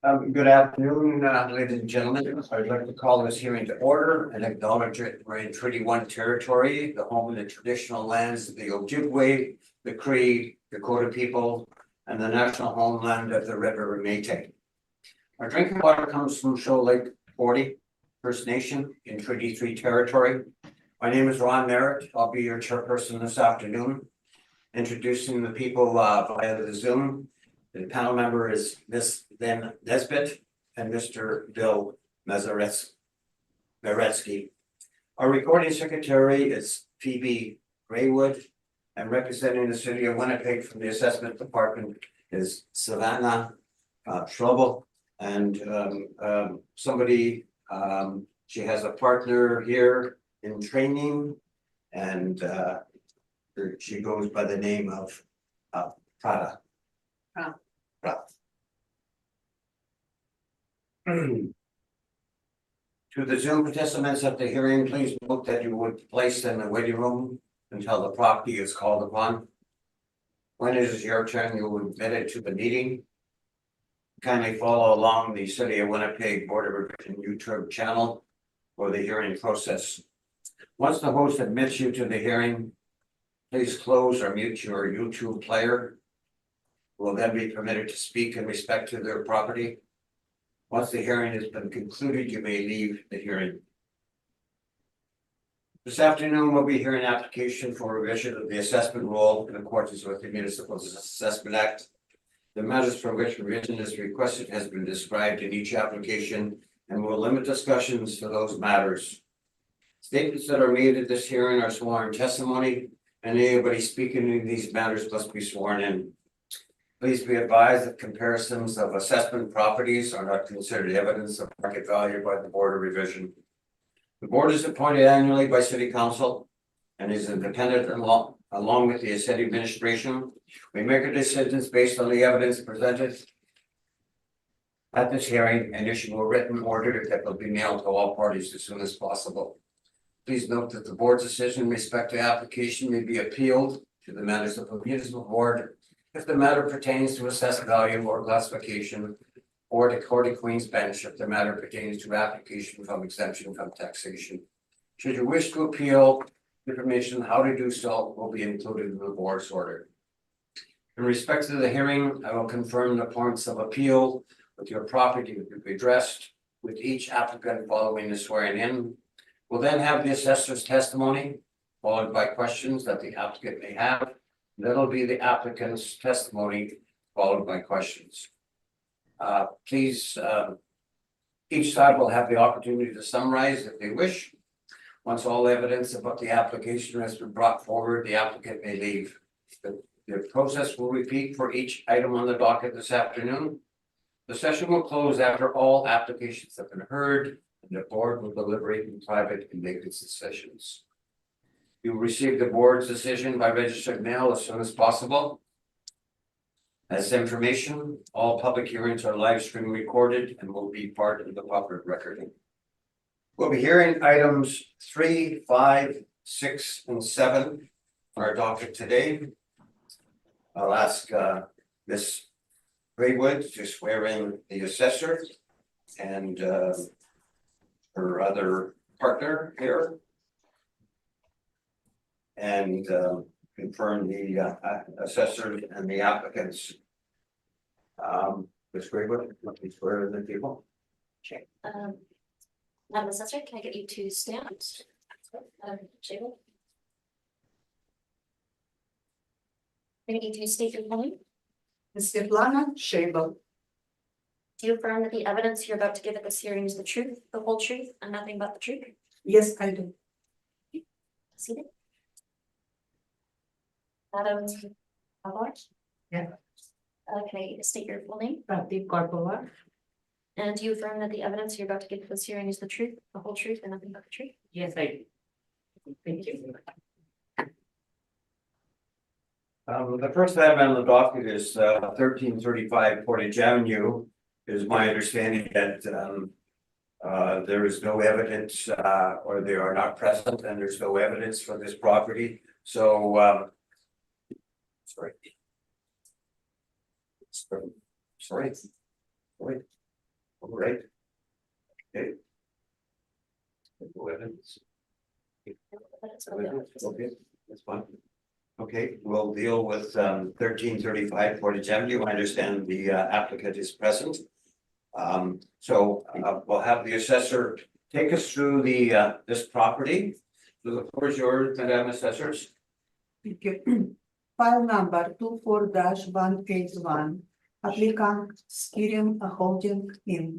Good afternoon, ladies and gentlemen. I'd like to call this hearing to order and acknowledge that we're in Treaty One territory, the home of the traditional lands of the Ojibwe, the Cree, Dakota people, and the national homeland of the River Métis. Our drinking water comes from Shoal Lake 40 First Nation in Treaty Three territory. My name is Ron Merritt. I'll be your chairperson this afternoon, introducing the people via the Zoom. The panel member is Ms. Lynn Nesbitt and Mr. Bill Meretsky. Our recording secretary is Phoebe Graywood, and representing the city of Winnipeg from the assessment department is Savannah Schlobel. And she has a partner here in training, and she goes by the name of Prada. To the Zoom participants at the hearing, please note that you would place them in the waiting room until the property is called upon. When it is your turn, you will be admitted to the meeting. Kindly follow along the City of Winnipeg Board of Revision YouTube channel for the hearing process. Once the host admits you to the hearing, please close or mute your YouTube player. You will then be permitted to speak in respect to their property. Once the hearing has been concluded, you may leave the hearing. This afternoon, we'll be hearing an application for revision of the assessment rule in accordance with the Municipal Assessment Act. The matters for which revision is requested has been described in each application, and will limit discussions to those matters. Statements that are made at this hearing are sworn testimony, and anybody speaking in these matters must be sworn in. Please be advised that comparisons of assessment properties are not considered evidence of market value by the Board of Revision. The board is appointed annually by City Council and is independent along with the city administration. We make our decisions based on the evidence presented at this hearing and issue a written order that will be mailed to all parties as soon as possible. Please note that the board's decision in respect to application may be appealed to the matters of the municipal board if the matter pertains to assessed value or classification, or to Court of Queen's Bench if the matter pertains to application from exemption from taxation. Should you wish to appeal, information on how to do so will be included in the board's order. In respect to the hearing, I will confirm the points of appeal with your property to be addressed with each applicant following the swearing in. We'll then have the assessor's testimony, followed by questions that the applicant may have. That'll be the applicant's testimony, followed by questions. Please, each side will have the opportunity to summarize if they wish. Once all evidence about the application has been brought forward, the applicant may leave. The process will repeat for each item on the docket this afternoon. The session will close after all applications have been heard, and the board will deliberate in private and make its decisions. You will receive the board's decision by registered mail as soon as possible. As information, all public hearings are live stream recorded and will be part of the public record. We'll be hearing items 3, 5, 6, and 7 on our docket today. I'll ask Ms. Graywood to swear in the assessor and her other partner here, and confirm the assessor and the applicants. Ms. Graywood, let me swear in the people. Sure. Madam Assessor, can I get you to stand? Shable. I need you to state your name. Ms. Svetlana Shable. Do you affirm that the evidence you're about to give at this hearing is the truth, the whole truth, and nothing but the truth? Yes, I do. Seated. Madam Alvar? Yeah. Can I state your full name? Pradeep Karpawar. And do you affirm that the evidence you're about to give at this hearing is the truth, the whole truth, and nothing but the truth? Yes, I do. Thank you. The first item on the docket is 1335 Portage Avenue. It is my understanding that there is no evidence or they are not present, and there's no evidence for this property. So sorry. All right. Okay. Go ahead. Okay, that's fine. Okay, we'll deal with 1335 Portage Avenue. I understand the applicant is present. So we'll have the assessor take us through the this property. So the floor is yours, Madam Assessors. Thank you. File number 24-181, applicant Skirium Holding Inc.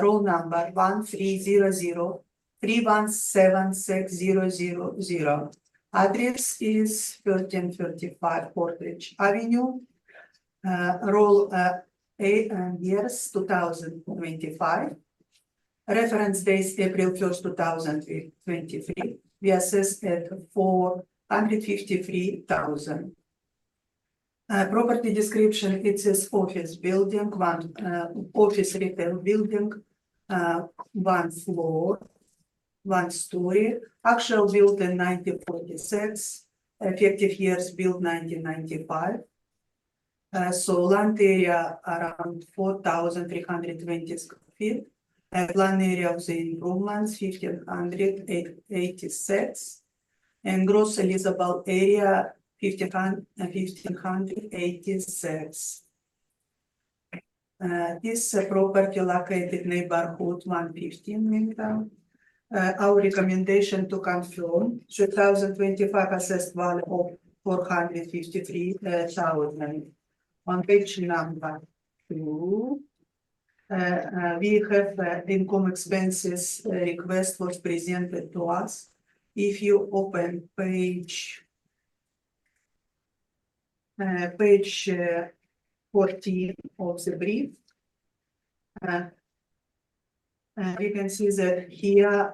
Roll number 1300-3176000. Address is 1335 Portage Avenue. Roll years 2025. Reference dates April 1st, 2023. We assessed at 453,000. Property description, it says office building, one office retail building, 1 floor, 1 story. Actual built in 1946, effective years built 1995. So land area around 4,320 square feet. Plan area of the improvements 1,586, and gross leasable area 1,586. This property located neighborhood 115 Winnipeg. Our recommendation to confirm 2025 assessed value of 453,000. On page number 2. We have income expenses request was presented to us. If you open page 14 of the brief, we can see that here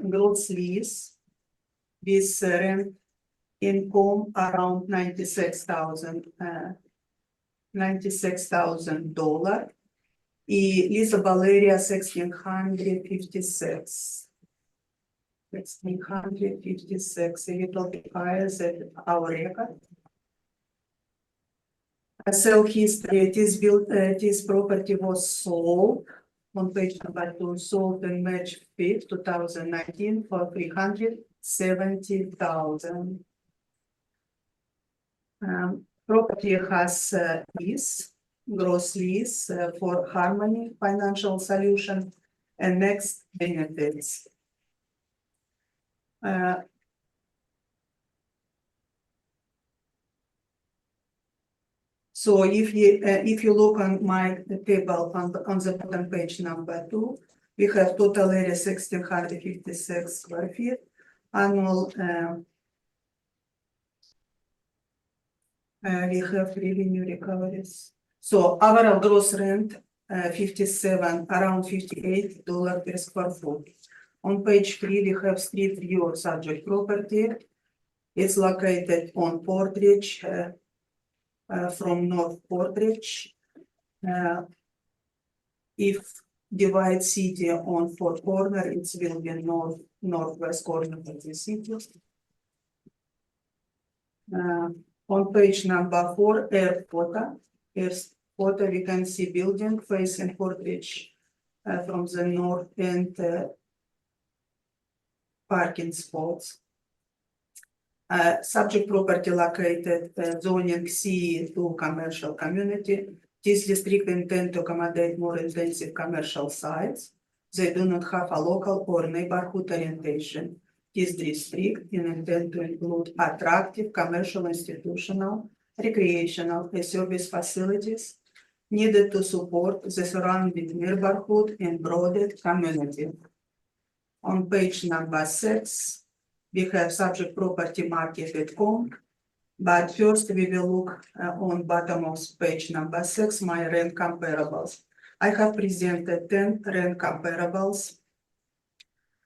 gross lease with rent income around $96,000. Leasable area 1,656. 1,656, a little bit higher than our record. Sale history, this property was sold on page number 2, sold in March 5th, 2019 for $370,000. Property has lease. Gross lease for Harmony Financial Solution and Next Benefits. So if you look on my table on the bottom page number 2, we have total area 1,656 square feet, annual we have revenue recoveries. So overall gross rent, around $58 per square foot. On page 3, we have street view of subject property. It's located on Portage, from North Portage. If divide city on 4 corners, it will be northwest corner of the city. On page number 4, air photo, we can see building facing Portage from the north and parking spots. Subject property located zoning C2 commercial community. This district intend to accommodate more intensive commercial sites. They do not have a local or neighborhood orientation. This district intend to include attractive commercial, institutional, recreational, and service facilities needed to support the surrounding neighborhood and broader community. On page number 6, we have subject property market.com, but first we will look on bottom of page number 6, my rent comparables. I have presented 10 rent comparables.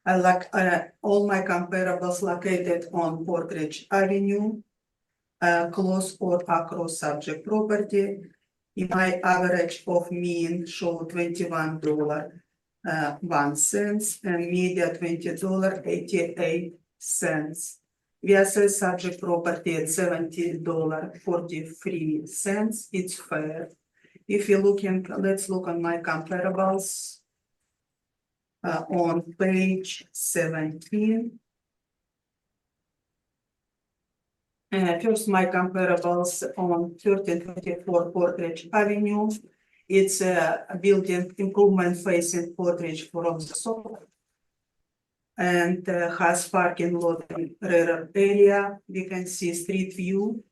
I like all my comparables located on Portage Avenue, close or across subject property. In my average of mean show $21.01 and media $20.88. We assess subject property at $70.43. It's fair. If you're looking, let's look on my comparables. On page 17. First, my comparables on 1324 Portridge Avenue. It's a building improvement facing Portridge from the south. And has parking lot in rear area. We can see street view.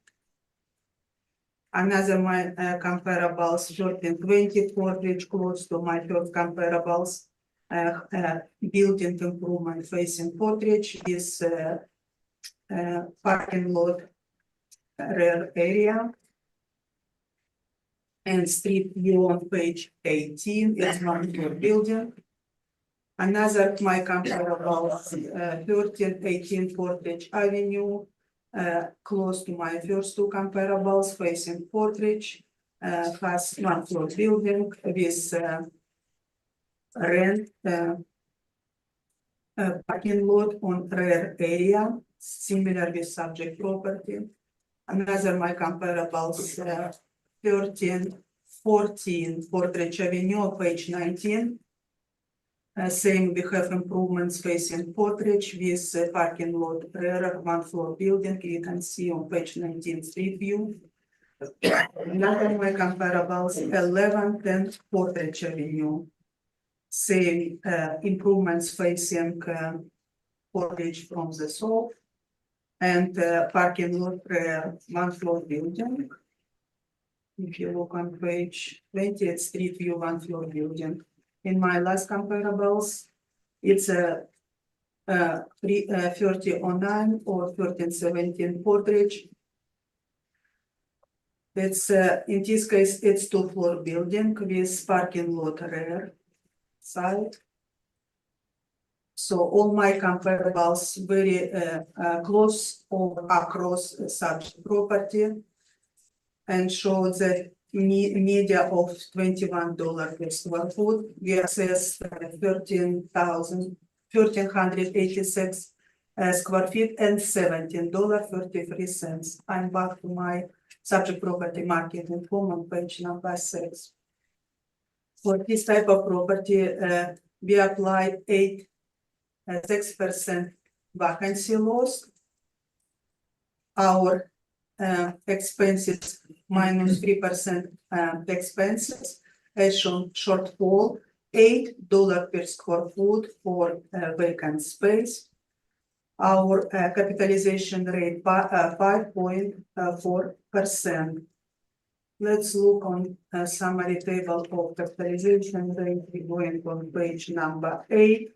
Another my comparables 1320 Portridge close to my third comparables. Building improvement facing Portridge is parking lot rear area. And street view on page 18 is one more building. Another my comparables 1318 Portridge Avenue. Close to my first two comparables facing Portridge. Has one floor building with rent parking lot on rear area, similar with subject property. Another my comparables 1314 Portridge Avenue, page 19. Same, we have improvements facing Portridge with parking lot rear, one floor building. You can see on page 19 street view. Another my comparables 1110 Portridge Avenue. Same improvements facing Portridge from the south. And parking lot rear, one floor building. If you look on page 20, it's street view, one floor building. In my last comparables, it's a 3009 or 1317 Portridge. It's in this case, it's two floor building with parking lot rear side. So all my comparables very close or across such property, and show that media of $21 per square foot. We assess 1386 square feet and $17.33. I'm back to my subject property market info on page number 6. For this type of property, we apply 6% vacancy loss. Our expenses minus 3% expenses, as shown shortfall $8 per square foot for vacant space. Our capitalization rate 5.4%. Let's look on a summary table of capitalization rate. We're going on page number 8.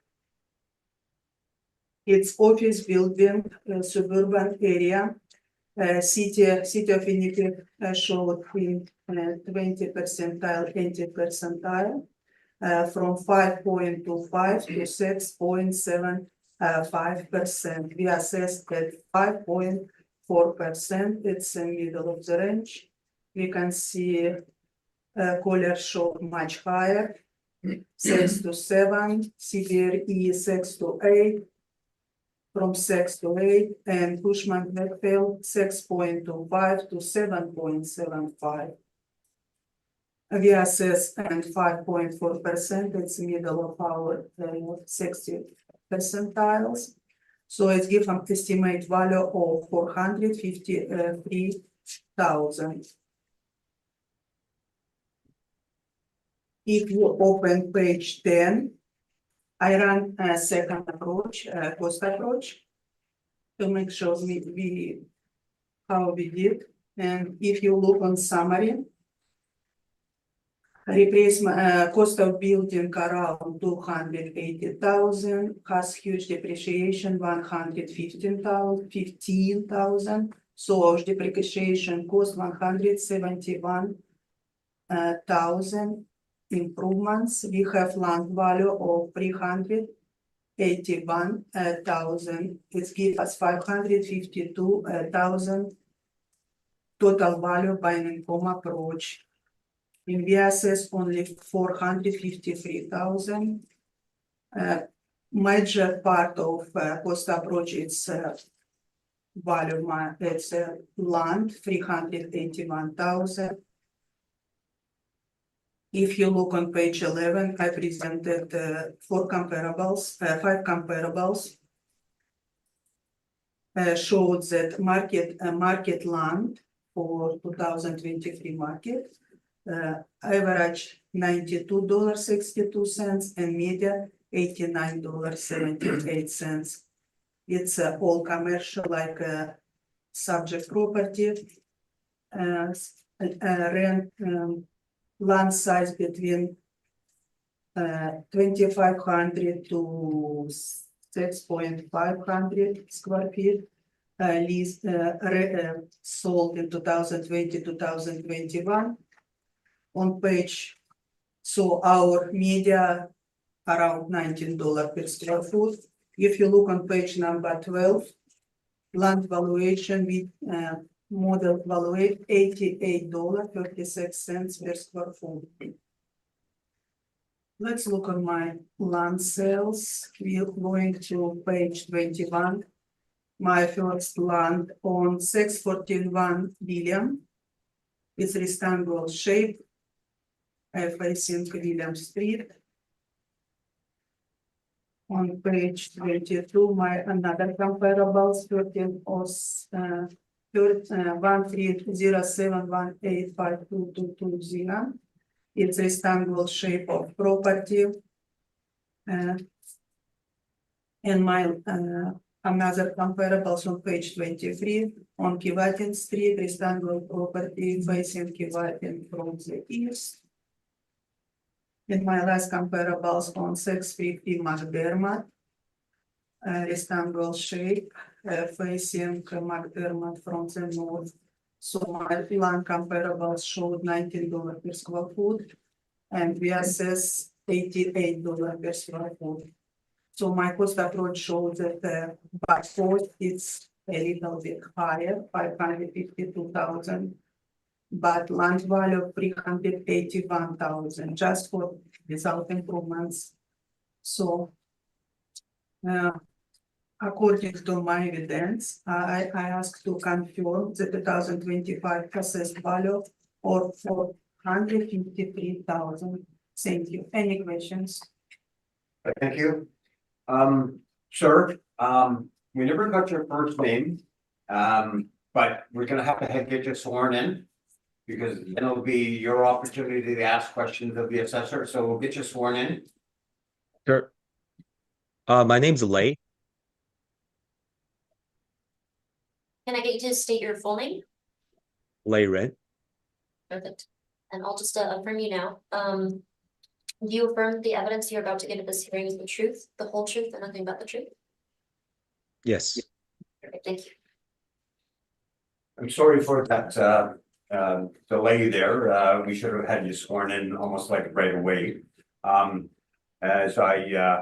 It's office building, suburban area. City of Winnipeg showed in 20 percentile, 80 percentile, from 5.25 to 6.75%. We assessed at 5.4%. It's in the middle of the range. We can see color show much higher, 6 to 7, CBRE 6 to 8. From 6 to 8, and Cushman Wakefield 6.25 to 7.75. We assess and 5.4%. It's middle of our 60 percentiles. So it gives an estimate value of $453,000. If you open page 10. I run a second approach, cost approach, to make sure how we did. And if you look on summary, replacement cost of building around 280,000, has huge depreciation 115,000. So our depreciation cost 171,000. Improvements, we have land value of 381,000. It gives us 552,000 total value by an income approach. In we assess only 453,000. Major part of cost approach is value. It's land 381,000. If you look on page 11, I presented five comparables. Showed that market land for 2023 market average $92.62 and media $89.78. It's all commercial, like subject property, rent, land size between 2,500 to 6,500 square feet. Lease sold in 2020-2021. On page, so our media around $19 per square foot. If you look on page number 12, land valuation with model valuate $88.36 per square foot. Let's look on my land sales. We're going to page 21. My first land on 641 William. It's rectangular shape, facing William Street. On page 22, my another comparables 13071852220. It's rectangular shape of property. And my another comparables on page 23 on Kivatin Street, rectangular property facing Kivatin from the east. And my last comparables on 650 McDermott, rectangular shape, facing McDermott from the north. So my land comparables showed $19 per square foot, and we assess $88 per square foot. So my cost approach shows that by cost it's a little bit higher, 552,000, but land value of 381,000 just for without improvements. So according to my evidence, I asked to confirm the 2025 assessed value or 453,000. Thank you. Any questions? Thank you. Sir, we never got your first name, but we're gonna have to get you sworn in because then it'll be your opportunity to ask questions of the assessor. So we'll get you sworn in. Sure. My name's Lay. Can I get you to state your full name? Lay Red. Perfect. And I'll just affirm you now. Do you affirm the evidence you're about to get at this hearing is the truth, the whole truth, and nothing but the truth? Yes. Perfect, thank you. I'm sorry for that delay there. We should have had you sworn in almost like right away. As I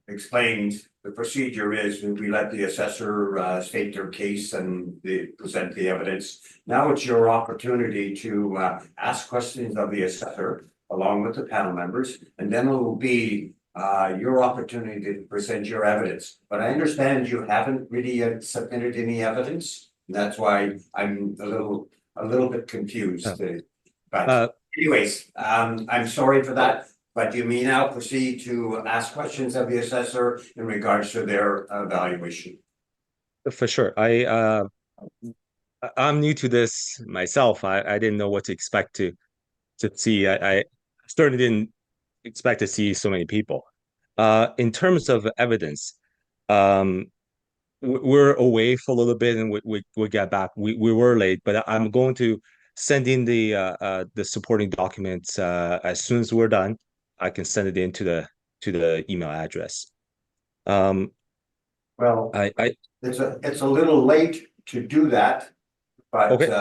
explained, the procedure is we let the assessor state their case and they present the evidence. Now it's your opportunity to ask questions of the assessor along with the panel members, and then it will be your opportunity to present your evidence. But I understand you haven't really yet submitted any evidence. And that's why I'm a little bit confused. But anyways, I'm sorry for that. But you may now proceed to ask questions of the assessor in regards to their evaluation. For sure. I'm new to this myself. I didn't know what to expect to see. I certainly didn't expect to see so many people. In terms of evidence, we're away for a little bit and we get back. We were late, but I'm going to send in the supporting documents as soon as we're done. I can send it in to the email address. Well, it's a little late to do that, but okay.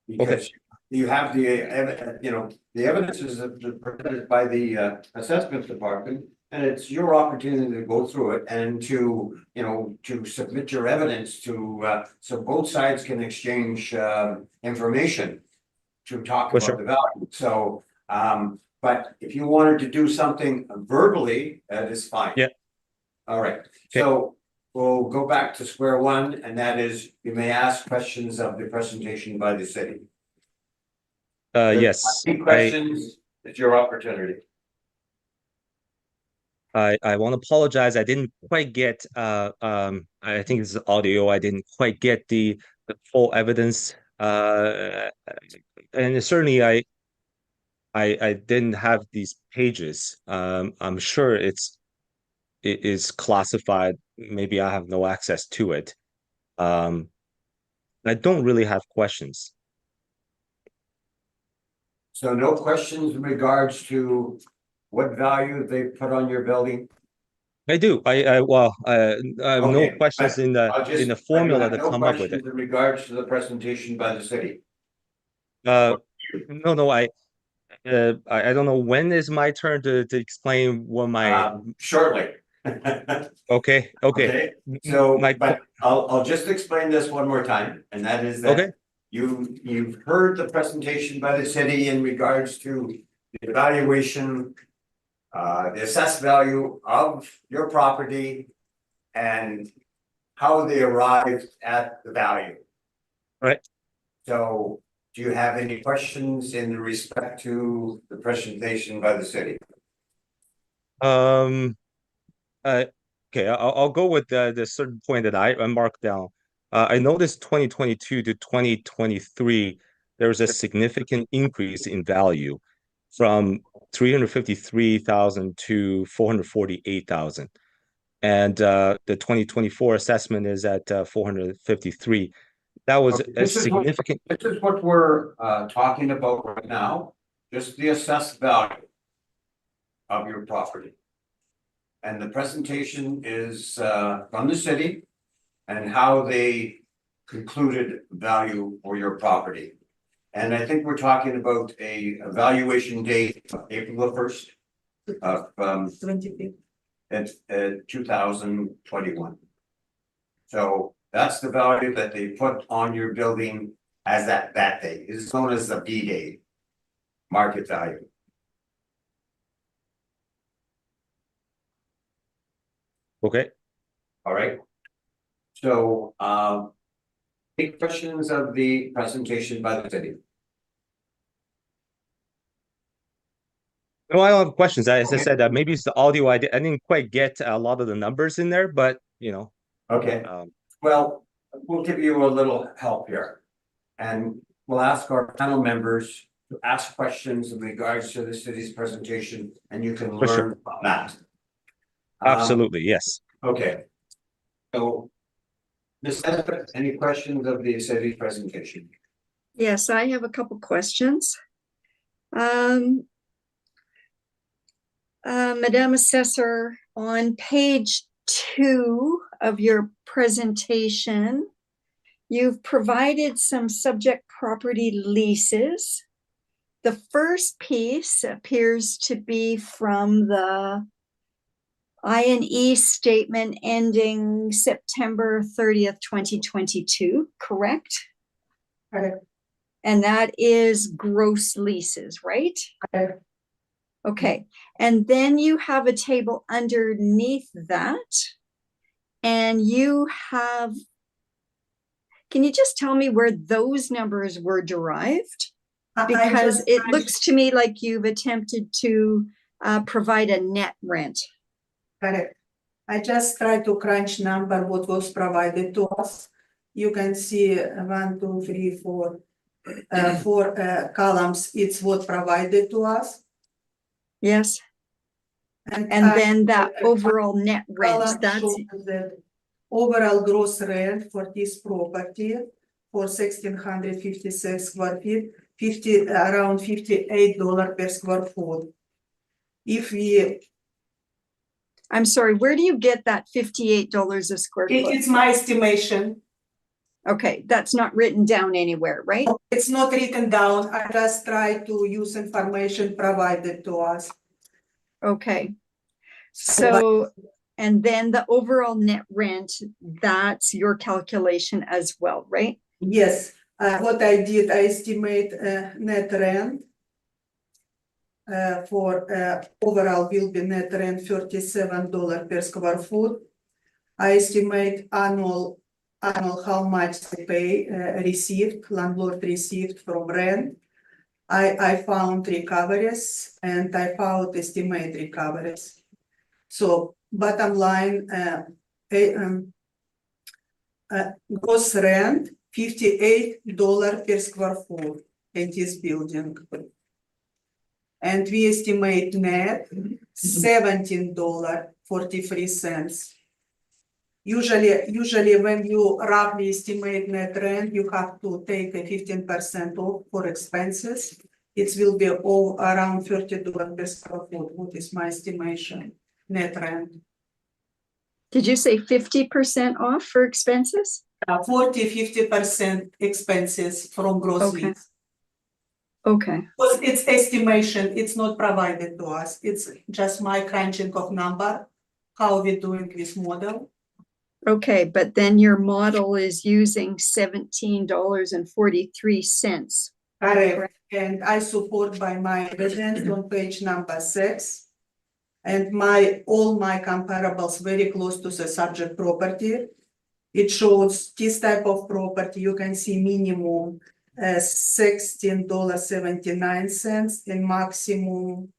Because you have the evidence is presented by the assessment department, and it's your opportunity to go through it and to submit your evidence to so both sides can exchange information to talk about the value. So but if you wanted to do something verbally, that is fine. Yeah. All right. Okay. So we'll go back to square one, and that is you may ask questions of the presentation by the city. Yes, Any questions? It's your opportunity. I want to apologize. I didn't quite get I think it's audio. I didn't quite get the full evidence. And certainly I didn't have these pages. I'm sure it is classified. Maybe I have no access to it. Um, I don't really have questions. So no questions in regards to what value they put on your building? I do. I have no Okay, questions but in I'll just, the I do formula have to no come up with it. questions in regards to the presentation by the city. Uh, no, I don't know when is my turn to explain what my Shortly. okay. Okay, so, My but I'll just explain this one more time, and that is okay. that you've heard the presentation by the city in regards to the evaluation, the assessed value of your property and how they arrived at the value. Right. So do you have any questions in respect to the presentation by the city? Okay, I'll go with the certain point that I marked down. I noticed 2022 to 2023, there was a significant increase in value from 353,000 to 448,000. And the 2024 assessment is at 453. That was Okay, a significant. This is what we're talking about right now, just the assessed value of your property. And the presentation is from the city and how they concluded value for your property. And I think we're talking about a evaluation date of April the 1st of 25th. 2021. So that's the value that they put on your building as that date. It's known as the B date, market value. Okay. All right. So any questions of the presentation by the city? No, I don't have questions. As I Okay. said, maybe it's the audio. I didn't quite get a lot of the numbers in there, but Okay, well, we'll give you a little help here. And we'll ask our panel members to ask questions in regards to the city's presentation, and you can For sure. learn from that. Absolutely, yes. Okay. So, Ms. Esper, any questions of the city's presentation? Yes, I have a couple questions. Madam Assessor, on page 2 of your presentation, you've provided some subject property leases. The first piece appears to be from the I&E statement ending September 30th, 2022, correct? Correct. And that is gross leases, right? Correct. Okay, and then you have a table underneath that. And you have, can you just tell me where those numbers were derived? Because it looks to me like you've attempted to provide a net rent. Correct. I just tried to crunch number what was provided to us. You can see 1, 2, 3, 4, 4 columns. It's what provided to us. Yes. And then that overall net rent, that's the overall gross rent for this property for 1,656 square feet, around $58 per square foot. If we, I'm sorry, where do you get that $58 a square foot? it's my estimation. Okay, that's not written down anywhere, right? It's not written down. I just try to use information provided to us. Okay. So, and then the overall net rent, that's your calculation as well, right? Yes. What I did, I estimate net rent for overall will be net rent $37 per square foot. I estimate annual how much they pay received, landlord received from rent. I found recoveries and I found estimate recoveries. So bottom line, gross rent, $58 per square foot in this building. And we estimate net $17.43. Usually when you roughly estimate net rent, you have to take a 15% off for expenses. It will be all around $30 per square foot. What is my estimation? Net rent. Did you say 50% off for expenses? 40-50% expenses from gross Okay. lease. Okay, Because it's estimation, it's not provided to us. It's just my crunching of number, how we doing this model. okay, but then your model is using $17.43. Correct. And I support by my evidence on page number 6. And all my comparables very close to the subject property. It shows this type of property, you can see minimum $16.79 and maximum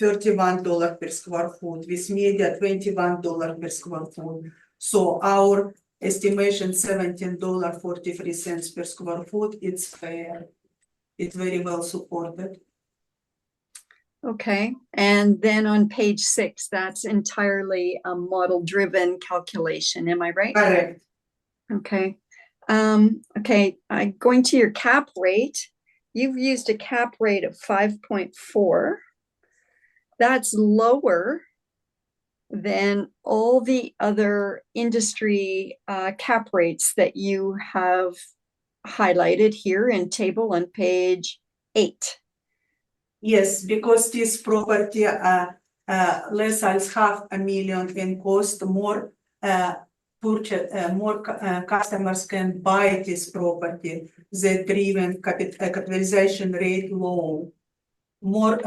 $31 per square foot, with media $21 per square foot. So our estimation $17.43 per square foot, it's fair. It's very well supported. Okay, and then on page 6, that's entirely a model-driven calculation, am I right? Correct. Okay. Okay, going to your cap rate, you've used a cap rate of 5.4. That's lower than all the other industry cap rates that you have highlighted here in table on page 8. Yes, because this property less as $500,000 in cost, more customers can buy this property. The driven capitalization rate low. More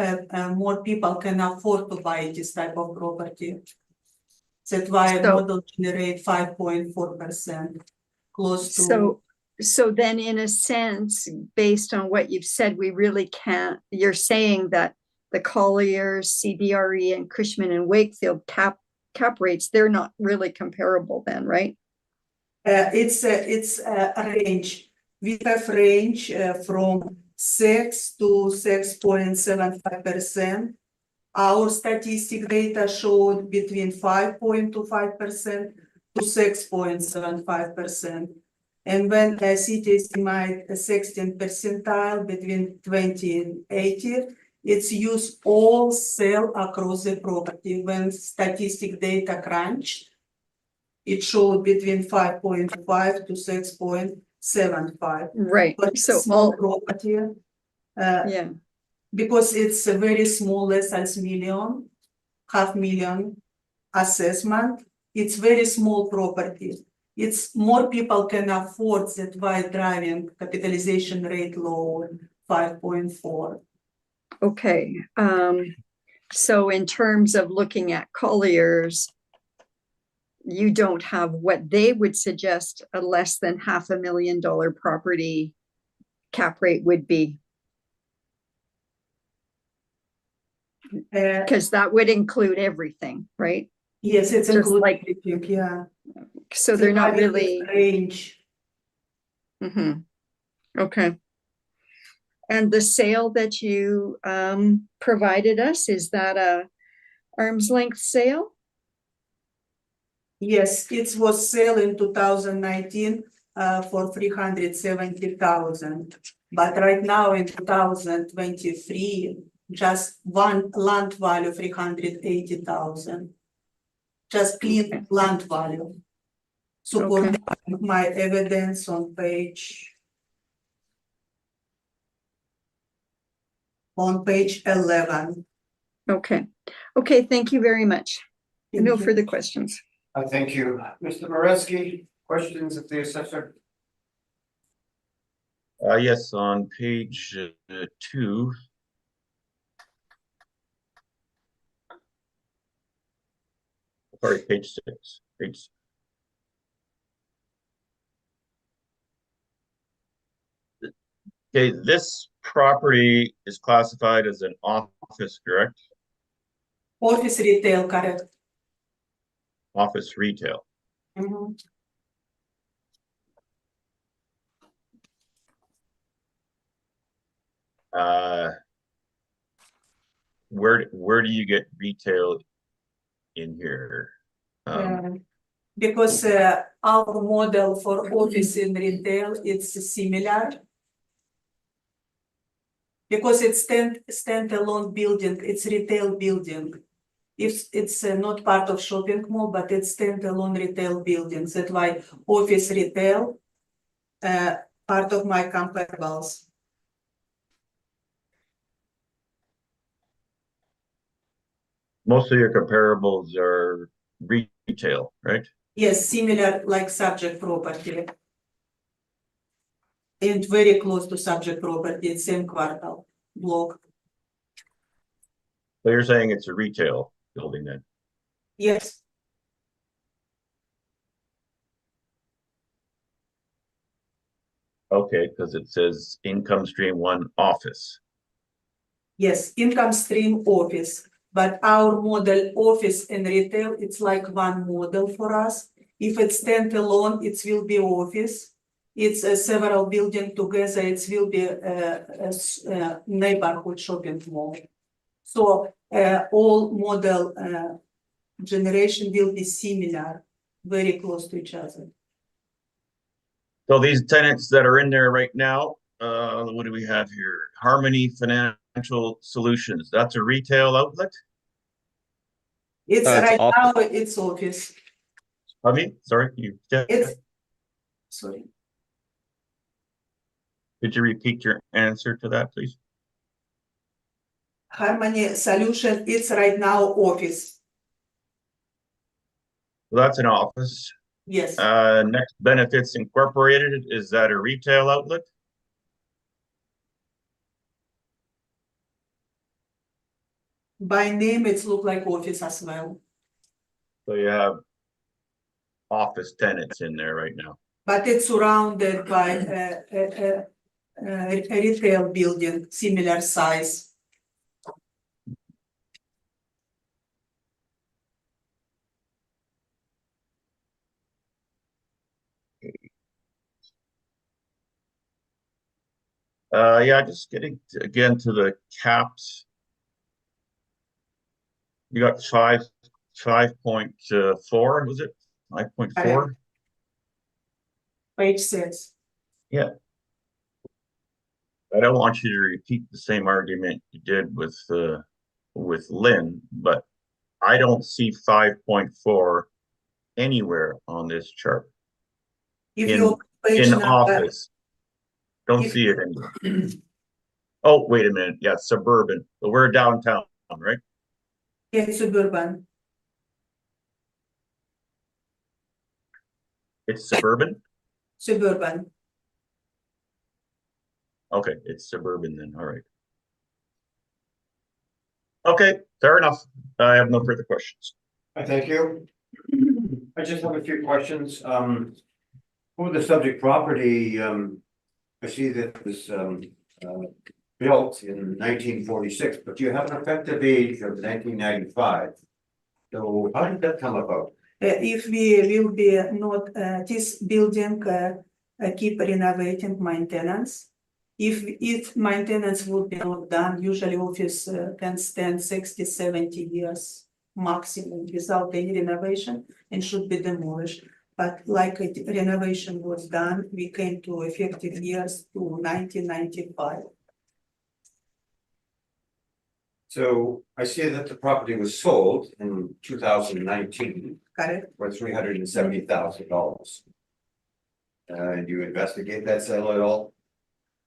people can afford to buy this type of property. That's why model generate 5.4%, close to. So then in a sense, based on what you've said, we really can't, you're saying that the Colliers, CBRE and Cushman and Wakefield cap rates, they're not really comparable then, right? It's a range. We have range from 6 to 6.75%. Our statistic data showed between 5.25% to 6.75%. And when the city estimate a 16th percentile between 20 and 80, it's used all sale across the property. When statistic data crunched, it showed between 5.5 to 6.75. Right. But So small property, yeah. because it's a very small, less than $500,000 assessment. It's very small property. It's more people can afford that by driving capitalization rate low, 5.4. Okay. So in terms of looking at Colliers, you don't have what they would suggest a less than $500,000 property cap rate would be. Because that would include everything, right? Yes, it's Just included. like- Everything, yeah. So they're not really. Range. Okay. And the sale that you provided us, is that a arm's length sale? Yes, it was sale in 2019 for $370,000. But right now in 2023, just one land value $380,000. Just clean land value. Support my evidence on page 11. Okay. Okay, thank you very much. Thank No you. further questions. Thank you. Mr. Moretsky, questions of the assessor? Yes, on page 2. Sorry, page 6. Okay, this property is classified as an office, correct? Office retail, correct? Office retail. Mhm. Uh, where do you get retail in here? Because our model for office in retail, it's similar. Because it's standalone building, it's retail building. If it's not part of shopping mall, but it's standalone retail buildings, that's why office retail, part of my comparables. Most of your comparables are retail, right? Yes, similar like subject property. And very close to subject property, same quartal block. So you're saying it's a retail building then? Yes, Okay, because it says income stream 1 office. yes, income stream office. But our model office and retail, it's like one model for us. If it's standalone, it will be office. It's several building together, it will be a neighborhood shopping mall. So all model generation will be similar, very close to each other. So these tenants that are in there right now, what do we have here? Harmony Financial Solutions, that's a retail outlet? It's It's right off- now, it's office. I mean, sorry, It's, sorry. could you repeat your answer to that, please? Harmony Solution, it's right now office. Well, that's an office. Yes, Next Benefits Incorporated, is that a retail outlet? by name, it's look like office as well. So you have office tenants in there right now. But it's surrounded by a retail building, similar size. Yeah, just getting again to the caps. You got 5.4, was it? 5.4? Page 6. Yeah. I don't want you to repeat the same argument you did with Lynn, but I don't see 5.4 anywhere on this chart. If In- you page In number, office. Don't If- see it anywhere. Oh, wait a minute. Yeah, suburban. But we're downtown, right? it's suburban, It's suburban? suburban. Okay, it's suburban then. All right. Okay, fair enough. I have no further questions. Thank you. I just have a few questions. For the subject property, I see that it was built in 1946, but you have an effective age of 1995. So how did that come about? If we will be not, this building keep renovating maintenance. If maintenance would be not done, usually office can stand 60, 70 years maximum without any renovation and should be demolished. But like renovation was done, we came to effective years to 1995. So I see that the property was sold in 2019 Correct? for $370,000. And you investigate that sale at all?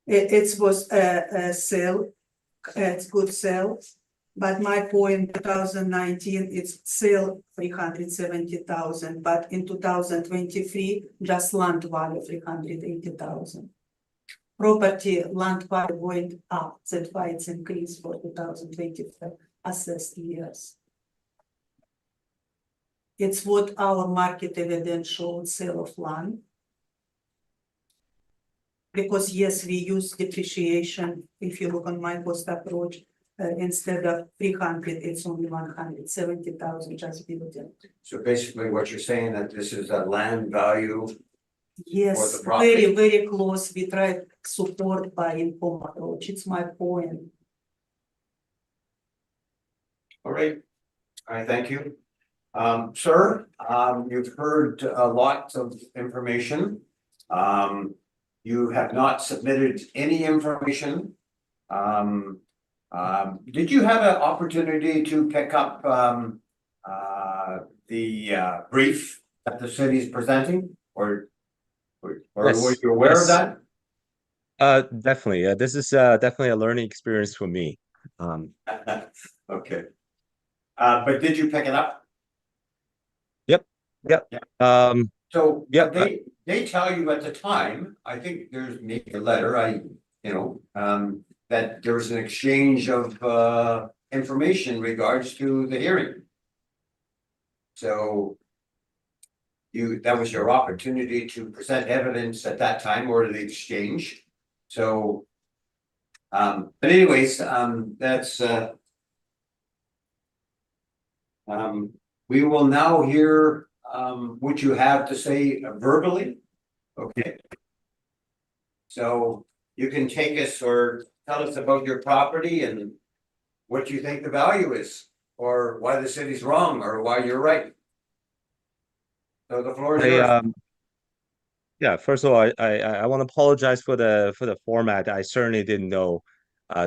It was a sale, it's good sale. But my point, 2019, it's sale 370,000, but in 2023, just land value 380,000. Property land value going up, that's why it's increased for 2024 assessed years. It's what our market evidence showed, sale of land. Because yes, we use depreciation, if you look on my cost approach, instead of 300, it's only 170,000 just building. So basically what you're saying that this is a land value, Yes, property? very close, we try support by income approach, it's my point. all right? All right, thank you. Sir, you've heard a lot of information. You have not submitted any information. Did you have an opportunity to pick up the brief that the city is presenting, or were Yes, you aware of yes. that? Definitely. This is definitely a learning experience for me. Okay. But did you pick it up? Yep. Yeah. So, Yep, they tell you at the time, I think there's maybe a letter, that there was an exchange of information in regards to the hearing. So that was your opportunity to present evidence at that time or the exchange. So, but anyways, that's we will now hear what you have to say verbally. Okay. So you can take us or tell us about your property and what you think the value is, or why the city's wrong, or why you're right. So the floor is I, yours. yeah, first of all, I want to apologize for the format. I certainly didn't know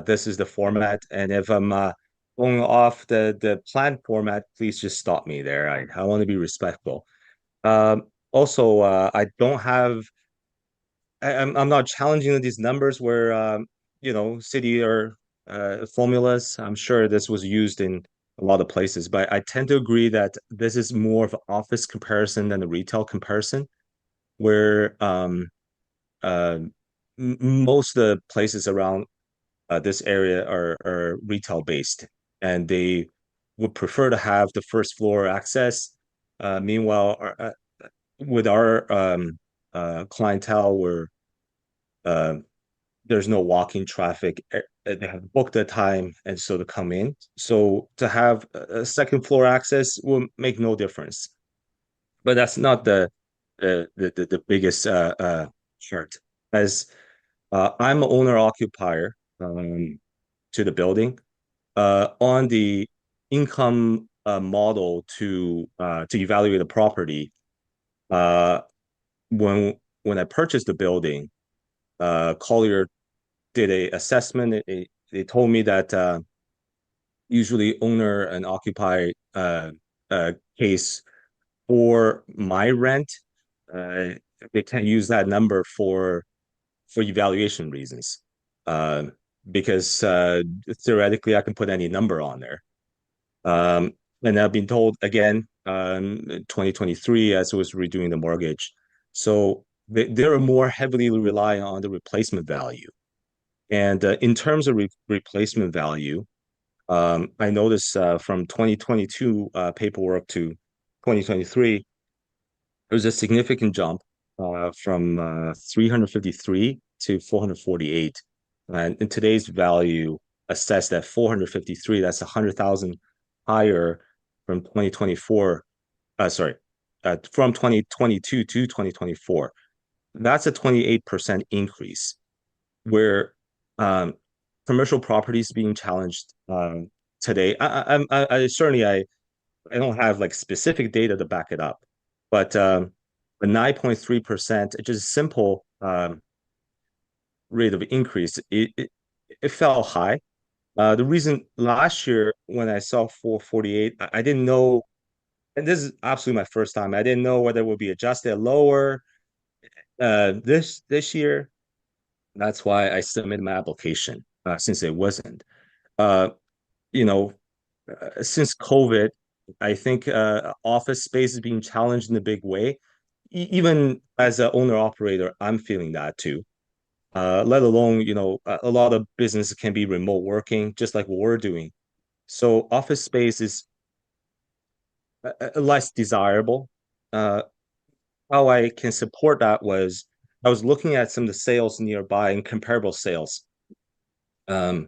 this is the format. And if I'm going off the planned format, please just stop me there. I want to be respectful. Also, I don't have I'm not challenging these numbers where city or formulas. I'm sure this was used in a lot of places, but I tend to agree that this is more of an office comparison than a retail comparison, where uh, most of the places around this area are retail based, and they would prefer to have the first floor access. Meanwhile, with our clientele, where uh, there's no walking traffic. They have booked the time, and so to come in. So to have a second floor access will make no difference. But that's not the biggest chart. As I'm an owner occupier to the building, on the income model to evaluate the property, uh, when I purchased the building, Collier did a assessment. They told me that usually owner and occupier case for my rent, uh, they can't use that number for evaluation reasons, uh, because theoretically I can put any number on there. And I've been told again, 2023 as I was redoing the mortgage, so they're more heavily relying on the replacement value. And in terms of replacement value, I noticed from 2022 paperwork to 2023, there was a significant jump from 353 to 448. And in today's value, assessed at 453, that's 100,000 higher from 2024. From 2022 to 2024. That's a 28% increase, where commercial properties being challenged today. I certainly I don't have like specific data to back it up, but the 9.3%, just a simple rate of increase, it fell high. The reason last year when I saw 448, I didn't know, and this is absolutely my first time. I didn't know whether it would be adjusted lower this year. That's why I submitted my application since it wasn't. Uh, you know, since COVID, I think office space is being challenged in a big way. Even as an owner operator, I'm feeling that too. Let alone, a lot of business can be remote working, just like what we're doing. So office space is less desirable. Uh, how I can support that was I was looking at some of the sales nearby and comparable sales. So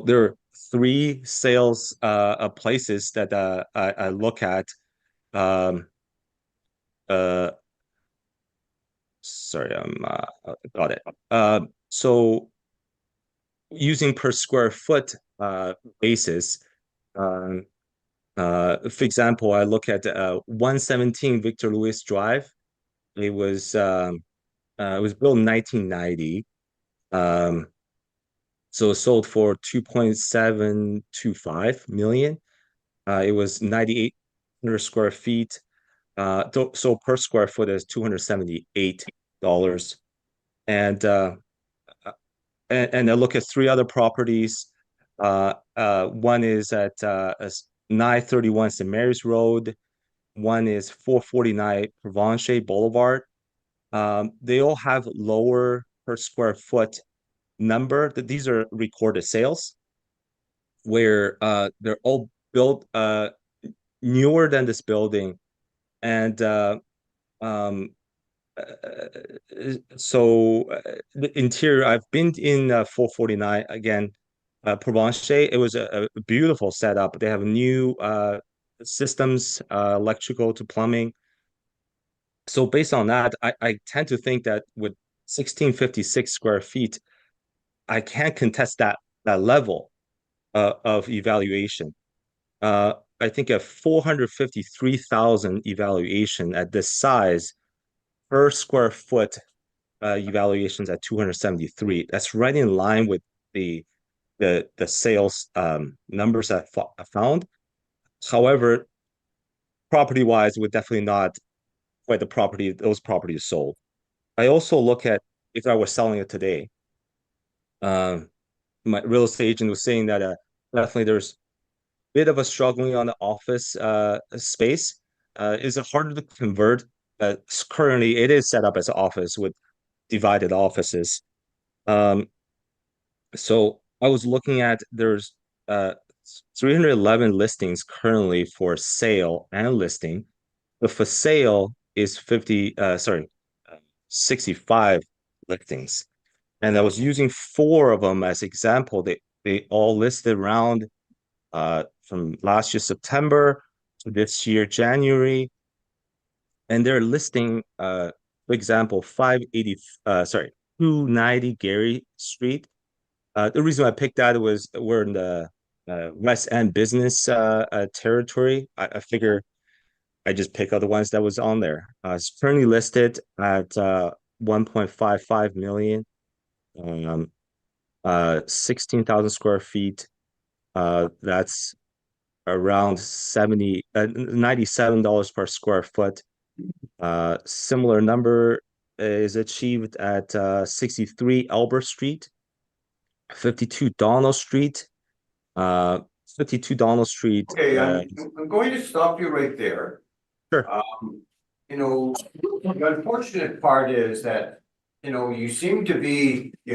there are three sales places that I look at. Um, uh, sorry, got it. So using per square foot basis, um, for example, I look at 117 Victor Lewis Drive. It was built in 1990. So it sold for 2.725 million. It was 9,800 square feet. So per square foot is $278. And and I look at three other properties. One is at 931 St. Mary's Road. One is 449 Provencher Boulevard. They all have lower per square foot number. That these are recorded sales, where they're all built newer than this building, and um, the interior. I've been in 449 again, Provencher. It was a beautiful setup. They have new systems, electrical to plumbing. So based on that, I tend to think that with 1656 square feet, I can't contest that level of evaluation. I think a 453,000 evaluation at this size per square foot evaluations at 273. That's right in line with the sales numbers I found. However, property wise, would definitely not quite those properties sold. I also look at if I was selling it today. My real estate agent was saying that definitely there's a bit of a struggling on the office space. Is it harder to convert? Currently, it is set up as an office with divided offices. Um, so I was looking at there's 311 listings currently for sale and listing. The for sale is 65 listings. And I was using four of them as example. They all listed around from last year September to this year January, and they're listing for example 290 Gary Street. The reason I picked that was we're in the West End business territory. I figure I just pick out the ones that was on there. It's currently listed at 1.55 million. 16,000 square feet. That's around $97 per square foot. Similar number is achieved at 63 Albert Street, 52 Donald Street, 52 Donald Street. Okay, I'm going to stop you right there. Sure. You know, the unfortunate part is that, you know, you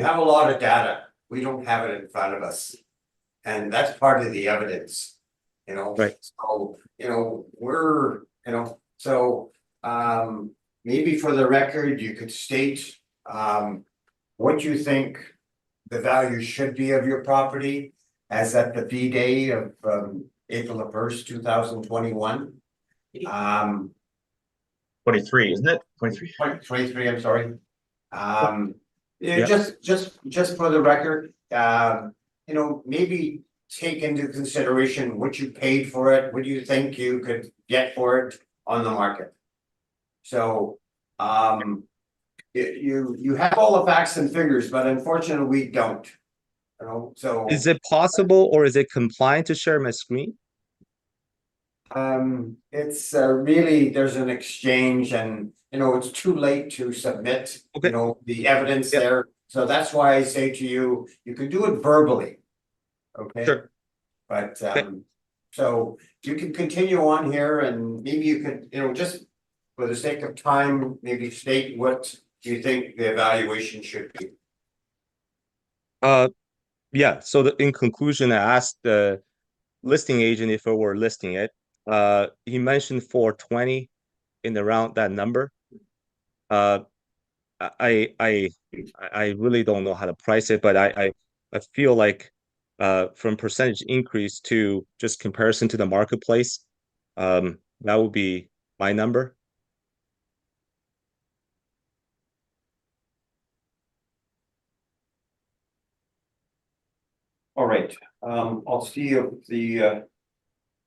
have a lot of data. We don't have it in front of us. And that's part of the evidence, you know? Right. So, maybe for the record, you could state, what you think the value should be of your property as at the V-Day of, April the 1st, 2021. 23, isn't it? 23. 23, I'm sorry. Yeah. Just for the record, you know, maybe take into consideration what you paid for it, what do you think you could get for it on the market? So, you have all the facts and figures, but unfortunately we don't. You know, so. Is it possible or is it compliant to share my screen? It's really, there's an exchange and, you know, it's too late to submit, Okay. you know, the evidence Yep. there. So that's why I say to you, you can do it verbally. Okay. Sure. But, Okay. so you can continue on here and maybe you could, you know, just for the sake of time, maybe state what you think the evaluation should be. Yeah. So in conclusion, I asked the listing agent if I were listing it. He mentioned 420 in around that number. I really don't know how to price it, but I feel like from percentage increase to just comparison to the marketplace, that would be my number. All right, I'll see if the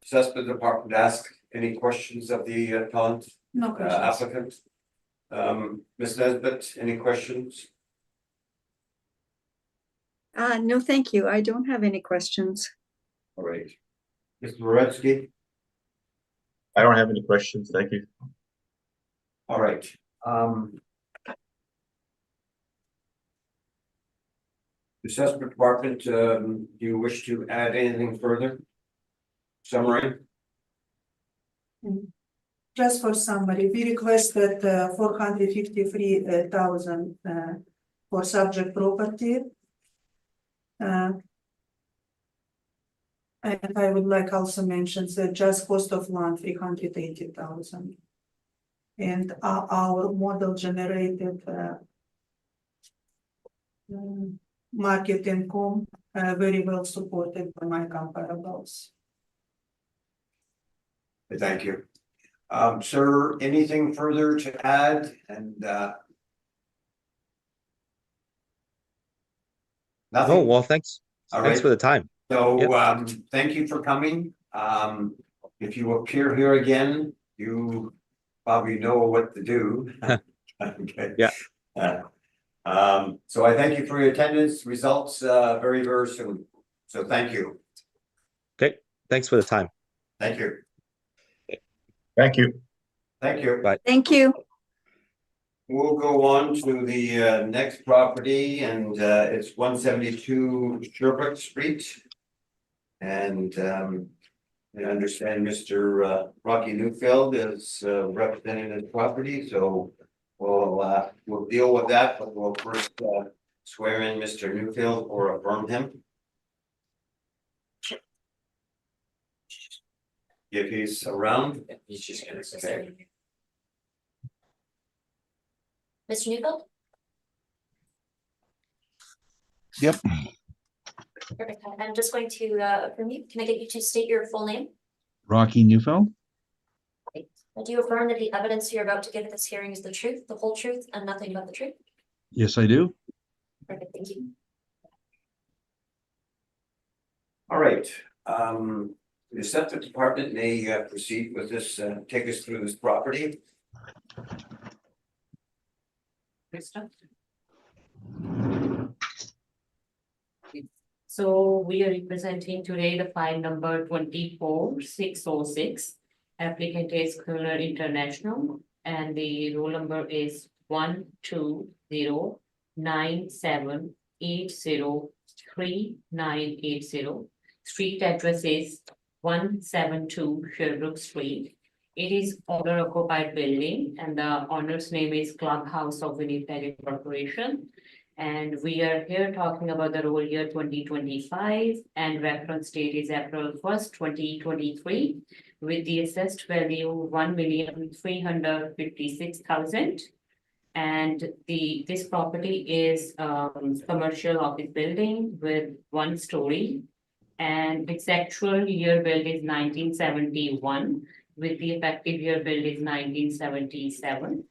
assessment department asks any questions of the appellant, No questions. applicant. Ms. Nesbit, any questions? No, thank you. I don't have any questions. All right. Mr. Moretsky? I don't have any questions, thank you. All right, assessment department, do you wish to add anything further? Summary? Just for summary, we requested 453,000 for subject property. And I would like also mention that just cost of land 380,000. And our model generated market income very well supported by my comparables. Thank you. Sir, anything further to add? And No, nothing? well, thanks. All Thanks right. for the time. So, Yep. thank you for coming. If you appear here again, you probably know what to do. Okay. Yeah. So I thank you for your attendance, results, very, very soon. So thank you. Okay, thanks for the time. Thank you. Thank you. Thank you. Bye. Thank you. We'll go on to the next property, and it's 172 Sherbrooke Street. And I understand Mr. Rocky Newfield is representing this property, so we'll deal with that, but we'll first swear in Mr. Newfield or affirm him. If he's around. He's just gonna Okay. Mr. Newfield? Yep. Perfect. I'm just going to affirm you. Can I get you to state your full name? Rocky Neufeld? Great. Do you affirm that the evidence you're about to give at this hearing is the truth, the whole truth, and nothing but the truth? Yes, I do. Perfect, thank you. All right, the assessment department may proceed with this, take us through this property. So we are representing today the file number 24606. Applicant is Kerner International and the roll number is 12097803980. Street address is 172 Sherbrooke Street. It is owner occupied building and the owner's name is Clubhouse of Winnipeg Corporation. And we are here talking about the roll year 2025 and reference date is April 1st, 2023 with the assessed value 1,356,000. And this property is commercial office building with 1 story and its actual year build is 1971 with the effective year build is 1977.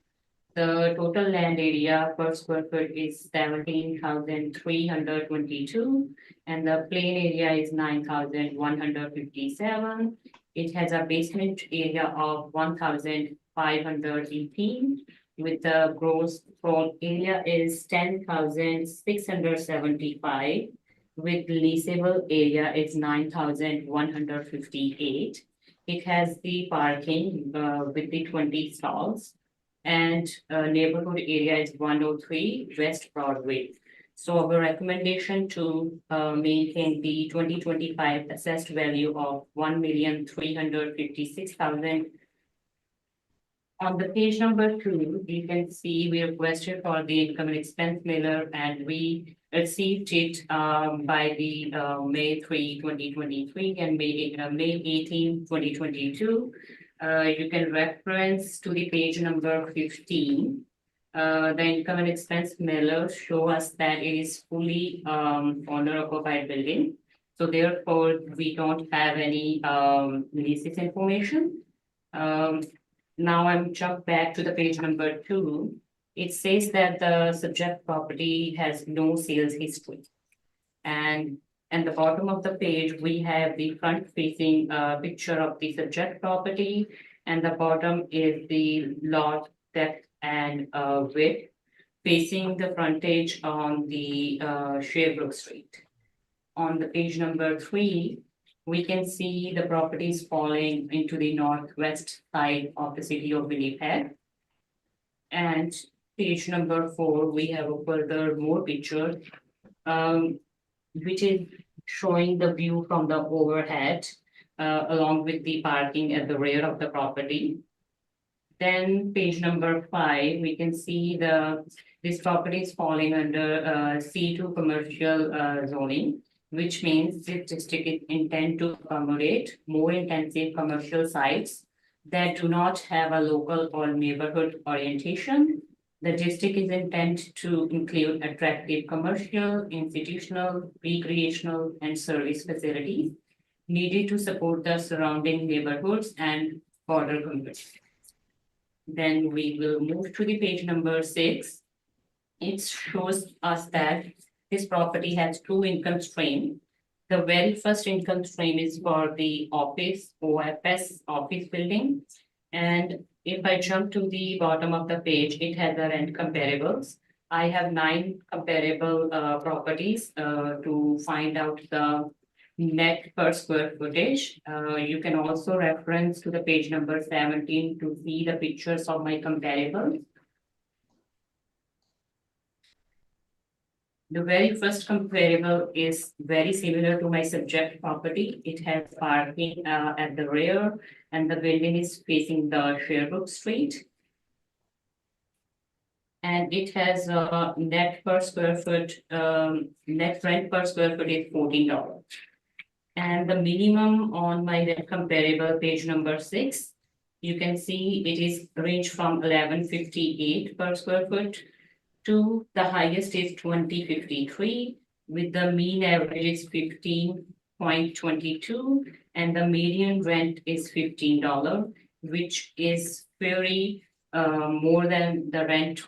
The total land area per square foot is 17,322 and the plain area is 9,157. It has a basement area of 1,518 with the gross floor area is 10,675 with leasable area is 9,158. It has the parking with the 20 stalls. And neighborhood area is 103 West Broadway. So our recommendation to maintain the 2025 assessed value of 1,356,000. On the page number 2, you can see we requested for the income and expense mailer and we received it by the May 3, 2023 and May 18, 2022. You can reference to the page number 15 The income and expense mailers show us that it is fully owner occupied building. So therefore, we don't have any leases information. Now I'm jump back to the page number 2. It says that the subject property has no sales history. And at the bottom of the page, we have the front facing picture of the subject property, and the bottom is the lot depth and width facing the frontage on the Sherbrooke Street. On the page number 3, we can see the properties falling into the northwest side of the city of Winnipeg. And page number 4, we have a further more picture, which is showing the view from the overhead, along with the parking at the rear of the property. Then page number 5, we can see this property is falling under C2 commercial zoning, which means this district is intend to accommodate more intensive commercial sites that do not have a local or neighborhood orientation. The district is intended to include attractive commercial, institutional, recreational, and service facilities needed to support the surrounding neighborhoods and border communities. Then we will move to the page number 6. It shows us that this property has 2 income streams. The very first income stream is for the OFS office building. And if I jump to the bottom of the page, it has the rent comparables. I have 9 comparable properties to find out the net per square footage. You can also reference to the page number 17 to see the pictures of my comparables. The very first comparable is very similar to my subject property. It has parking at the rear, and the building is facing the Sherbrooke Street. And it has a net per square foot, net rent per square foot is $14. And the minimum on my rent comparable, page number 6, you can see it is range from $11.58 per square foot to the highest is $20.53, with the mean average is $15.22, and the median rent is $15, which is very more than the rent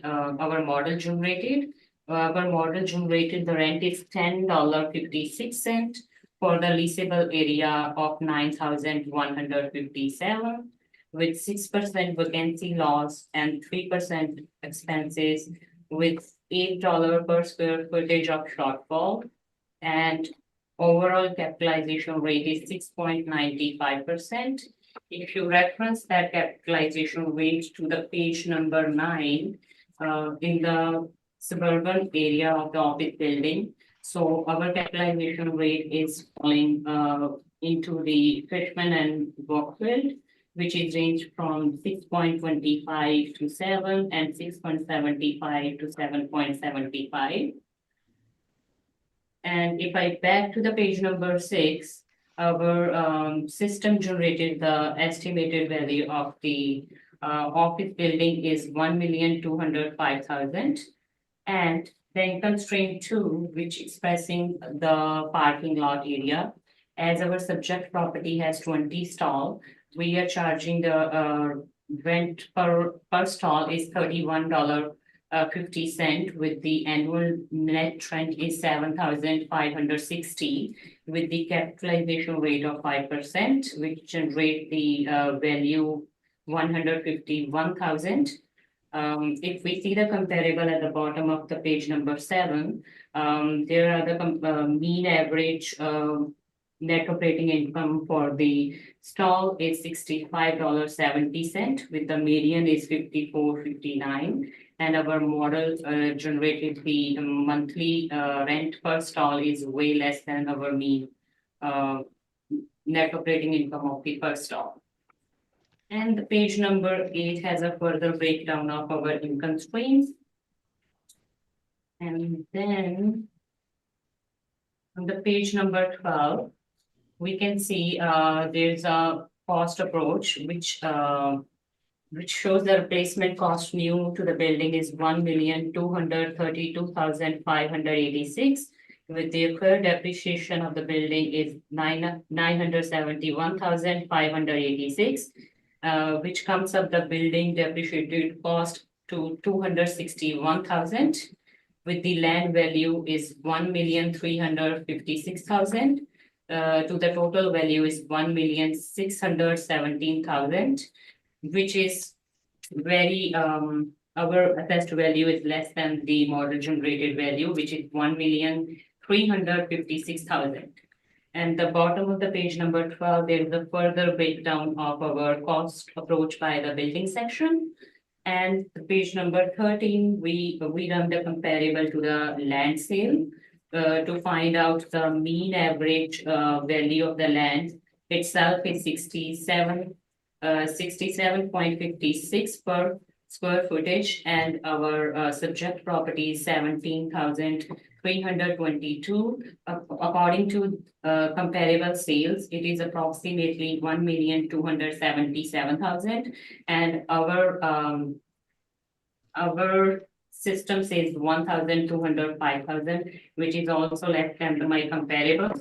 our model generated. Our model generated the rent is $10.56 for the leasable area of 9,157, with 6% vacancy loss and 3% expenses, with $8 per square footage of shortfall, and overall capitalization rate is 6.95%. If you reference that capitalization rate to the page number 9, in the suburban area of the office building, so our capitalization rate is falling into the Fishman and Brookfield, which is ranged from 6.25 to 7 and 6.75 to 7.75. And if I back to the page number 6, our system generated the estimated value of the office building is $1,205,000, and the income stream 2, which expressing the parking lot area, as our subject property has 20 stall, we are charging the rent per stall is $31.50, with the annual net rent is $7,560, with the capitalization rate of 5%, which generate the value $151,000. If we see the comparable at the bottom of the page number 7, there are the mean average net operating income for the stall is $65.70, with the median is $54.59, and our model generated the monthly rent per stall is way less than our mean net operating income of the per stall. And the page number 8 has a further breakdown of our income streams. And then on the page number 12, we can see there's a cost approach, which which shows the replacement cost new to the building is 1,232,586. With the accrued depreciation of the building is 971,586. Which comes up the building depreciated cost to 261,000. With the land value is 1,356,000. To the total value is 1,617,000, which is very, our assessed value is less than the model generated value, which is 1,356,000. And the bottom of the page number 12, there is a further breakdown of our cost approach by the building section. And the page number 13, we run the comparable to the land sale to find out the mean average value of the land itself is 67.56 per square footage, and our subject property is 17,322. According to comparable sales, it is approximately 1,277,000, and our system says 1,205,000, which is also less than my comparable.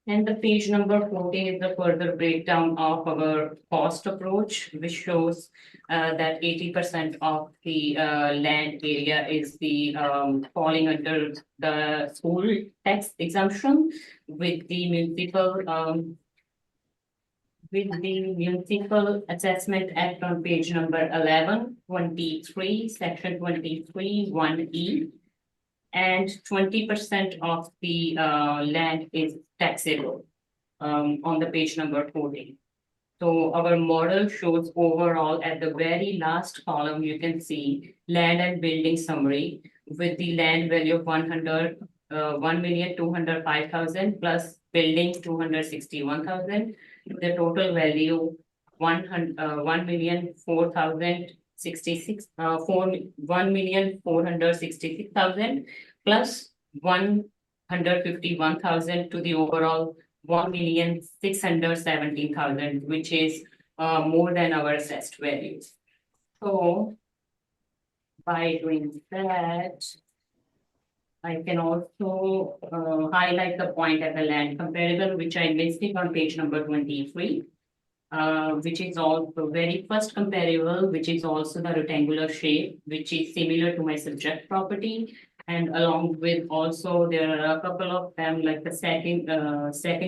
And the page number 14 is the further breakdown of our cost approach, which shows that 80% of the land area is the falling under the school tax exemption, with the municipal assessment act on page number 11, 23, section 23, 1E. And 20% of the land is taxable on the page number 14. So our model shows overall at the very last column, you can see land and building summary with the land value of 1,205,000 plus building 261,000. The total value 1,466,000 plus 151,000 to the overall 1,617,000, which is more than our assessed values. So by doing that, I can also highlight the point at the land comparable, which I listed on page number 23. Which is also very first comparable, which is also the rectangular shape, which is similar to my subject property. And along with also, there are a couple of them, like the second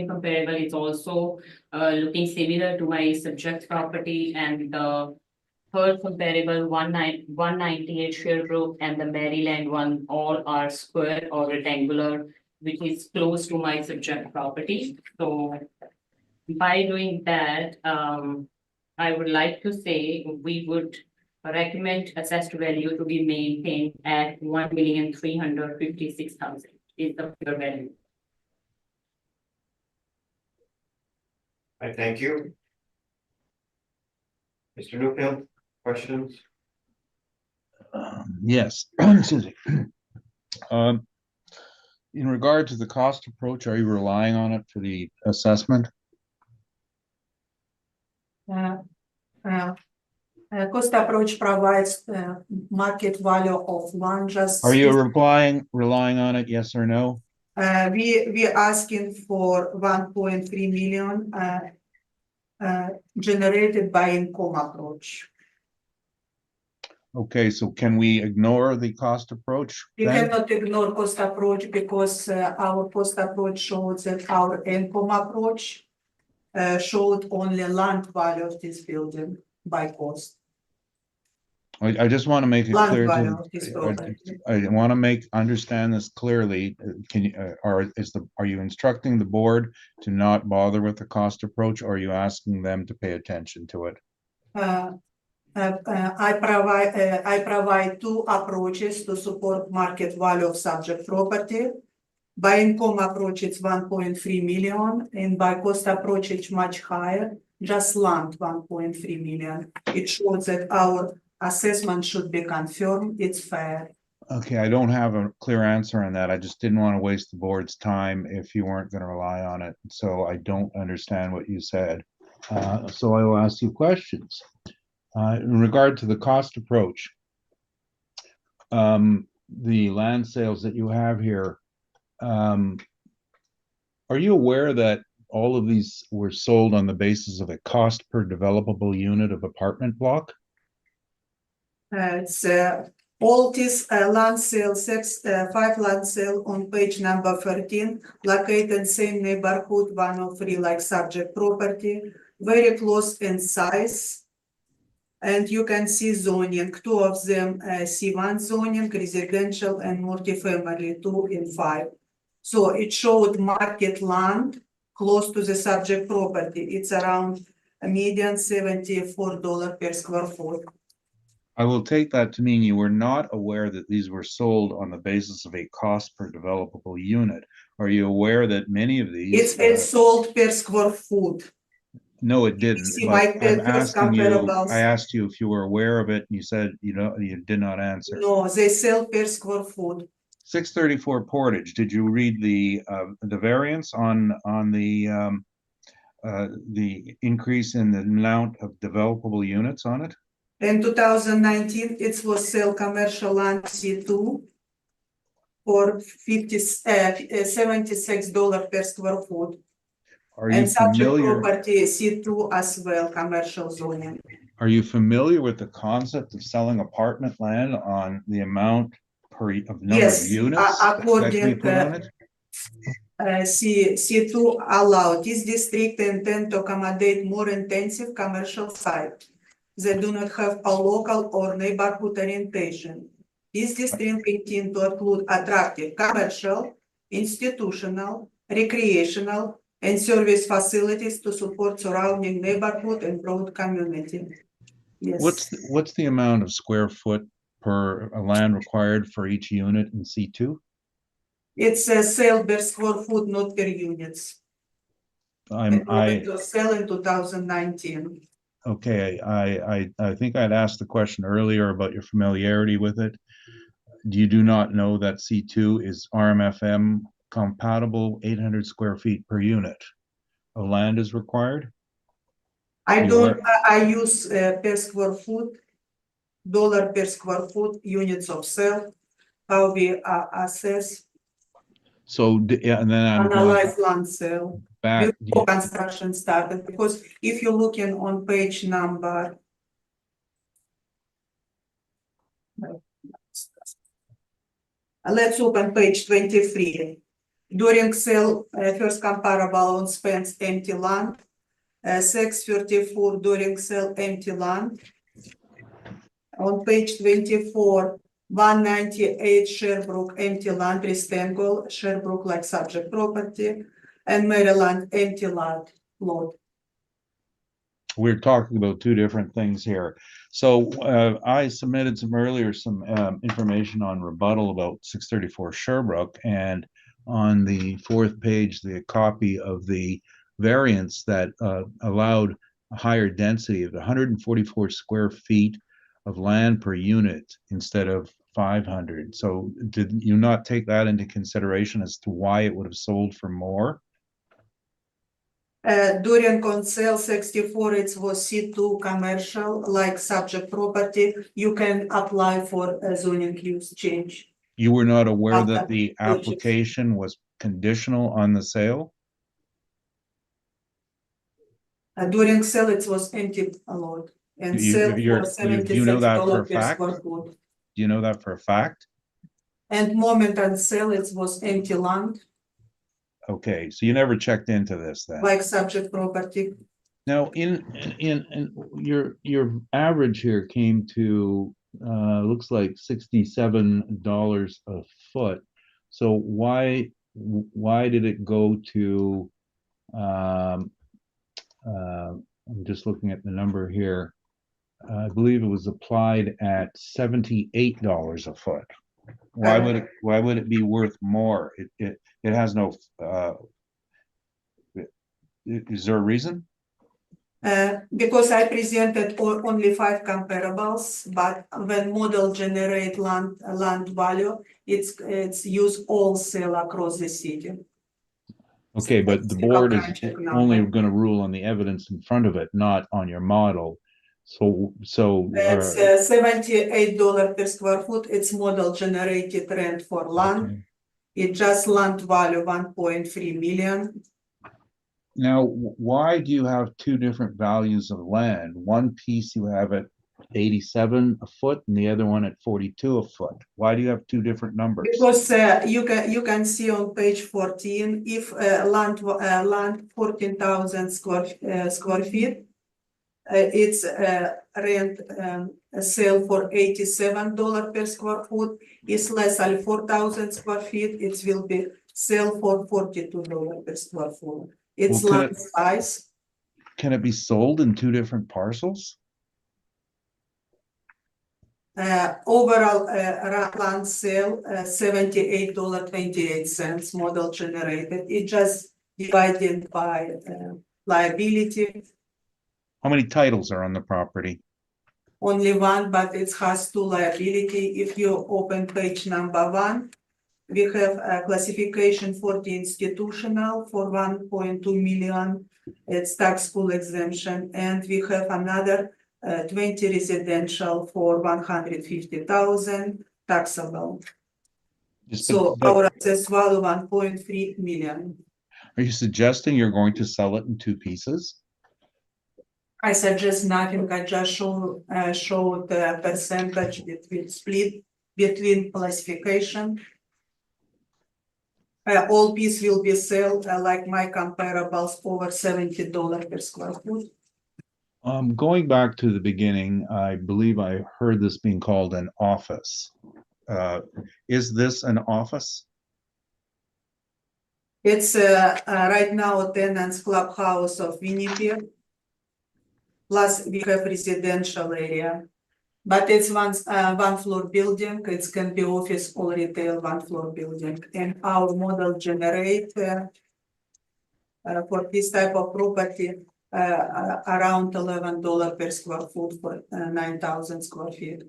comparable is also looking similar to my subject property, and the third comparable 198 Sherbrooke and the Maryland one, all are square or rectangular, which is close to my subject property. So by doing that, I would like to say we would recommend assessed value to be maintained at 1,356,000 is the fair value. I thank you. Mr. Newfield, questions? Yes, excuse me. In regard to the cost approach, are you relying on it for the assessment? Cost approach provides market value of land just. Are you relying on it, yes or no? We asking for 1.3 million generated by income approach. Okay, so can we ignore the cost approach We then? cannot ignore cost approach because our cost approach shows that our income approach showed only land value of this building by cost. I just want to make it Land clear value to, of this property. I want to understand this clearly. Can you, are you instructing the board to not bother with the cost approach, or are you asking them to pay attention to it? I provide two approaches to support market value of subject property. By income approach, it's 1.3 million, and by cost approach, it's much higher, just land 1.3 million. It shows that our assessment should be confirmed, it's fair. Okay, I don't have a clear answer on that. I just didn't want to waste the board's time if you weren't going to rely on it. So I don't understand what you said. So I will ask you questions. In regard to the cost approach, the land sales that you have here, are you aware that all of these were sold on the basis of a cost per developable unit of apartment block? It's all this land sale, five land sale on page number 13, located same neighborhood, 103 like subject property, very close in size. And you can see zoning, two of them C1 zoning, residential and multifamily, 2 and 5. So it showed market land close to the subject property. It's around a median $74 per square foot. I will take that to mean you were not aware that these were sold on the basis of a cost per developable unit. Are you aware that many of these? It's sold per square foot. No, it didn't, See but my I'm first asking you, comparables. I asked you if you were aware of it, and you said you did not answer. No, they sell per square foot. 634 Portage, did you read the variance on the increase in the amount of developable units on it? In 2019, it was sell commercial land C2 for $76 per square foot. Are you And subject familiar? property C2 as well, commercial zoning. Are you familiar with the concept of selling apartment land on the amount of number of Yes, units that can be according put on it? C2 allowed this district intend to accommodate more intensive commercial site. They do not have a local or neighborhood orientation. This district intend to include attractive commercial, institutional, recreational, and service facilities to support surrounding neighborhood and broad community. Yes. What's the amount of square foot per land required for each unit in C2? It's a sale per square foot, not per units. It was sell in 2019. Okay, I think I'd asked the question earlier about your familiarity with it. You do not know that C2 is RMFM compatible 800 square feet per unit of land is required? I use per square foot, dollar per square foot, units of sale, how we assess, So, and then I'm going analyze land sale back. before construction started, because if you're looking on page number. Let's open page 23. During sale, first comparable on spends empty land. 634 during sale empty land. On page 24, 198 Sherbrooke empty land rectangle, Sherbrooke like subject property, and Maryland empty lot. We're talking about two different things here. So I submitted some information on rebuttal about 634 Sherbrooke, and on the fourth page, the copy of the variance that allowed a higher density of 144 square feet of land per unit instead of 500. So did you not take that into consideration as to why it would have sold for more? During on sale 64, it was C2 commercial, like subject property. You can apply for a zoning use change. You were not aware that the application was conditional on the sale? During sale, it was empty a lot. And sale for Do you know that for a $76 per fact? square foot. Do you know that for a fact? And moment on sale, it was empty land, Okay, so you never checked into this then? like subject property. Now, in your average here came to looks like $67 a foot. So why did it go to I'm just looking at the number here. I believe it was applied at $78 a foot. Why would it be worth more? It has no is there a reason? Because I presented only 5 comparables, but when model generate land value, it's use all sale across the city. Okay, but the Statistical board is crime check only number. gonna rule on the evidence in front of it, not on your model. So, It's $78 per square foot. It's model generated rent for land. okay. It just land value 1.3 million. Now, why do you have two different values of land? One piece you have at 87 a foot and the other one at 42 a foot. Why do you have two different numbers? Because you can see on page 14, if land 14,000 square feet, it's rent sale for $87 per square foot. Is less than 4,000 square feet, it will be sale for $42 per square foot. It's Well, land size. Can it be sold in two different parcels? Overall land sale $78.28 model generated. It just divided by liability. How many titles are on the property? Only one, but it has two liability. If you open page number 1, we have a classification for the institutional for 1.2 million. It's tax pool exemption, and we have another 20 residential for 150,000 taxable. So But our assessed value 1.3 million. are you suggesting you're going to sell it in two pieces? I suggest nothing. I just show the percentage between split between classification. All piece will be sold like my comparables over $70 per square foot. Going back to the beginning, I believe I heard this being called an office. Is this an office? It's right now tenants clubhouse of Winnipeg. Plus we have residential area, but it's one floor building. It can be office or retail 1 floor building, and our model generate for this type of property around $11 per square foot for 9,000 square feet.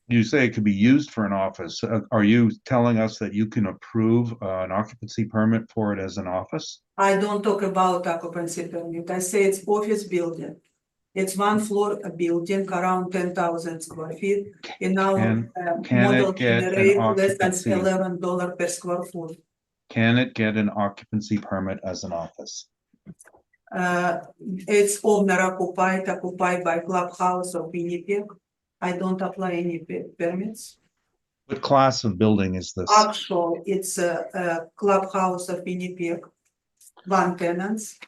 You say it could be used for an office. Are you telling us that you can approve an occupancy permit for it as an office? I don't talk about occupancy permit. I say it's office building. It's 1 floor building around 10,000 square feet. In our can model it get an generate less than occupancy? $11 per square foot. Can it get an occupancy permit as an office? It's owner occupied by clubhouse of Winnipeg. I don't apply any permits. What class of building is this? Actual, it's a clubhouse of Winnipeg, 1 tenants.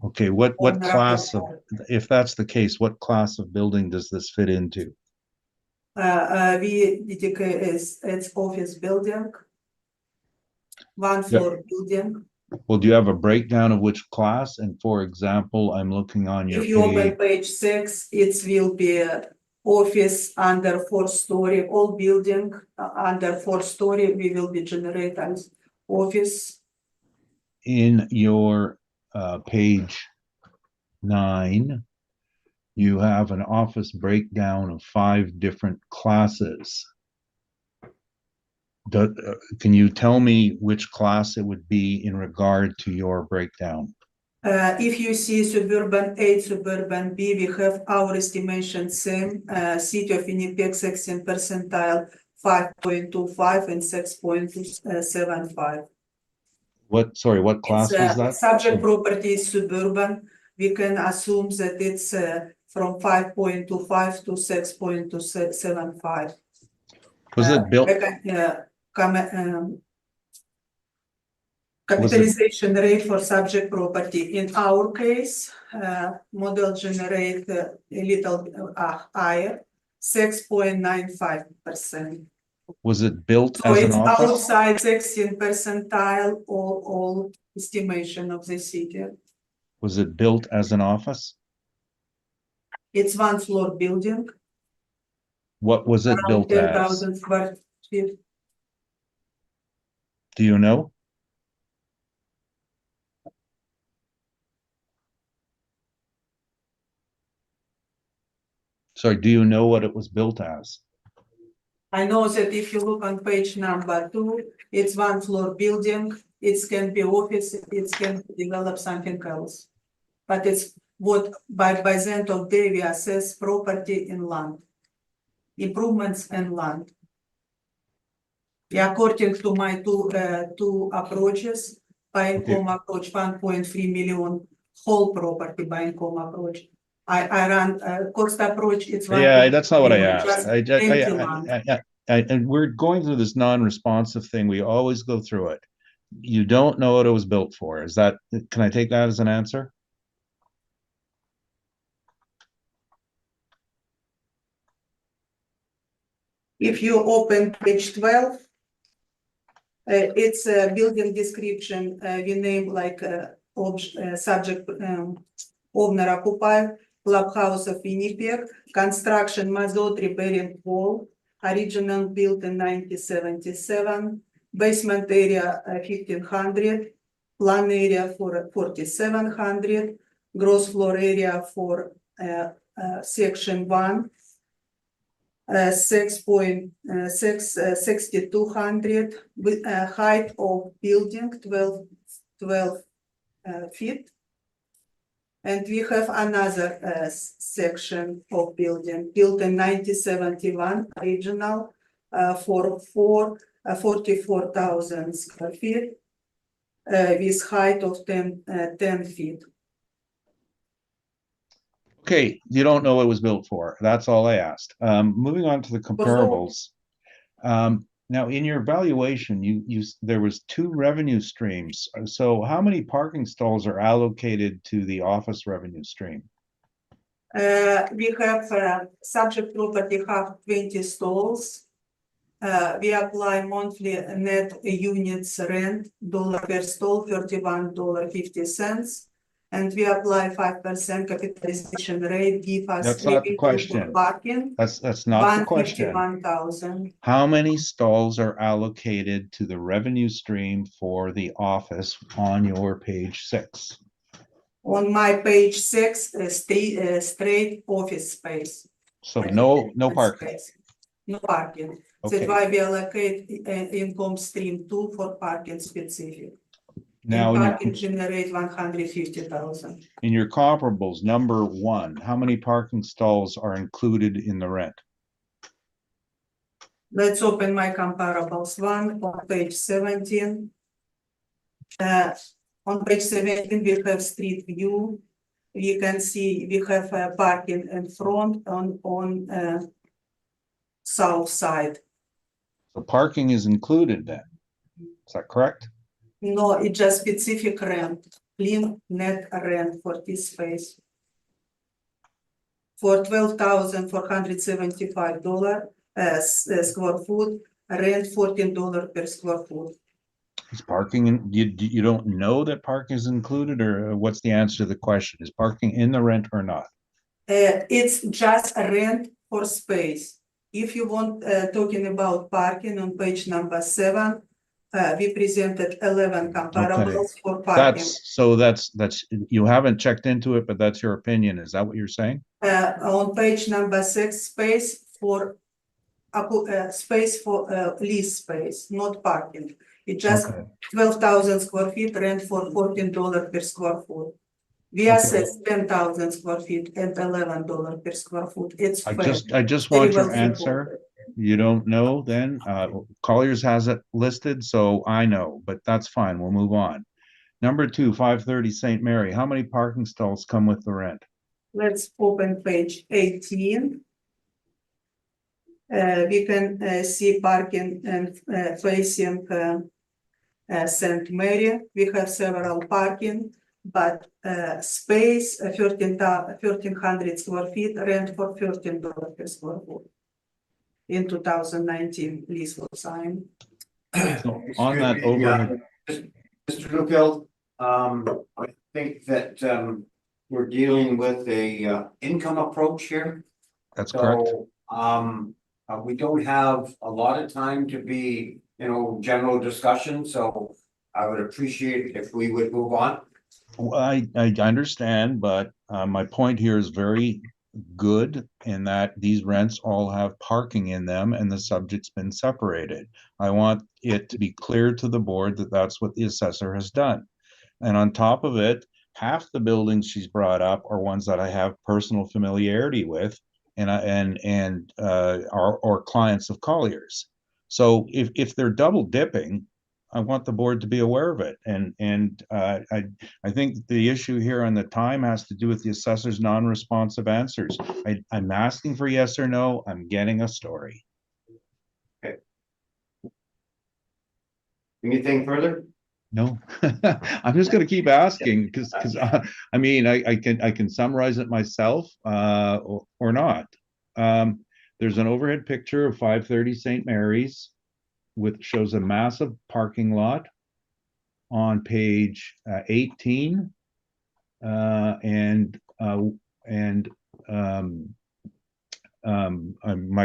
Okay, what Owner class of, occupied. if that's the case, what class of building does this fit into? We dedicate it's office building, 1 floor building. Well, do you have a breakdown of which class? And for example, I'm looking on your If you open page. page 6, it will be office under 4-story, all building under 4-story, we will be generated as office. In your page 9, you have an office breakdown of 5 different classes. Can you tell me which class it would be in regard to your breakdown? If you see suburban A, suburban B, we have our estimation same, city of Winnipeg 16 percentile 5.25 and 6.75. What class was that? Subject property is suburban. We can assume that it's from 5.25 to 6.75. Was it built? Capitalization rate for subject property. In our case, model generate a little higher, 6.95%. Was it built So as an it's office? outside 16 percentile all estimation of the city. Was it built as an office? It's 1 floor building. What was it built as? 10,000 square feet. Do you know? Sorry, do you know what it was built as? I know that if you look on page number 2, it's 1 floor building, it can be office, it can develop something else. But it's what, by the end of day, we assess property and land. Improvements and land. Yeah, according to my two approaches, by income approach 1.3 million, whole property by income approach. I run cost approach, it's Yeah, that's not what I million, asked. just empty land. And we're going through this non-responsive thing. We always go through it. You don't know what it was built for. Is that, can I take that as an answer? If you open page 12, it's a building description, we name like subject owner occupied, clubhouse of Winnipeg, construction Mazot repairing wall, original built in 1977, basement area 1500, plan area for 4700, gross floor area for section 1. 6.6200 with height of building 12 feet. And we have another section of building built in 1971, original, for 44,000 square feet, with height of 10 feet. Okay, you don't know what it was built for. That's all I asked. Moving on to the comparables. Now, in your valuation, there was 2 revenue streams. So how many parking stalls are allocated to the office revenue stream? We have subject property have 20 stalls. We apply monthly net units rent, dollar per stall, $31.50. And we apply 5% capitalization rate, give us. That's not the question. Parking. That's not the question. 151,000. How many stalls are allocated to the revenue stream for the office on your page 6? On my page 6, straight office space. So no parking. Space. No parking. Okay. That's why we allocate income stream 2 for parking specific. Now, parking generate 150,000. In your comparables, number 1, how many parking stalls are included in the rent? Let's open my comparables. 1 on page 17. On page 17, we have street view. We can see we have parking in front on south side. So parking is included then. Is that correct? No, it's just specific rent, clean net rent for this space. For $12,475 square foot, rent $14 per square foot. Is parking in, you don't know that parking is included, or what's the answer to the question? Is parking in the rent or not? It's just a rent for space. If you want talking about parking on page number 7, we presented 11 comparables for parking. That's you haven't checked into it, but that's your opinion. Is that what you're saying? On page number 6, space for lease space, not parking. It's just 12,000 square feet, rent for $14 per square foot. We assess 10,000 square feet at $11 per square foot. It's fair. I just want your well answer. supported. You don't know then? Colliers has it listed, so I know, but that's fine. We'll move on. Number 2, 530 St. Mary. How many parking stalls come with the rent? Let's open page 18. We can see parking and facing St. Mary. We have several parking, but space 1,300 square feet, rent for $13 per square foot. In 2019, lease was signed. So on that overhead. Mr. Newfield, I think that we're dealing with a income approach here. That's correct. We don't have a lot of time to be, general discussion, so I would appreciate if we would move on. Well, I understand, but my point here is very good in that these rents all have parking in them and the subject's been separated. I want it to be clear to the board that that's what the assessor has done. And on top of it, half the buildings she's brought up are ones that I have personal familiarity with and are clients of Collier's. So if they're double dipping, I want the board to be aware of it. I think the issue here on the time has to do with the assessor's non-responsive answers. I'm asking for yes or no. I'm getting a story. Anything further? No, I'm just going to keep asking because I mean I can summarize it myself or not. There's an overhead picture of 530 St. Mary's, which shows a massive parking lot on page 18, my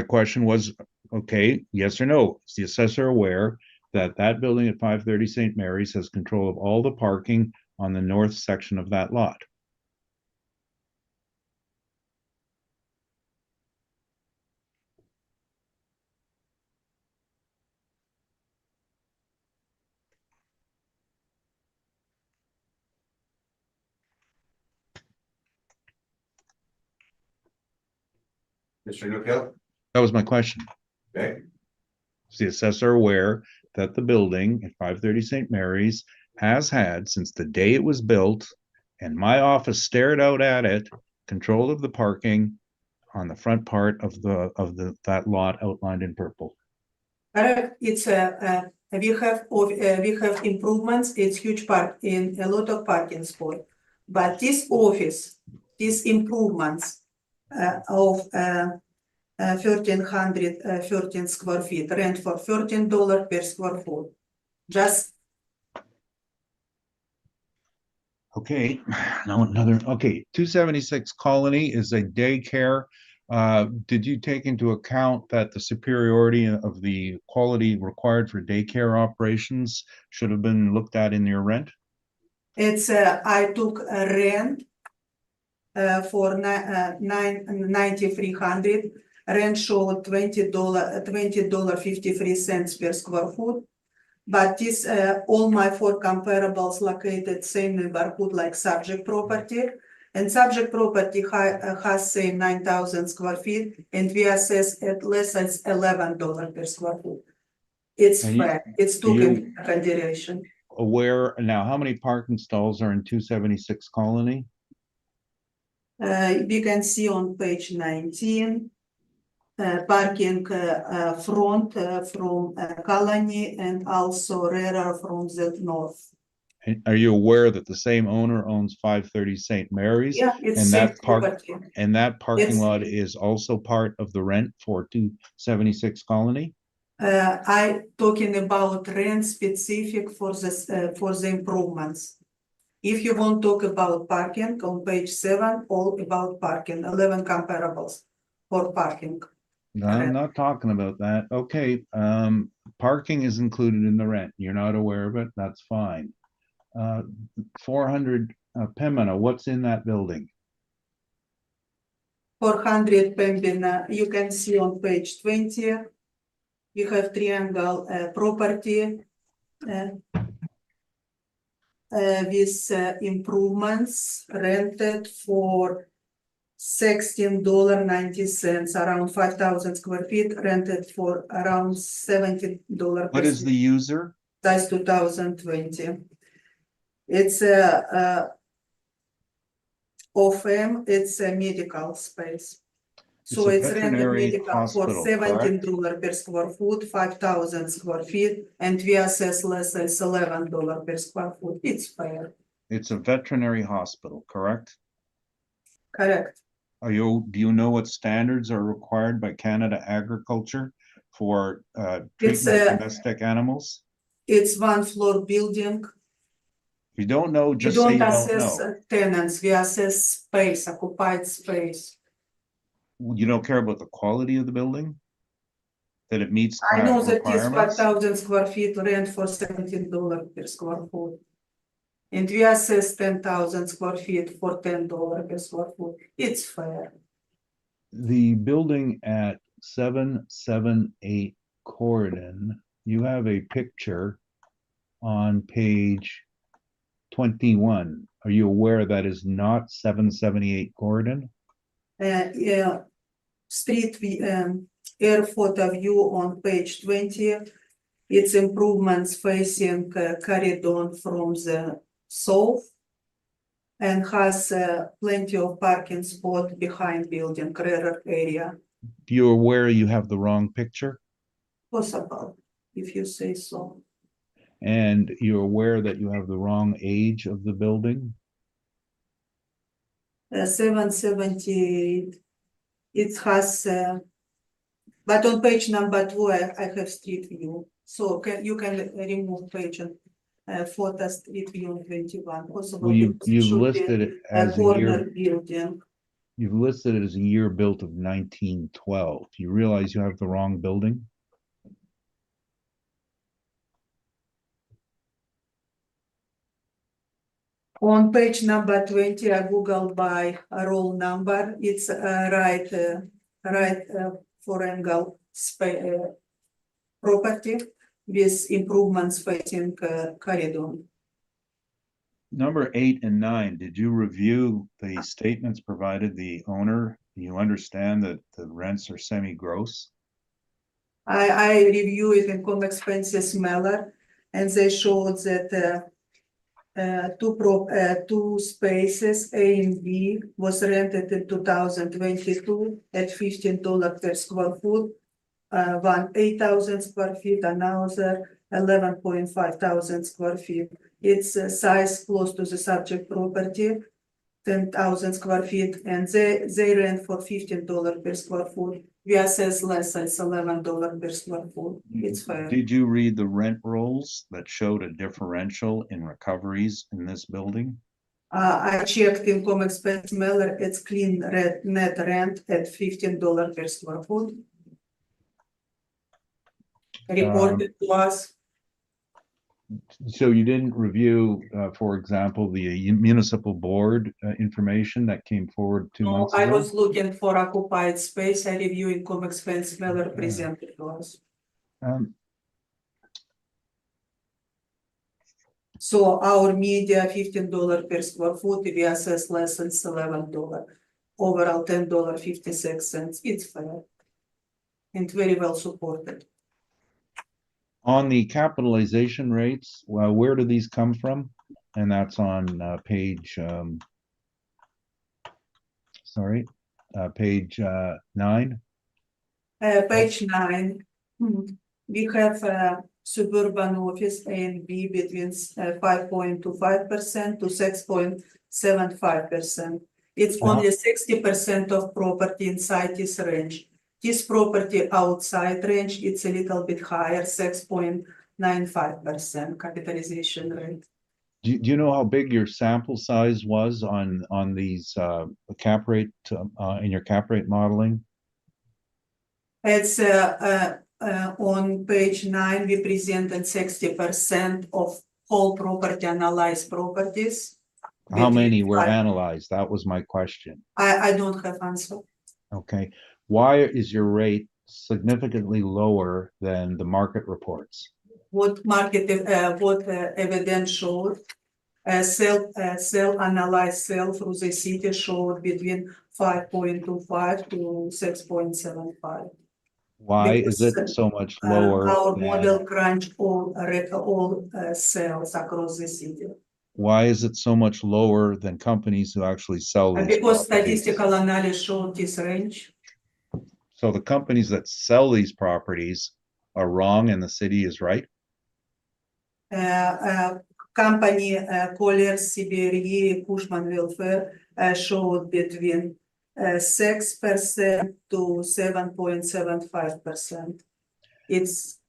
question was, okay, yes or no? Is the assessor aware that that building at 530 St. Mary's has control of all the parking on the north section of that lot? Mr. Newfield? That was my question. Okay, Is the assessor aware that the building at 530 St. Mary's has had, since the day it was built, and my office stared out at it, control of the parking on the front part of that lot outlined in purple? Correct. It's we have improvements. It's huge park in a lot of parking spot, but this office, these improvements of 1313 square feet, rent for $13 per square foot. Just Okay, now okay, 276 Colony is a daycare. Did you take into account that the superiority of the quality required for daycare operations should have been looked at in your rent? it's I took a rent for 9,300. Rent showed $20.53 per square foot. But this all my four comparables located same neighborhood like subject property, and subject property has same 9,000 square feet, and we assess at less as $11 per square foot. It's fair. It's taken into consideration. Aware now, how many parking stalls are in 276 Colony? We can see on page 19. Parking front from Colony and also rear from the north. And are you aware that the same owner owns 530 St. Mary's? Yeah, it's and same that property. And that parking It's- lot is also part of the rent for 276 Colony? I talking about rent specific for the improvements. If you want to talk about parking, on page 7, all about parking, 11 comparables for parking. No, I'm not talking about that. Okay, parking is included in the rent. You're not aware of it, that's fine. 400 Pembina, what's in that building? 400 Pembina, you can see on page 20. You have triangle property with improvements rented for $16.90, around 5,000 square feet, rented for around $70. What is the user? That's 2020. It's OFM, it's a medical space. So It's a it's rented veterinary medical for hospital, $17 per square foot, 5,000 square feet, and we assess less as $11 per square foot. It's fair. It's a veterinary hospital, correct? Correct. Do you know what standards are required by Canada Agriculture for treatment of domestic animals? It's one floor building. If you don't know, We just say don't you don't assess know. tenants, we assess space, occupied space. You don't care about the quality of the building? That it meets I know that it's requirements? 5,000 square feet rent for $17 per square foot. And we assess 10,000 square feet for $10 per square foot. It's fair. the building at 778 Corridon, you have a picture on page 21. Are you aware that is not 778 Corridon? Yeah, air photo view on page 20. It's improvements facing Corridon from the south and has plenty of parking spot behind building, rear area. You're aware you have the wrong picture? Possible, if you say so. And you're aware that you have the wrong age of the building? 770, it has, but on page number 2, I have street view. So you can remove page and photo street view on 21. Possible. Well, because it you've should be listed it a as a corner year, building. you've listed it as a year built of 1912. You realize you have the wrong building? On page number 20, I Googled by a roll number. It's right for angle property with improvements facing corridor. Number 8 and 9, did you review the statements provided the owner? Do you understand that the rents are semi-gross? I review it in com expenses mailer, and they showed that two spaces A and B was rented in 2022 at $15 per square foot. One 8,000 square feet, another 11.5 thousand square feet. It's a size close to the subject property, 10,000 square feet, and they rent for $15 per square foot. We assess less, it's $11 per square foot. It's fair. Did you read the rent rolls that showed a differential in recoveries in this building? I checked in com expense mailer, it's clean net rent at $15 per square foot. Reported to us. So you didn't review, for example, the municipal board information that came forward 2 No, months I ago? was looking for occupied space. I review income expense mailer presented to us. Um, So our media $15 per square foot, we assess less than $11. Overall $10.56. It's fair. And very well supported. On the capitalization rates, well, where do these come from? And that's on page, sorry, page 9. Page 9, we have suburban office A and B between 5.25% to 6.75%. It's Wow. only 60% of property inside this range. This property outside range, it's a little bit higher, 6.95% capitalization rate. Do you know how big your sample size was on these cap rate in your cap rate modeling? It's on page 9, we presented 60% of whole property analyzed properties. How many were Between five- analyzed? That was my question. I don't have answer. Okay. Why is your rate significantly lower than the market reports? What market, what evidence showed, analyzed sale through the city showed between 5.25 to 6.75. Why is Because, it so much lower Our than, model crunch all sales across the city. why is it so much lower than companies who actually sell these Because properties? statistical analysis showed this range. So the companies that sell these properties are wrong and the city is right? Company Colliers, CBRE, Cushman Welfare showed between 6% to 7.75%. Its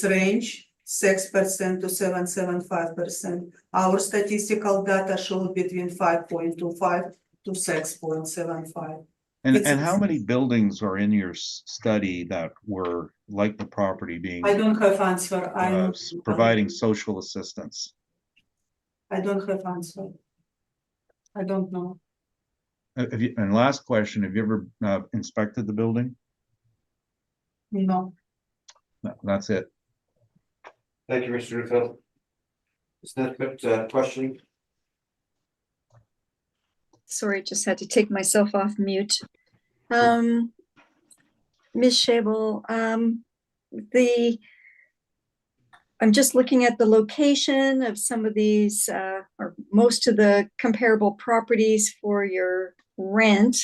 range 6% to 7.75%. Our statistical data showed between 5.25 to 6.75. And how many buildings are in your study that were like the property being I don't have answer. providing social assistance? I don't have answer. I don't know. And last question, have you ever inspected the building? No. No, that's it. Thank you, Mr. Rutherford. Is that good, question? Sorry, just had to take myself off mute. Ms. Shable, I'm just looking at the location of some of these, or most of the comparable properties for your rent.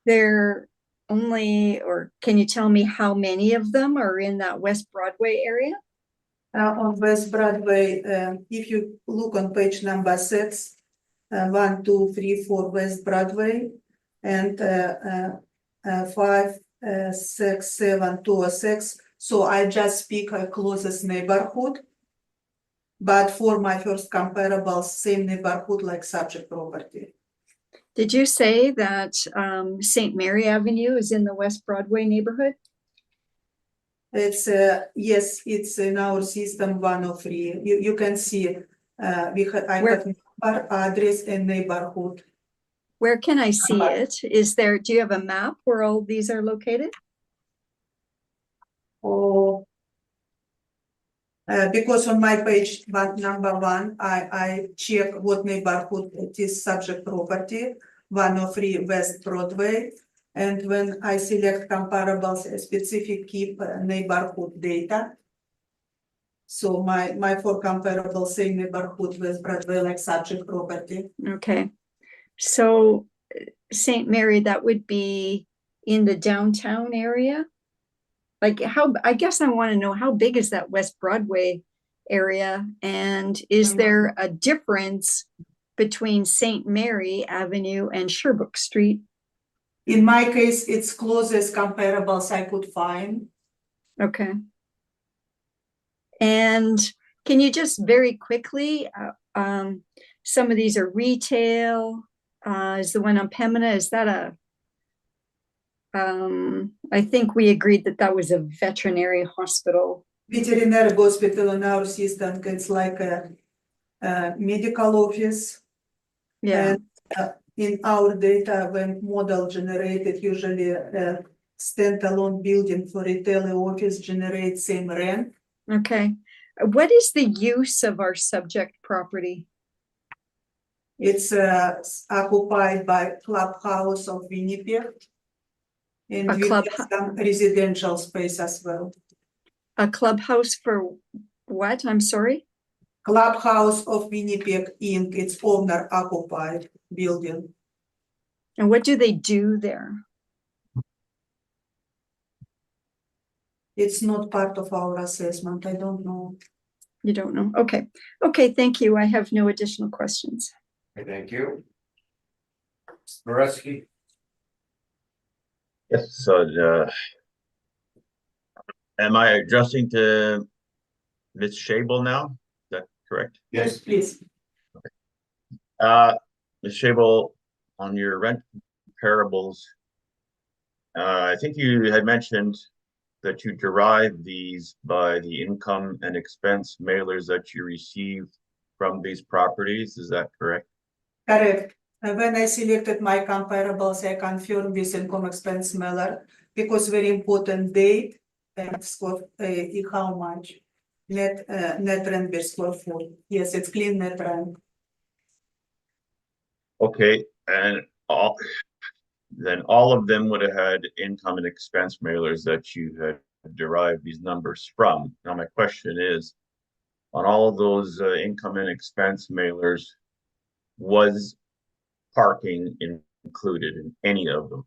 They're only, or can you tell me how many of them are in that West Broadway area? On West Broadway, if you look on page number 6, 1, 2, 3, 4 West Broadway, and 5, 6, 7, 206. So I just speak closest neighborhood. But for my first comparable, same neighborhood like subject property. Did you say that St. Mary Avenue is in the West Broadway neighborhood? It's yes, it's in our system 103. You can see I have number, address, and neighborhood. Where can I see it? Is there, do you have a map where all these are located? Oh, because on my page number 1, I check what neighborhood it is subject property, 103 West Broadway. And when I select comparables, a specific keep neighborhood data. So my for comparable same neighborhood West Broadway like subject property. Okay. So St. Mary, that would be in the downtown area? Like how, I guess I want to know how big is that West Broadway area? And is there a difference between St. Mary Avenue and Sherbrooke Street? In my case, it's closest comparables I could find. Okay. And can you just very quickly, some of these are retail, is the one on Pembina, is that a, I think we agreed that that was a veterinary hospital. Veterinary hospital in our system, it's like a medical office. Yeah. And in our data, when model generated, usually a standalone building for retail office generates same rent. Okay. What is the use of our subject property? It's occupied by Clubhouse of Winnipeg. And A we have some residential space as well. A clubhouse for what? I'm sorry? Clubhouse of Winnipeg Inc. It's owner occupied building. And what do they do there? It's not part of our assessment. I don't know. You don't know? Okay. Okay, thank you. I have no additional questions. Okay, thank you. Boretsky? Yes, so am I adjusting to Ms. Shable now? Is that correct? Yes, please. Ms. Shable, on your rent comparables, I think you had mentioned that you derive these by the income and expense mailers that you receive from these properties. Is that correct? Correct. And when I selected my comparables, I confirmed with income expense mailer because very important date and square how much net rent per square foot. Yes, it's clean net rent. Okay, and all of them would have had income and expense mailers that you had derived these numbers from. Now, my question is, on all of those income and expense mailers, was parking included in any of them?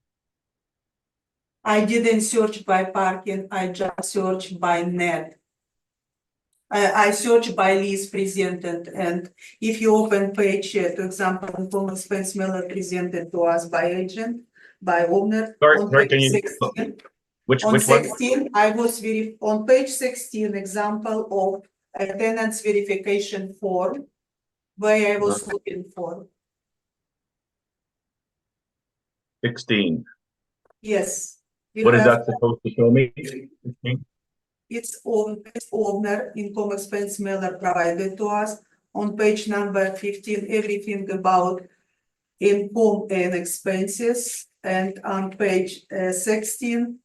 I didn't search by parking, I just searched by net. I search by lease presented, and if you open page, to example, income expense mailer presented to us by agent, by owner. Sorry, can you, 16, which on one? 16, I was on page 16, example of a tenant's verification form, where I was looking for. 16. Yes. What is that supposed to show me? It's owner income expense mailer provided to us on page number 15, everything about income and expenses, and on page 16,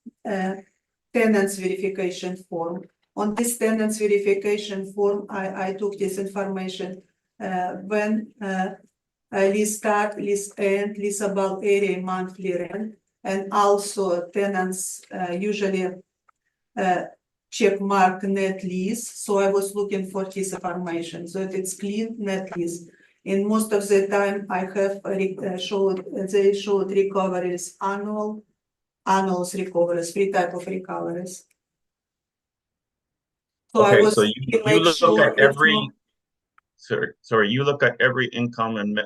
tenants verification form. On this tenants verification form, I took this information when lease start, lease end, leasable area, monthly rent, and also tenants usually check mark net lease. So I was looking for this information, so that it's clean net lease. In most of the time, I have they showed recoveries annuals recoveries, three type of recoveries. So I Okay, was so you make look sure at it's every, not- sorry, you look at every income and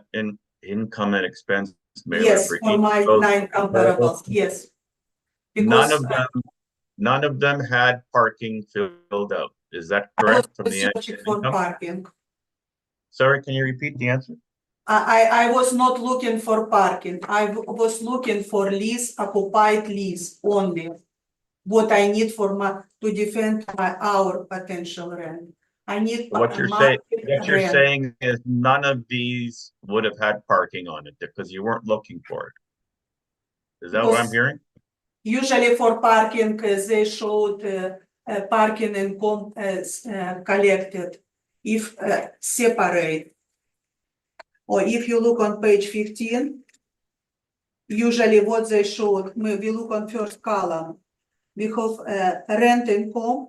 income and expense mailer Yes, for for each my of those 9 comparables, yes. None Because none of them had parking filled out. Is that I was correct from the searching for income? parking. Sorry, can you repeat the answer? I was not looking for parking. I was looking for lease, occupied lease only. What I need for to defend our potential rent. I need What you're rent. saying is none of these would have had parking on it because you weren't looking for it. Is that what I'm Because hearing? usually for parking, they showed parking income as collected if separate. Or if you look on page 15, usually what they showed, we look on first column. We have rent income,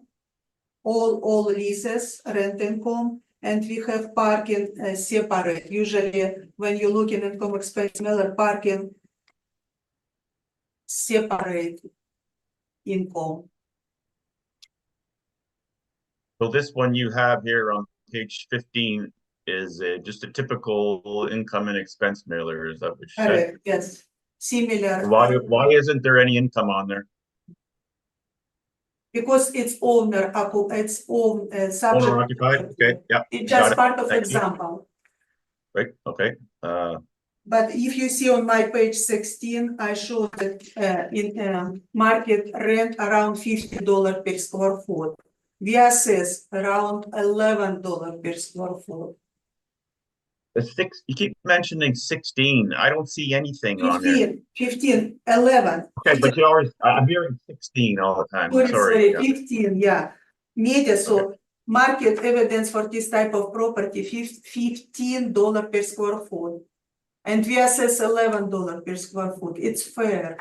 all leases, rent income, and we have parking separate. Usually when you look in income expense mailer, parking separate income. So this one you have here on page 15 is just a typical income and expense mailer. Is that what you said? Correct, yes, similar. Why isn't there any income on there? Because it's owner, it's own subject. Owner occupied? Okay, yeah. It's just got it. part of Thank you. example. Right, okay. But if you see on my page 16, I showed that in market rent around $50 per square foot. We assess around $11 per square foot. You keep mentioning 16. I don't see anything on there. 15, 11. Okay, but you always, I'm hearing 16 all the time. I'm sorry. 15, yeah. Media, so market evidence for this type of property, $15 per square foot. And we assess $11 per square foot. It's fair.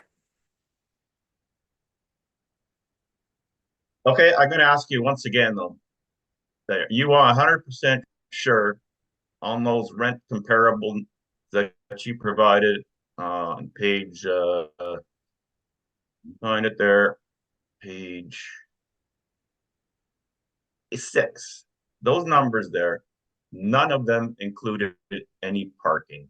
Okay, I'm gonna ask you once again though. That you are 100% sure on those rent comparable that you provided on page find it there, page 6. Those numbers there, none of them included any parking,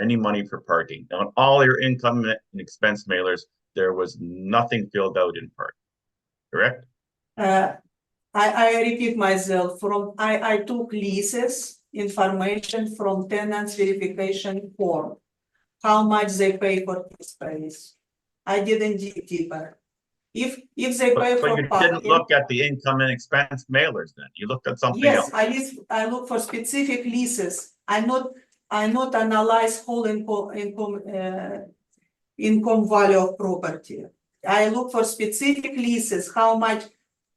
any money for parking. On all your income and expense mailers, there was nothing filled out in parking, correct? I repeat myself, I took leases information from tenants verification form. How much they pay for this space. I didn't dig deeper. If they pay So for you parking. didn't look at the income and expense mailers then, you looked at something Yes, else. I look for specific leases. I not analyze whole income value of property. I look for specific leases, how much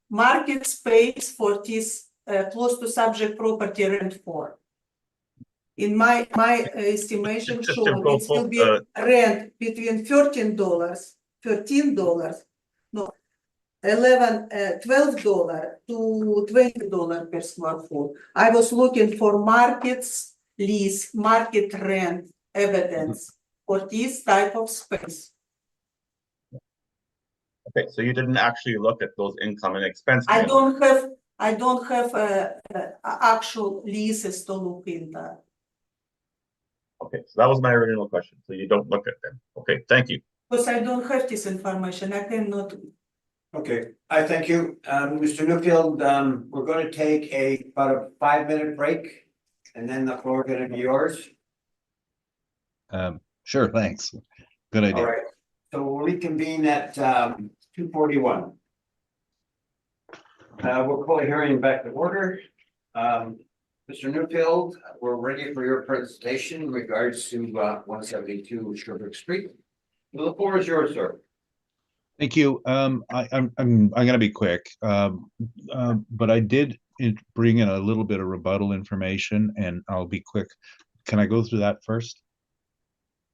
market space for this close to subject property rent for. In my estimation Just to shown go it will be rent between $13, no, $12 to $20 per square foot. I was looking for markets lease, market rent evidence for this type of space. Okay, so you didn't actually look at those income and expense I mailers. don't have actual leases to look in that. Okay, so that was my original question. So you don't look at them. Okay, thank you. Because I don't have this information, I cannot. Okay, I thank you. Mr. Newfield, we're going to take about a 5-minute break and then the floor is going to be yours. Sure, thanks. Good All idea. right, so we'll reconvene at 2:41. We'll call a hearing back to order. Mr. Newfield, we're ready for your presentation in regards to 172 Sherbrooke Street. The floor is yours, sir. Thank you. I'm gonna be quick. But I did bring in a little bit of rebuttal information, and I'll be quick. Can I go through that first?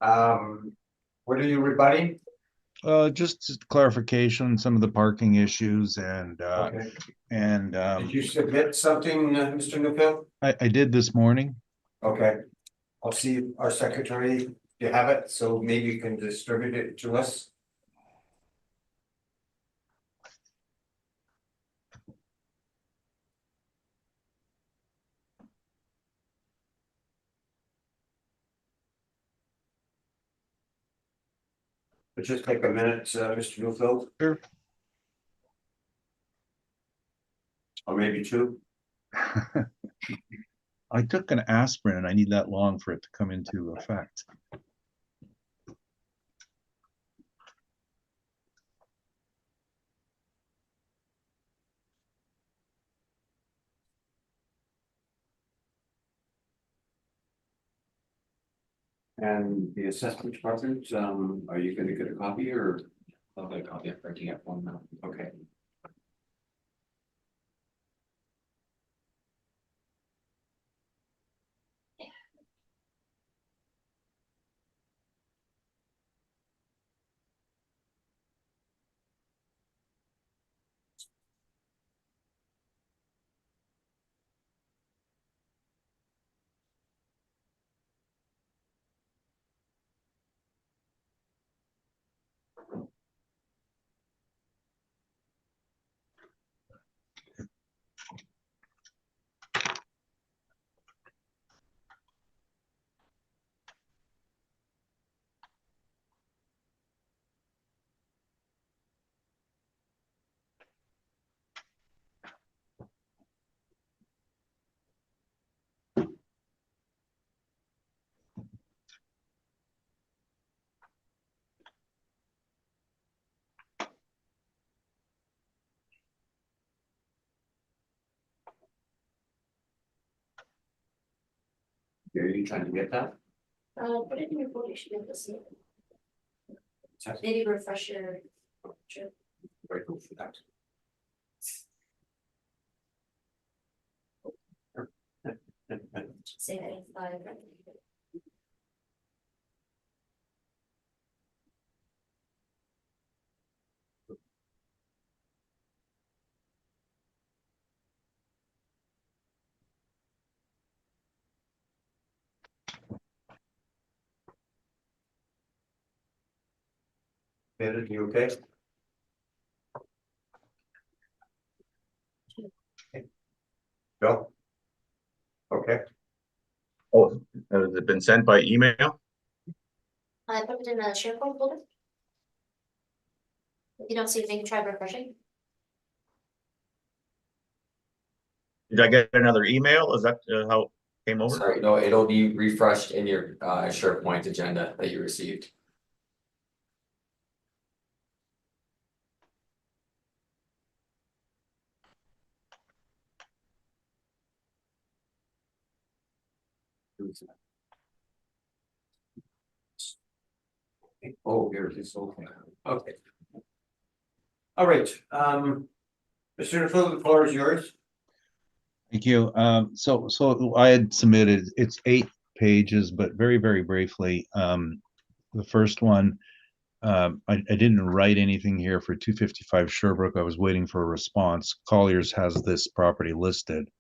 What are you rebutting? Just clarification, some of the parking issues and Okay. and Did you submit something, Mr. Newfield? I did this morning. Okay. I'll see our secretary, you have it, so maybe you can distribute it to us. But just take a minute, Mr. Newfield, Sure. or maybe two. I took an aspirin and I need that long for it to come into effect. And the assessment department, are you gonna get a copy or? I'll get a copy of printing at one now. Okay. Are you trying to get that? Put it in your folder, you should be able to see it. Maybe refresh your. Very cool for that. Say that in five. David, you okay? Bill? Okay, Oh, has it been sent by email? I put it in a SharePoint folder. If you don't see anything, you can try refreshing. Did I get another email? Is that how it came over? Sorry, no, it'll be refreshed in your SharePoint agenda that you received. oh, here it is, okay, okay. All right, Mr. Newfield, the floor is yours. Thank you. So I had submitted, it's 8 pages, but very, very briefly. The first one, I didn't write anything here for 255 Sherbrooke. I was waiting for a response. Colliers has this property listed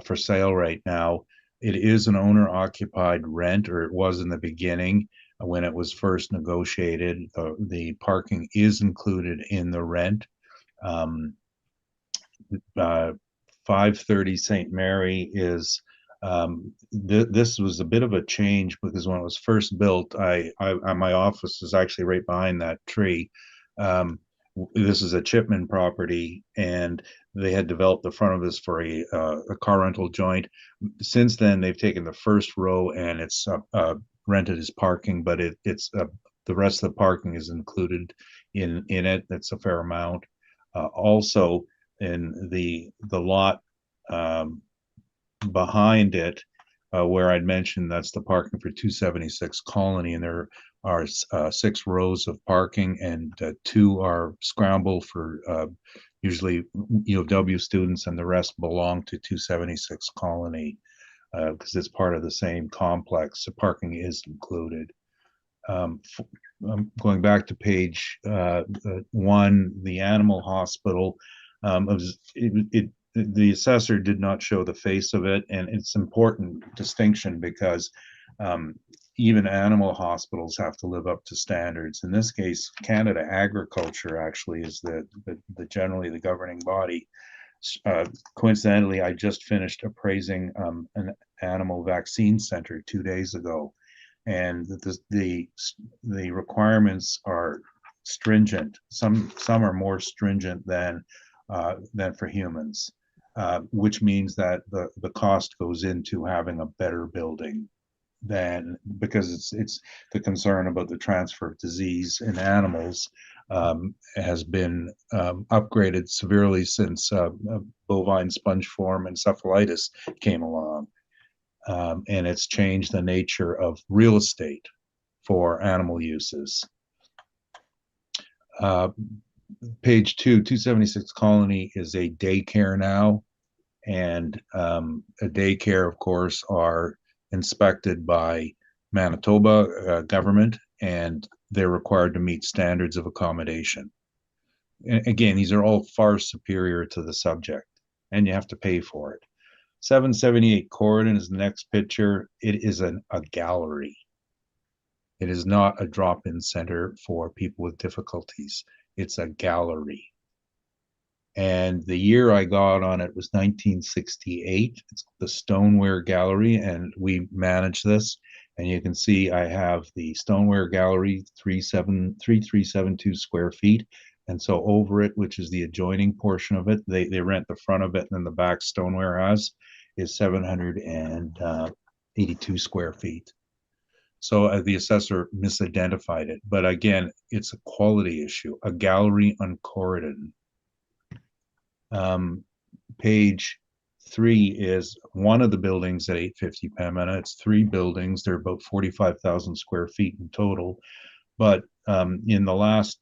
for sale right now. It is an owner occupied rent, or it was in the beginning when it was first negotiated. The parking is included in the rent. 530 St. Mary is this was a bit of a change because when it was first built, my office is actually right behind that tree. This is a Chipman property, and they had developed the front of this for a car rental joint. Since then, they've taken the first row and it's rented as parking, but it's the rest of the parking is included in it. That's a fair amount. Also, in the lot behind it, where I'd mentioned that's the parking for 276 Colony, and there are 6 rows of parking, and 2 are scramble for usually U of W students, and the rest belong to 276 Colony because it's part of the same complex. So parking is included. Going back to page 1, the animal hospital, the assessor did not show the face of it, and it's important distinction because even animal hospitals have to live up to standards. In this case, Canada Agriculture actually is the generally the governing body. Coincidentally, I just finished appraising an animal vaccine center 2 days ago, and the requirements are stringent. Some are more stringent than for humans, which means that the cost goes into having a better building than, because it's the concern about the transfer of disease in animals has been upgraded severely since bovine spongiform encephalitis came along. And it's changed the nature of real estate for animal uses. Page 2, 276 Colony is a daycare now, and a daycare, of course, are inspected by Manitoba government, and they're required to meet standards of accommodation. And again, these are all far superior to the subject, and you have to pay for it. 778 Corridon is the next picture. It is a gallery. It is not a drop-in center for people with difficulties. It's a gallery. And the year I got on it was 1968. It's the Stoneware Gallery, and we manage this. And you can see I have the Stoneware Gallery, 3,372 square feet. And so over it, which is the adjoining portion of it, they rent the front of it, and then the back Stoneware has is 782 square feet. So the assessor misidentified it. But again, it's a quality issue, a gallery on Corridon. Page 3 is one of the buildings at 850 Pembina. It's 3 buildings. They're about 45,000 square feet in total. But in the last,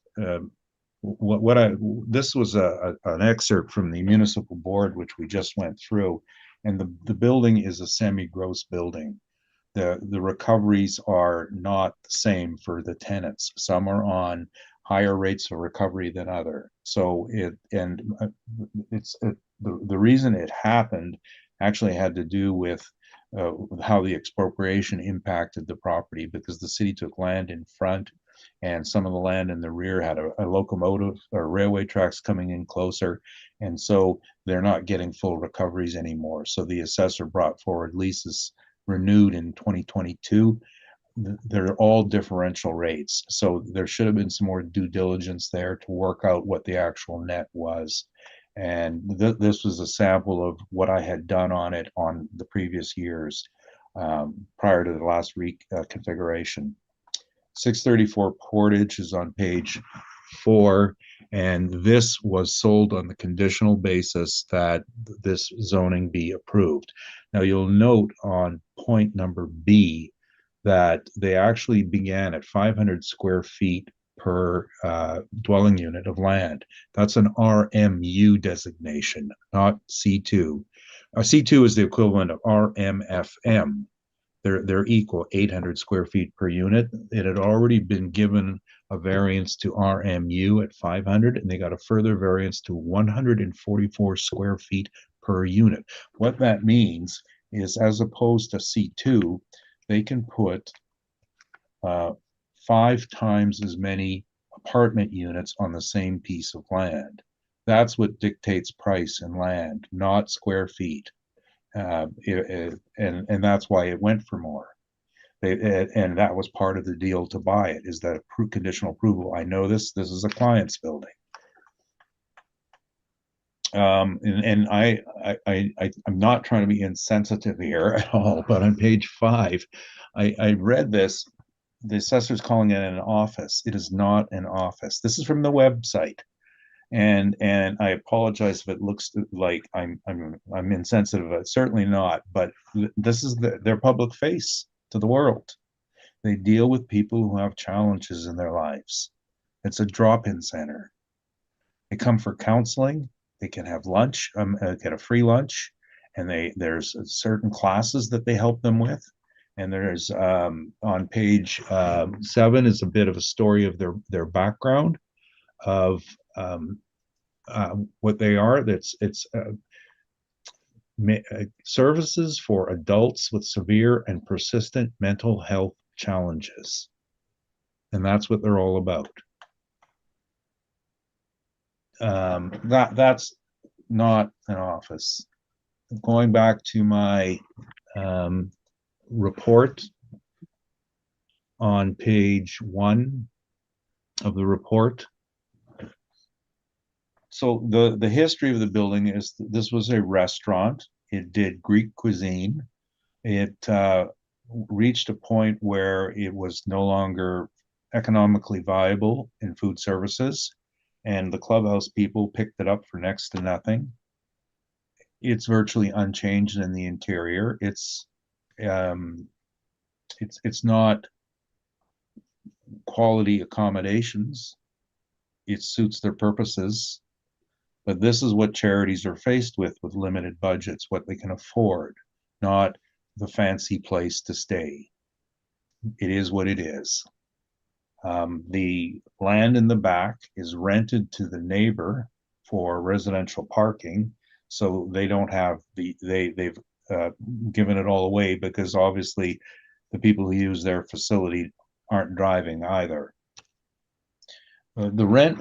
this was an excerpt from the municipal board, which we just went through, and the building is a semi-gross building. The recoveries are not the same for the tenants. Some are on higher rates of recovery than other. So the reason it happened actually had to do with how the expropriation impacted the property, because the city took land in front, and some of the land in the rear had a locomotive or railway tracks coming in closer, and so they're not getting full recoveries anymore. So the assessor brought forward leases renewed in 2022. They're all differential rates, so there should have been some more due diligence there to work out what the actual net was. And this was a sample of what I had done on it on the previous years prior to the last configuration. 634 Portage is on page 4, and this was sold on the conditional basis that this zoning be approved. Now you'll note on point number B that they actually began at 500 square feet per dwelling unit of land. That's an RMU designation, not C2. C2 is the equivalent of RMFM. They're equal, 800 square feet per unit. It had already been given a variance to RMU at 500, and they got a further variance to 144 square feet per unit. What that means is, as opposed to C2, they can put 5 times as many apartment units on the same piece of land. That's what dictates price in land, not square feet. And that's why it went for more. And that was part of the deal to buy it, is that conditional approval. I know this is a client's building. And I'm not trying to be insensitive here at all, but on page 5, I read this. The assessor's calling it an office. It is not an office. This is from the website. And I apologize if it looks like I'm insensitive. Certainly not. But this is their public face to the world. They deal with people who have challenges in their lives. It's a drop-in center. They come for counseling. They can have lunch, get a free lunch, and there's certain classes that they help them with. And there's on page 7 is a bit of a story of their background of what they are. It's services for adults with severe and persistent mental health challenges, and that's what they're all about. That's not an office. Going back to my report on page 1 of the report. So the history of the building is this was a restaurant. It did Greek cuisine. It reached a point where it was no longer economically viable in food services, and the clubhouse people picked it up for next to nothing. It's virtually unchanged in the interior. It's not quality accommodations. It suits their purposes. But this is what charities are faced with limited budgets, what they can afford, not the fancy place to stay. It is what it is. The land in the back is rented to the neighbor for residential parking, so they don't have they've given it all away, because obviously the people who use their facility aren't driving either. The rent,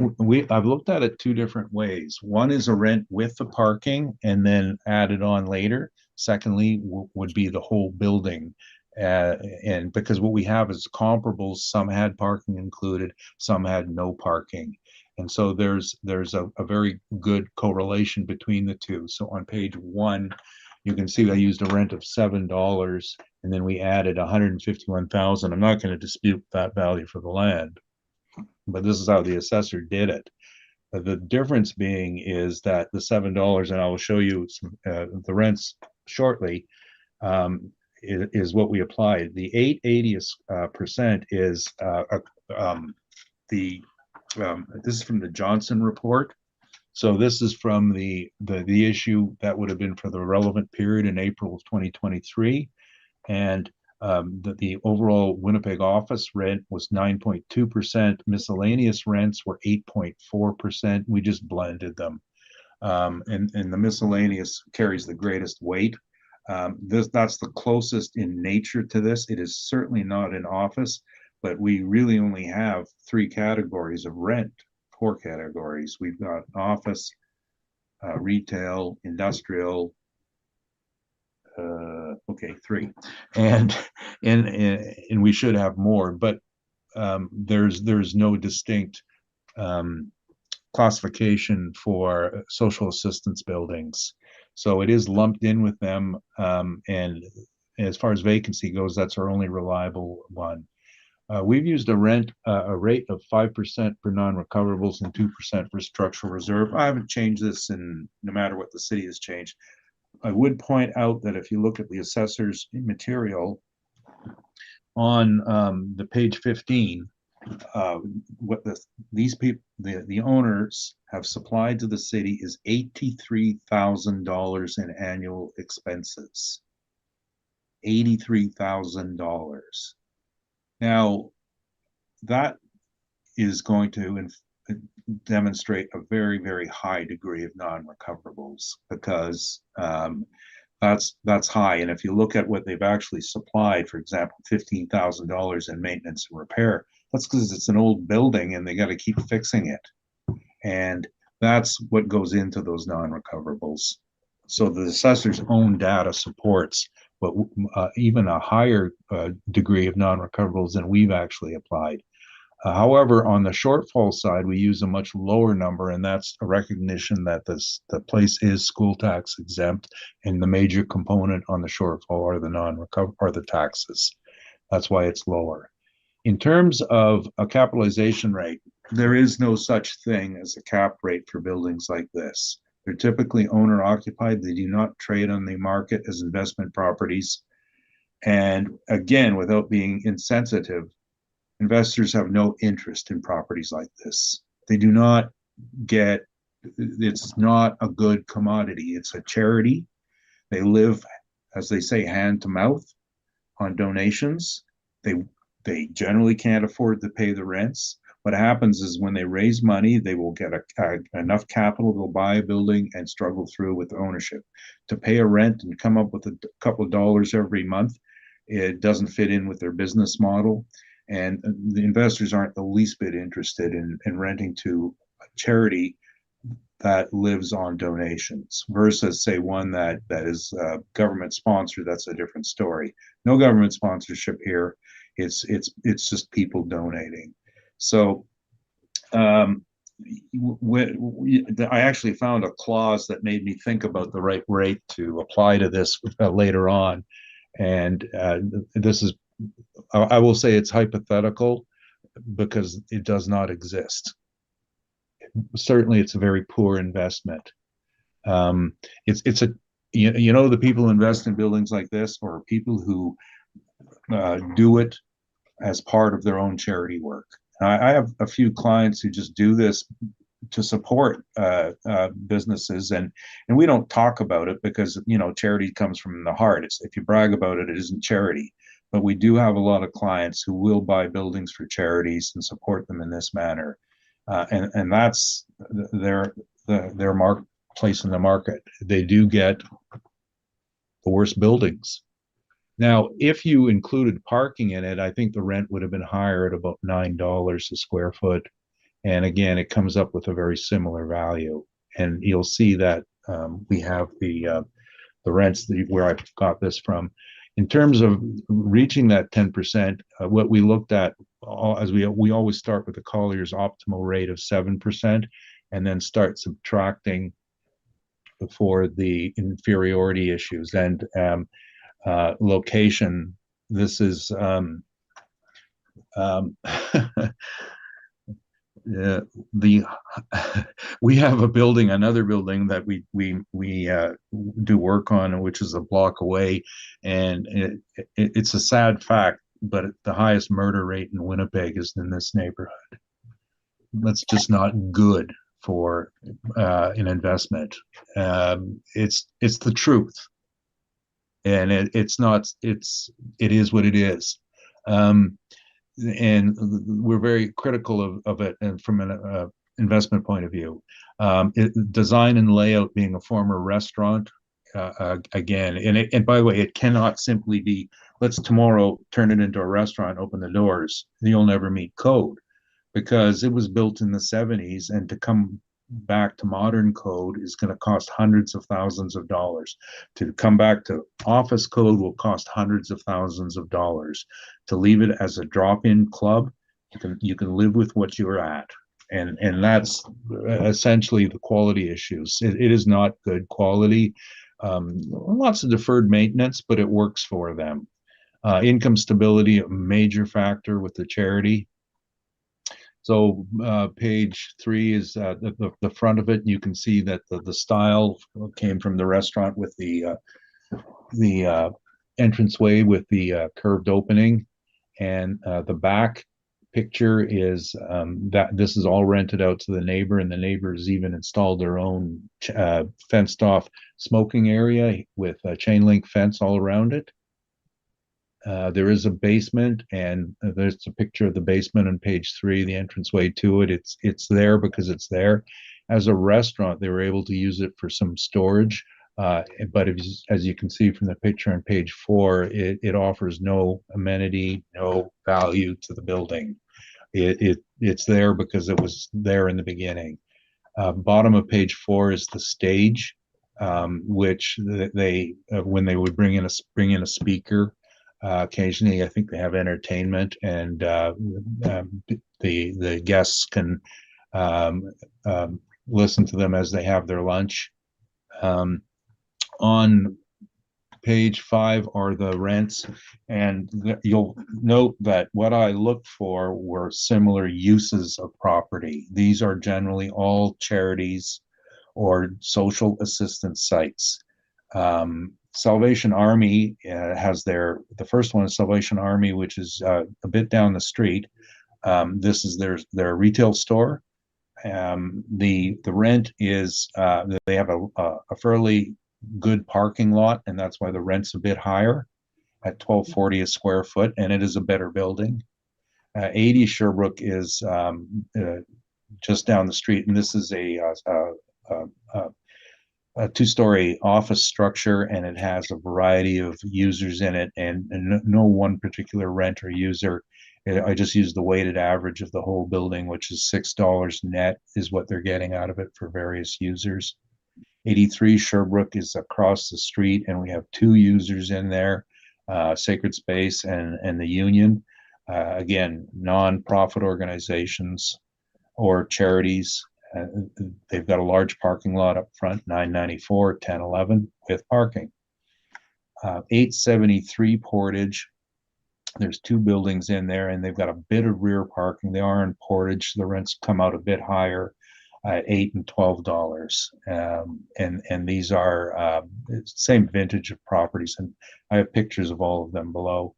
I've looked at it 2 different ways. One is a rent with the parking and then added on later. Secondly, would be the whole building. And because what we have is comparables, some had parking included, some had no parking. And so there's a very good correlation between the two. So on page 1, you can see I used a rent of $7, and then we added 151,000. I'm not going to dispute that value for the land, but this is how the assessor did it. The difference being is that the $7, and I will show you some, the rents shortly, is what we applied. The 880% is this is from the Johnson report. So this is from the issue that would have been for the relevant period in April of 2023, and the overall Winnipeg office rent was 9.2%. Miscellaneous rents were 8.4%. We just blended them, and the miscellaneous carries the greatest weight. That's the closest in nature to this. It is certainly not an office, but we really only have 3 categories of rent. 4 categories. We've got office, retail, industrial. Okay, 3, and we should have more, but there's no distinct classification for social assistance buildings, so it is lumped in with them. And as far as vacancy goes, that's our only reliable one. We've used a rate of 5% for non-recoverables and 2% for structural reserve. I haven't changed this, and no matter what the city has changed. I would point out that if you look at the assessor's material on the page 15, what these people, the owners have supplied to the city is $83,000 in annual expenses. $83,000. Now, that is going to demonstrate a very, very high degree of non-recoverables, because that's high. And if you look at what they've actually supplied, for example, $15,000 in maintenance and repair, that's because it's an old building and they got to keep fixing it. And that's what goes into those non-recoverables. So the assessor's own data supports but even a higher degree of non-recoverables than we've actually applied. However, on the shortfall side, we use a much lower number, and that's a recognition that the place is school tax exempt, and the major component on the shortfall are the taxes. That's why it's lower. In terms of a capitalization rate, there is no such thing as a cap rate for buildings like this. They're typically owner occupied. They do not trade on the market as investment properties. And again, without being insensitive, investors have no interest in properties like this. They do not get, it's not a good commodity. It's a charity. They live, as they say, hand to mouth on donations. They generally can't afford to pay the rents. What happens is when they raise money, they will get enough capital to buy a building and struggle through with ownership. To pay a rent and come up with a couple of dollars every month, it doesn't fit in with their business model. And the investors aren't the least bit interested in renting to a charity that lives on donations versus, say, one that is government sponsored. That's a different story. No government sponsorship here. It's just people donating. So I actually found a clause that made me think about the right rate to apply to this later on. And this is, I will say it's hypothetical because it does not exist. Certainly, it's a very poor investment. It's a, you know, the people who invest in buildings like this or people who do it as part of their own charity work. I have a few clients who just do this to support businesses, and we don't talk about it because, you know, charity comes from the heart. It's, if you brag about it, it isn't charity. But we do have a lot of clients who will buy buildings for charities and support them in this manner, and that's their place in the market. They do get the worst buildings. Now, if you included parking in it, I think the rent would have been higher at about $9 a square foot. And again, it comes up with a very similar value. And you'll see that we have the rents where I got this from. In terms of reaching that 10%, what we looked at, as we always start with the Collier's optimal rate of 7%, and then start subtracting for the inferiority issues. And location, this is we have a building, another building that we do work on, which is a block away, and it's a sad fact, but the highest murder rate in Winnipeg is in this neighborhood. That's just not good for an investment. It's the truth. And it is what it is. And we're very critical of it, and from an investment point of view. Design and layout being a former restaurant, again, and by the way, it cannot simply be, let's tomorrow turn it into a restaurant, open the doors. You'll never meet code, because it was built in the 70s, and to come back to modern code is going to cost hundreds of thousands of dollars. To come back to office code will cost hundreds of thousands of dollars. To leave it as a drop-in club, you can live with what you're at, and that's essentially the quality issues. It is not good quality. Lots of deferred maintenance, but it works for them. Income stability, a major factor with the charity. So page 3 is the front of it. You can see that the style came from the restaurant with the entranceway with the curved opening, and the back picture is that this is all rented out to the neighbor, and the neighbors even installed their own fenced off smoking area with a chain link fence all around it. There is a basement, and there's a picture of the basement on page 3, the entranceway to it. It's there because it's there. As a restaurant, they were able to use it for some storage, but as you can see from the picture on page 4, it offers no amenity, no value to the building. It's there because it was there in the beginning. Bottom of page 4 is the stage, which they when they would bring in a speaker. Occasionally, I think they have entertainment, and the guests can listen to them as they have their lunch. On page 5 are the rents, and you'll note that what I looked for were similar uses of property. These are generally all charities or social assistance sites. Salvation Army has the first one is Salvation Army, which is a bit down the street. This is their retail store. The rent is they have a fairly good parking lot, and that's why the rent's a bit higher at $12.40 a square foot, and it is a better building. 80 Sherbrooke is just down the street, and this is a two-story office structure, and it has a variety of users in it, and no one particular renter user. I just used the weighted average of the whole building, which is $6 net is what they're getting out of it for various users. 83 Sherbrooke is across the street, and we have 2 users in there, Sacred Space and the Union. Again, non-profit organizations or charities. They've got a large parking lot up front, 994, 1011 with parking. 873 Portage. There's 2 buildings in there, and they've got a bit of rear parking. They are in Portage. The rents come out a bit higher at $8 and $12. And these are same vintage of properties, and I have pictures of all of them below.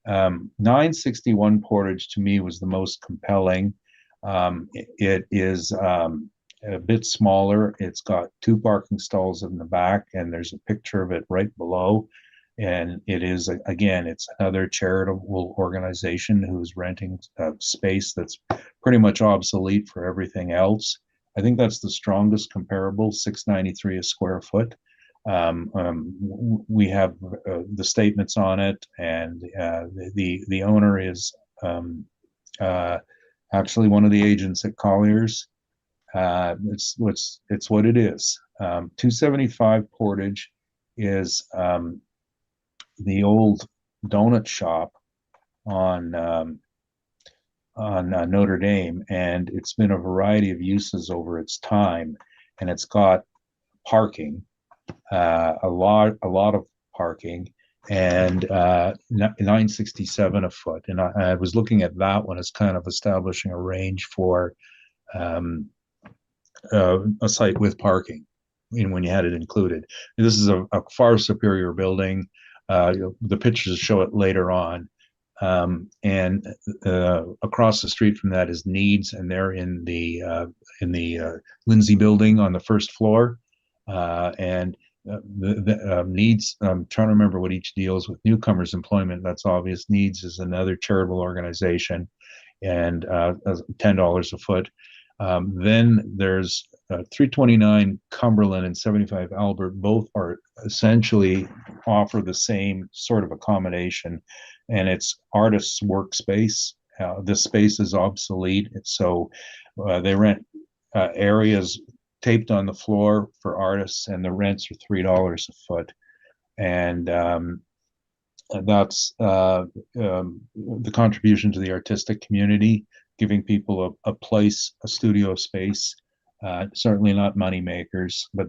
961 Portage to me was the most compelling. It is a bit smaller. It's got 2 parking stalls in the back, and there's a picture of it right below. And it is, again, it's another charitable organization who's renting space that's pretty much obsolete for everything else. I think that's the strongest comparable, $6.93 a square foot. We have the statements on it, and the owner is actually one of the agents at Colliers. It's what it is. 275 Portage is the old donut shop on Notre Dame, and it's been a variety of uses over its time, and it's got parking, a lot of parking, and $9.67 a foot. And I was looking at that one as kind of establishing a range for a site with parking, when you had it included. This is a far superior building. The pictures show it later on. And across the street from that is Needs, and they're in the Lindsay building on the first floor. And the Needs, I'm trying to remember what each deals with. Newcomers Employment, that's obvious. Needs is another charitable organization, and $10 a foot. Then there's 329 Cumberland and 75 Albert. Both are essentially offer the same sort of accommodation, and it's artists' workspace. This space is obsolete, so they rent areas taped on the floor for artists, and the rents are $3 a foot. And that's the contribution to the artistic community, giving people a place, a studio space. Certainly not money makers, but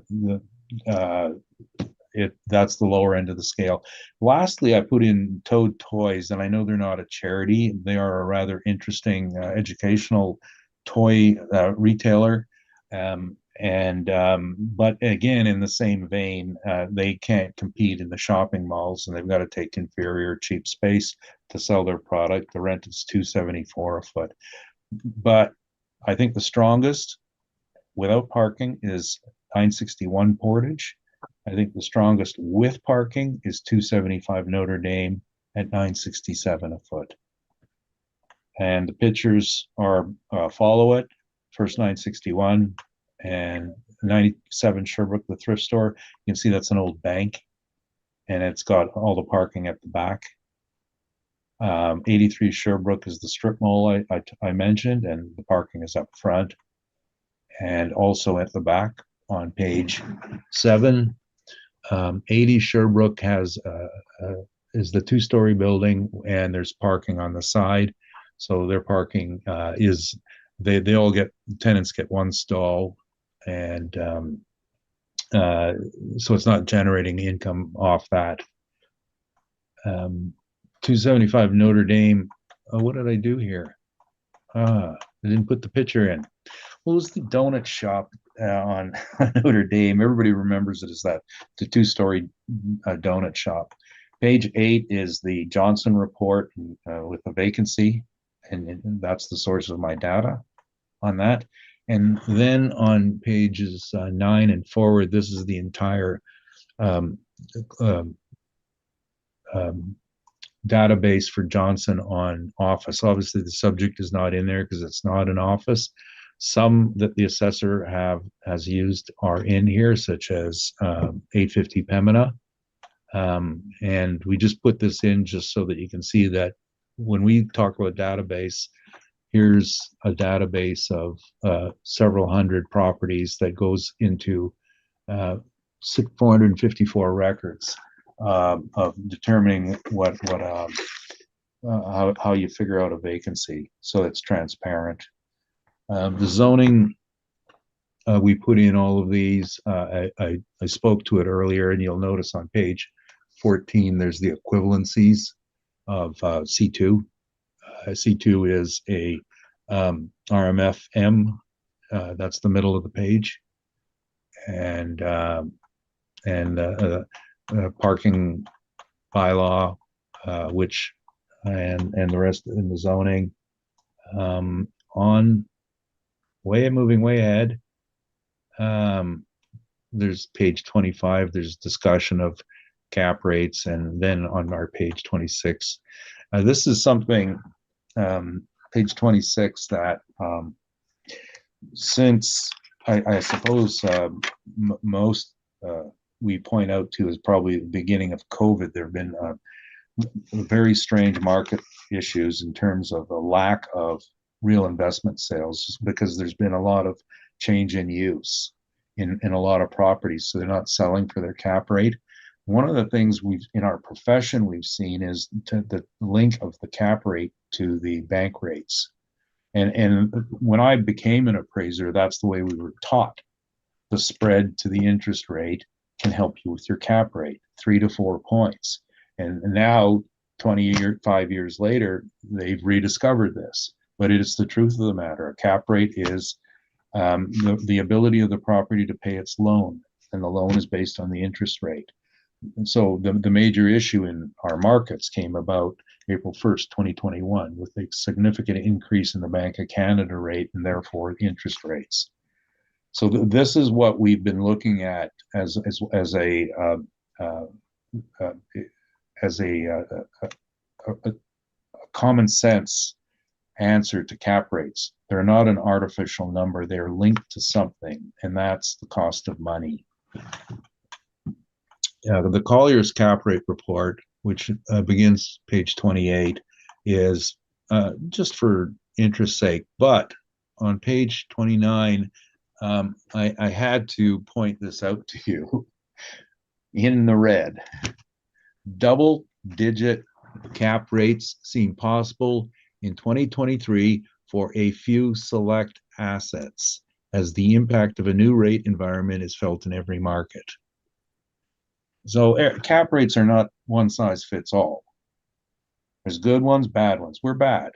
that's the lower end of the scale. Lastly, I put in Toad Toys, and I know they're not a charity. They are a rather interesting educational toy retailer. But again, in the same vein, they can't compete in the shopping malls, and they've got to take inferior cheap space to sell their product. The rent is $2.74 a foot. But I think the strongest without parking is 961 Portage. I think the strongest with parking is 275 Notre Dame at $9.67 a foot. And the pictures are follow it. First 961 and 97 Sherbrooke, the thrift store. You can see that's an old bank, and it's got all the parking at the back. 83 Sherbrooke is the strip mall I mentioned, and the parking is up front and also at the back on page 7. 80 Sherbrooke is the 2-story building, and there's parking on the side. So their parking is they all get, tenants get 1 stall, and so it's not generating income off that. 275 Notre Dame. Oh, what did I do here? I didn't put the picture in. What was the donut shop on Notre Dame? Everybody remembers it as that, the two-story donut shop. Page 8 is the Johnson report with the vacancy, and that's the source of my data on that. And then on pages 9 and forward, this is the entire um, um, database for Johnson on office. Obviously, the subject is not in there because it's not an office. Some that the assessor has used are in here, such as 850 Pembina. And we just put this in just so that you can see that when we talk about database, here's a database of several hundred properties that goes into 454 records of determining how you figure out a vacancy, so it's transparent. The zoning, we put in all of these. I spoke to it earlier, and you'll notice on page 14 there's the equivalencies of C2. C2 is a RMFM. That's the middle of the page, and parking bylaw, which and the rest in the zoning. On moving way ahead. There's page 25. There's discussion of cap rates, and then on our page 26, this is something. Page 26 that since I suppose most we point out to is probably the beginning of COVID, there have been very strange market issues in terms of a lack of real investment sales, because there's been a lot of change in use in a lot of properties, so they're not selling for their cap rate. One of the things in our profession we've seen is the link of the cap rate to the bank rates. And when I became an appraiser, that's the way we were taught. The spread to the interest rate can help you with your cap rate, 3 to 4 points. And now, 5 years later, they've rediscovered this. But it is the truth of the matter. A cap rate is the ability of the property to pay its loan, and the loan is based on the interest rate. And so the major issue in our markets came about April 1st, 2021, with a significant increase in the Bank of Canada rate and therefore interest rates. So this is what we've been looking at as a common sense answer to cap rates. They're not an artificial number. They're linked to something, and that's the cost of money. The Collier's cap rate report, which begins page 28, is just for interest's sake. But on page 29, I had to point this out to you in the red. Double-digit cap rates seem possible in 2023 for a few select assets, as the impact of a new rate environment is felt in every market. So cap rates are not one size fits all. There's good ones, bad ones. We're bad.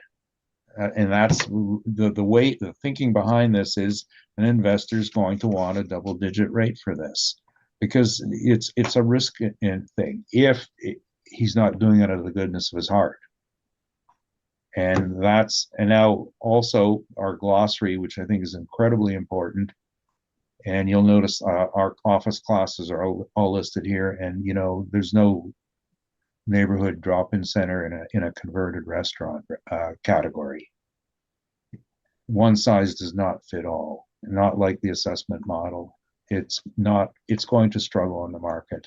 And that's the thinking behind this is an investor is going to want a double-digit rate for this, because it's a risk thing if he's not doing it out of the goodness of his heart. And now also our glossary, which I think is incredibly important. And you'll notice our office classes are all listed here, and there's no neighborhood drop-in center in a converted restaurant category. One size does not fit all. Not like the assessment model. It's going to struggle in the market.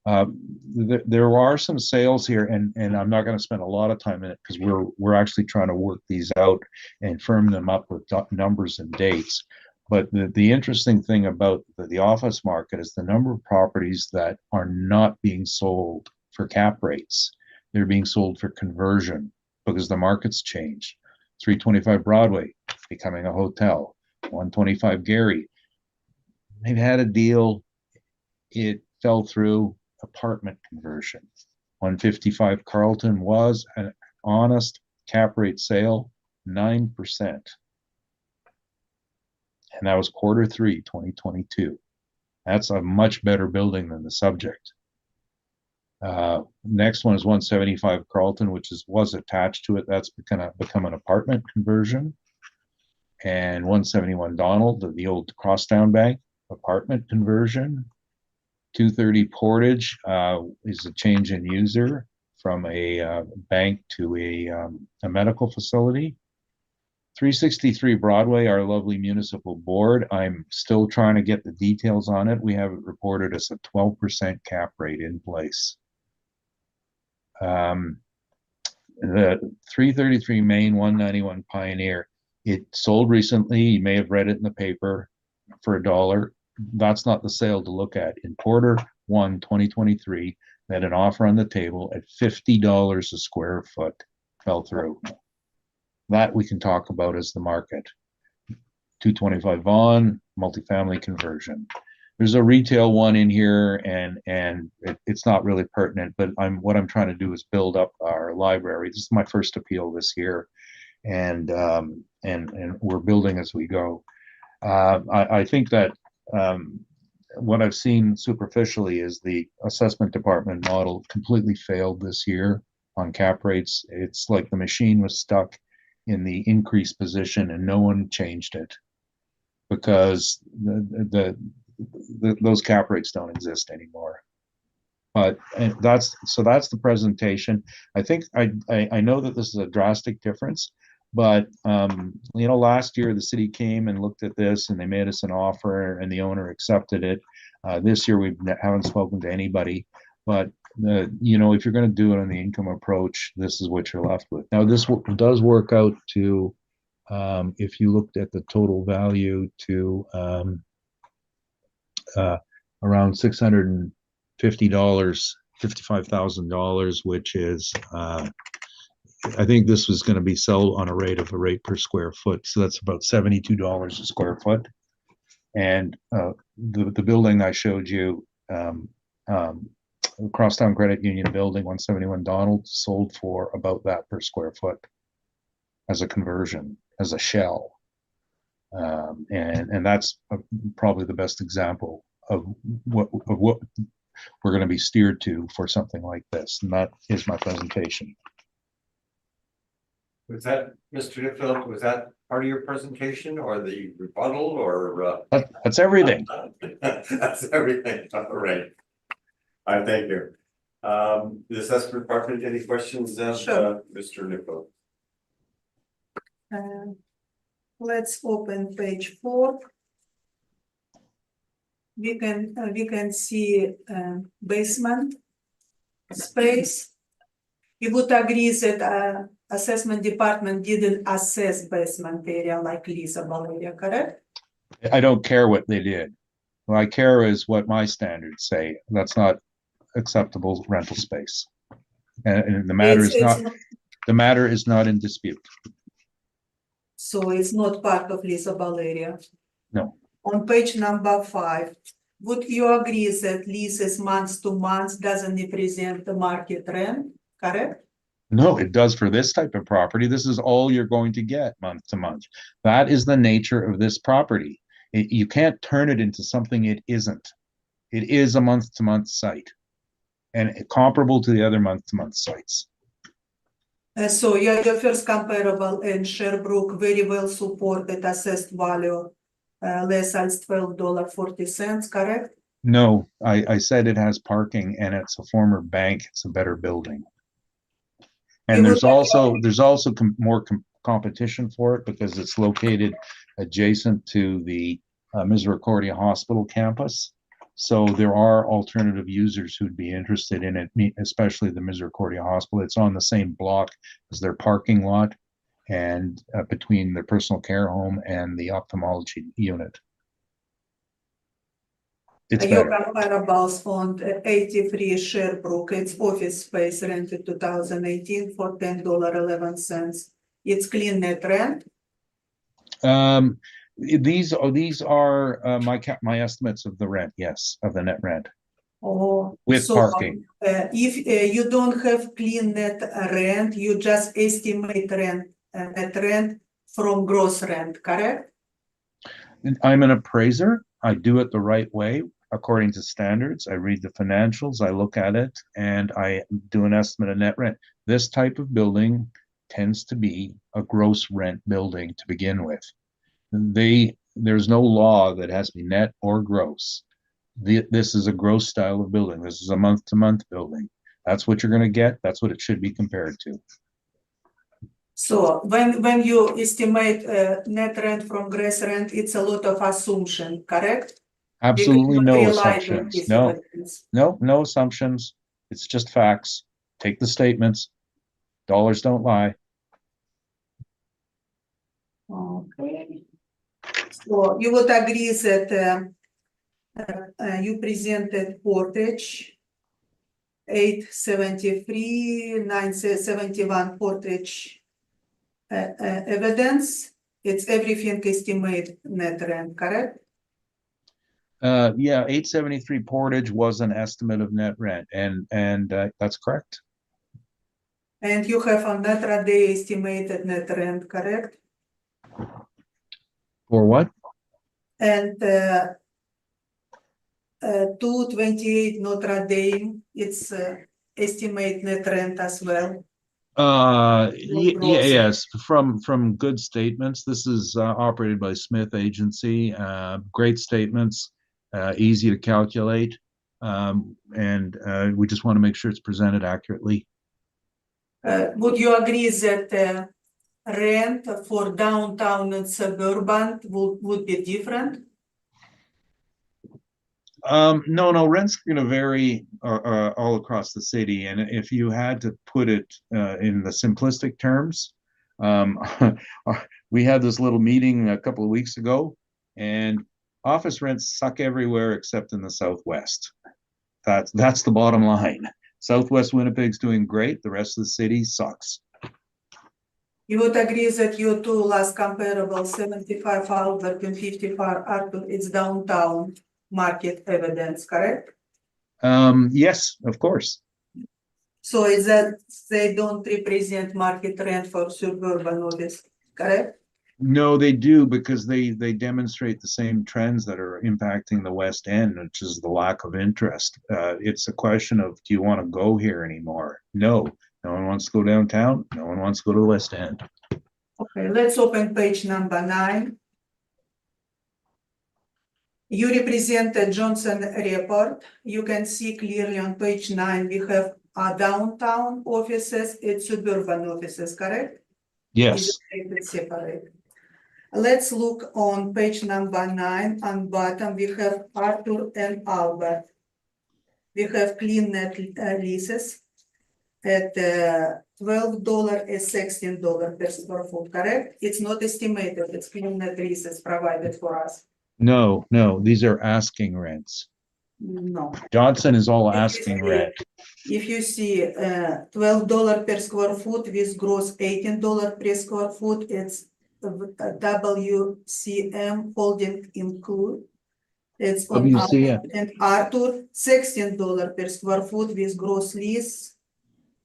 There are some sales here, and I'm not going to spend a lot of time in it because we're actually trying to work these out and firm them up with numbers and dates. But the interesting thing about the office market is the number of properties that are not being sold for cap rates. They're being sold for conversion because the market's changed. 325 Broadway becoming a hotel. 125 Gary. They've had a deal. It fell through. Apartment conversion. 155 Carlton was an honest cap rate sale, 9%. And that was Q3 2022. That's a much better building than the subject. Next one is 175 Carlton, which was attached to it. That's become an apartment conversion. And 171 Donald, the old Crosstown Bank apartment conversion. 230 Portage is a change in user from a bank to a medical facility. 363 Broadway, our lovely municipal board. I'm still trying to get the details on it. We have it reported as a 12% cap rate in place. The 333 Main, 191 Pioneer. It sold recently. You may have read it in the paper for $1. That's not the sale to look at. In Q1 2023, they had an offer on the table at $50 a square foot, fell through. That we can talk about as the market. 225 Vaughan, multifamily conversion. There's a retail one in here, and it's not really pertinent, but what I'm trying to do is build up our library. This is my first appeal this year, and we're building as we go. I think that what I've seen superficially is the assessment department model completely failed this year on cap rates. It's like the machine was stuck in the increase position and no one changed it because those cap rates don't exist anymore. But that's the presentation. I think I know that this is a drastic difference, but last year the city came and looked at this and they made us an offer and the owner accepted it. This year we haven't spoken to anybody, but if you're going to do it on the income approach, this is what you're left with. Now this does work out to, if you looked at the total value, to around $650, $55,000, which is I think this was going to be sold on a rate per square foot, so that's about $72 a square foot. And the building I showed you, Crosstown Credit Union building, 171 Donald, sold for about that per square foot as a conversion, as a shell. And that's probably the best example of what we're going to be steered to for something like this. And that is my presentation. Was that, Mr. Niffield, was that part of your presentation or the rebuttal or? That's everything. That's everything. All right. I thank you. The assessment department, any questions, Sure. Mr. Niffield? Let's open page 4. We can see basement space. You would agree that assessment department didn't assess basement area like leasable area, correct? I don't care what they did. What I care is what my standards say. That's not acceptable rental space. And the matter the matter is not in dispute. So it's not part of leasable area? No. On page number 5, would you agree that leases month to month doesn't represent the market rent, correct? No, it does for this type of property. This is all you're going to get month to month. That is the nature of this property. You can't turn it into something it isn't. It is a month to month site and comparable to the other month to month sites. So your first comparable in Sherbrooke very well supported assessed value less than $12.40, correct? No, I said it has parking and it's a former bank. It's a better building. And there's also more competition for it because it's located adjacent to the Misericordia Hospital campus. So there are alternative users who'd be interested in it, especially the Misericordia Hospital. It's on the same block as their parking lot and between their personal care home and the ophthalmology unit. It's Your better. comparables on 83 Sherbrooke, it's office space rented 2018 for $10.11. It's clean net rent. These are my estimates of the rent, yes, of the net rent. Oh, With so, parking. if you don't have clean net rent, you just estimate net rent from gross rent, correct? And I'm an appraiser. I do it the right way according to standards. I read the financials, I look at it, and I do an estimate of net rent. This type of building tends to be a gross rent building to begin with. There's no law that has to be net or gross. This is a gross style of building. This is a month-to-month building. That's what you're gonna get. That's what it should be compared to. So when you estimate net rent from gross rent, it's a lot of assumption, correct? Absolutely Because no you rely on assumptions. this No, evidence. no assumptions. It's just facts. Take the statements. Dollars don't lie. Okay. So you would agree that you presented Portage 873, 971 Portage evidence. It's everything estimate net rent, correct? Yeah, 873 Portage was an estimate of net rent, and that's correct. And you have on Netra Day estimated net rent, correct? For what? And 228 Notre Dame, it's estimate net rent as well. Yes, from good statements. This is operated by Smith Agency. Great statements, easy to calculate, and we just want to make sure it's presented accurately. Would you agree that rent for downtown and suburban would be different? No, rent's going to vary all across the city, and if you had to put it in the simplistic terms, we had this little meeting a couple of weeks ago, and office rents suck everywhere except in the Southwest. That's the bottom line. Southwest Winnipeg's doing great. The rest of the city sucks. You would agree that your two last comparable 75 Albert and 55 Arthur, it's downtown market evidence, correct? Yes, of course. So is that they don't represent market rent for suburban office, correct? No, they do, because they demonstrate the same trends that are impacting the West End, which is the lack of interest. It's a question of, do you want to go here anymore? No one wants to go downtown. No one wants to go to the West End. Okay, let's open page number 9. You represent the Johnson report. You can see clearly on page 9, we have downtown offices and suburban offices, correct? Yes. Is it separate? Let's look on page number 9. On bottom, we have Arthur and Albert. We have clean net leases at $12 and $16 per square foot, correct? It's not estimated, it's clean net leases provided for us. No, these are asking rents. No. Johnson is all asking rent. If you see $12 per square foot with gross $18 per square foot, it's WCM holding include. It's on WCM. and Arthur $16 per square foot with gross lease.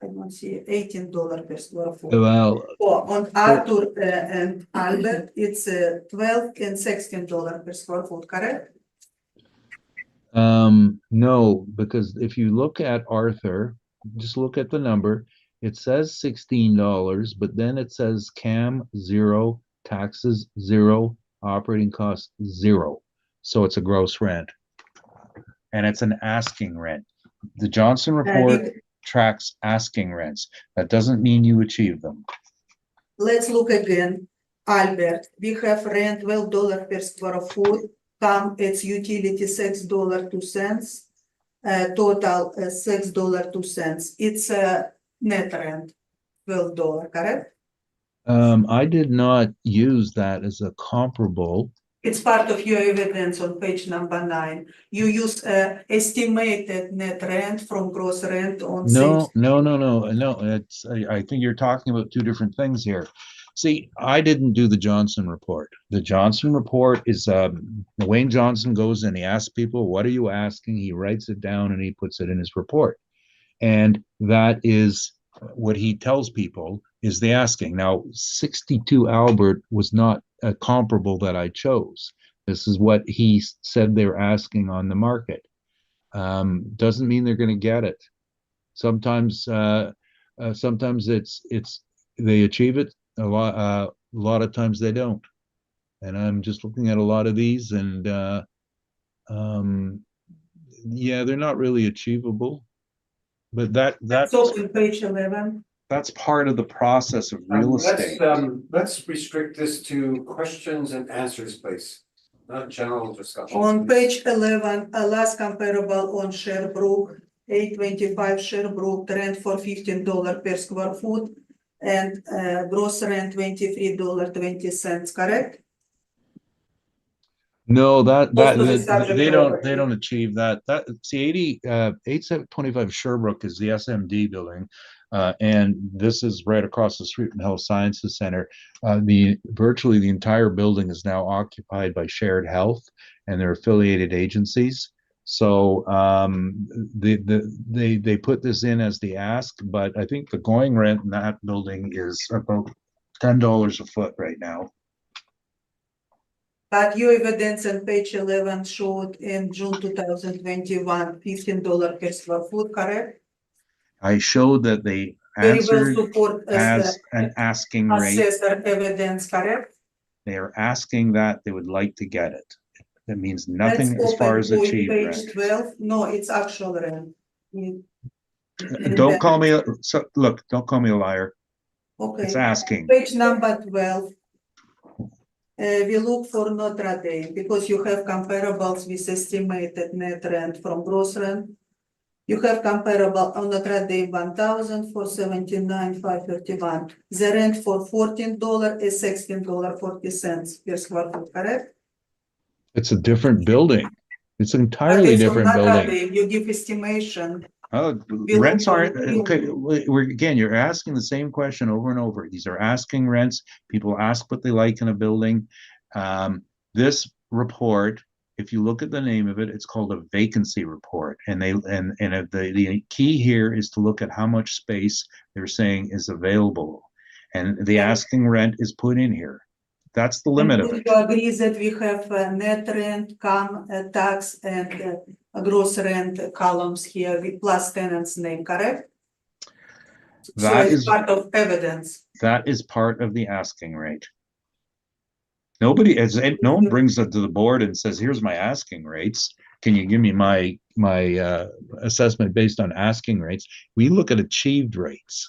I don't see $18 per square foot. Well, On Arthur and Albert, it's $12 and $16 per square foot, correct? no, because if you look at Arthur, just look at the number. It says $16, but then it says CAM 0, taxes 0, operating costs 0. So it's a gross rent, and it's an asking rent. The Johnson report tracks asking rents. That doesn't mean you achieve them. Let's look again. Albert, we have rent $12 per square foot. It's utility $6.02. Total $6.02. It's a net rent $12, correct? I did not use that as a comparable. It's part of your evidence on page number 9. You use estimated net rent from gross rent on No. same. It's I think you're talking about two different things here. See, I didn't do the Johnson report. The Johnson report is, Wayne Johnson goes and he asks people, what are you asking? He writes it down and he puts it in his report. And that is what he tells people is the asking. Now, 62 Albert was not a comparable that I chose. This is what he said they're asking on the market. Doesn't mean they're going to get it. Sometimes it's they achieve it. A lot of times they don't. And I'm just looking at a lot of these, and yeah, they're not really achievable. But that's So on page 11, that's part of the process of real estate. Let's restrict this to questions and answers, please, not general discussion. on page 11, last comparable on Sherbrooke, 825 Sherbrooke, rent for $15 per square foot, and gross rent $23.20, correct? No, Most of the subject they property. don't achieve that. That see 8725 Sherbrooke is the SMD building, and this is right across the street from Health Sciences Center. The virtually the entire building is now occupied by Shared Health and their affiliated agencies. So they put this in as the ask, but I think the going rent in that building is about $10 a foot right now. But your evidence on page 11 showed in June 2021, $15 per square foot, correct? I showed that they Very well answered support as an asking rate. assessor evidence, correct? They are asking that they would like to get it. That means Let's nothing as far open as point achieved page rent. 12. No, it's actual rent. Don't call me, look, don't call me a liar. It's Okay, asking. page number 12. We look for Notre Dame because you have comparables with estimated net rent from gross rent. You have comparable on Notre Dame 1,000 for 79,531. The rent for $14 is $16.40 per square foot, correct? It's a different building. It's an But entirely it's on different Notre building. Dame, you give estimation. Rents aren't, look for- okay, again, you're asking the same question over and over. These are asking rents. People ask what they like in a building. This report, if you look at the name of it, it's called a vacancy report. And the key here is to look at how much space they're saying is available. And the asking rent is put in here. That's the limit of it. You agree that we have net rent, tax, and gross rent columns here with plus tenant's name, correct? So That it's is part of evidence. that is part of the asking rate. No one brings it to the board and says, here's my asking rates. Can you give me my assessment based on asking rates? We look at achieved rates.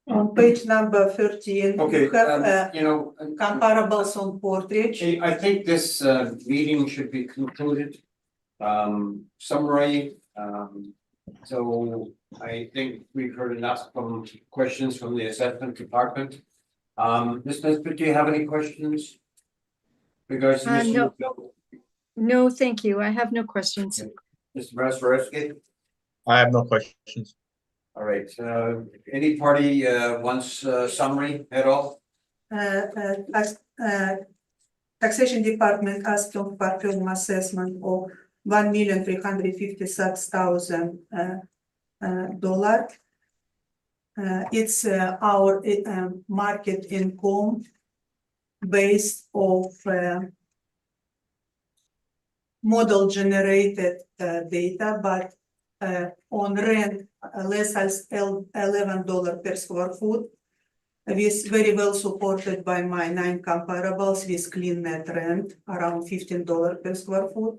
On page number 13, Okay, you have you know, comparables on Portage. I think this meeting should be concluded. Summary, so I think we've heard enough from questions from the assessment department. Ms. Nesbitt, do you have any questions? Regards to this? No. No, thank you. I have no questions. Mr. Braswarski? I have no questions. All right, any party wants summary at all? Taxation department asked for partial assessment of $1,356,000. It's our market income based of model generated data, but on rent less than $11 per square foot. Is very well supported by my 9 comparables with clean net rent around $15 per square foot.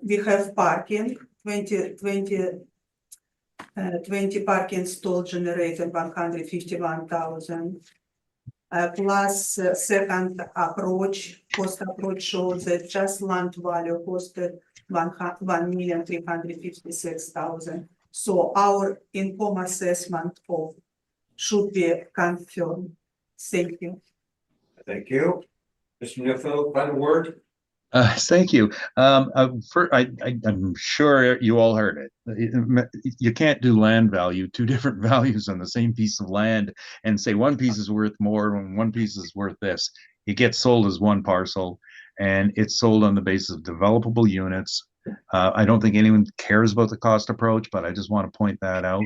We have parking, 20 parking stalls generated 151,000. Plus second approach, cost approach shows that just land value costed $1,356,000. So our income assessment of should be confirmed. Thank you. Thank you. Mr. Newfield, final word? Thank you. I'm sure you all heard it. You can't do land value, two different values on the same piece of land and say one piece is worth more and one piece is worth this. It gets sold as one parcel and it's sold on the basis of developable units. I don't think anyone cares about the cost approach, but I just want to point that out.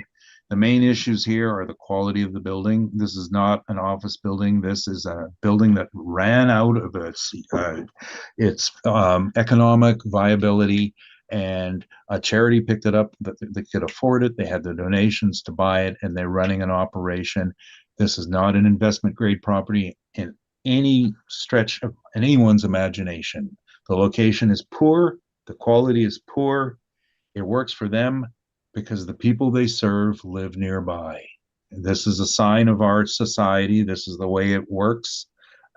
The main issues here are the quality of the building. This is not an office building. This is a building that ran out of its economic viability, and a charity picked it up that they could afford it. They had the donations to buy it, and they're running an operation. This is not an investment grade property in any stretch of anyone's imagination. The location is poor. The quality is poor. It works for them because the people they serve live nearby. This is a sign of our society. This is the way it works.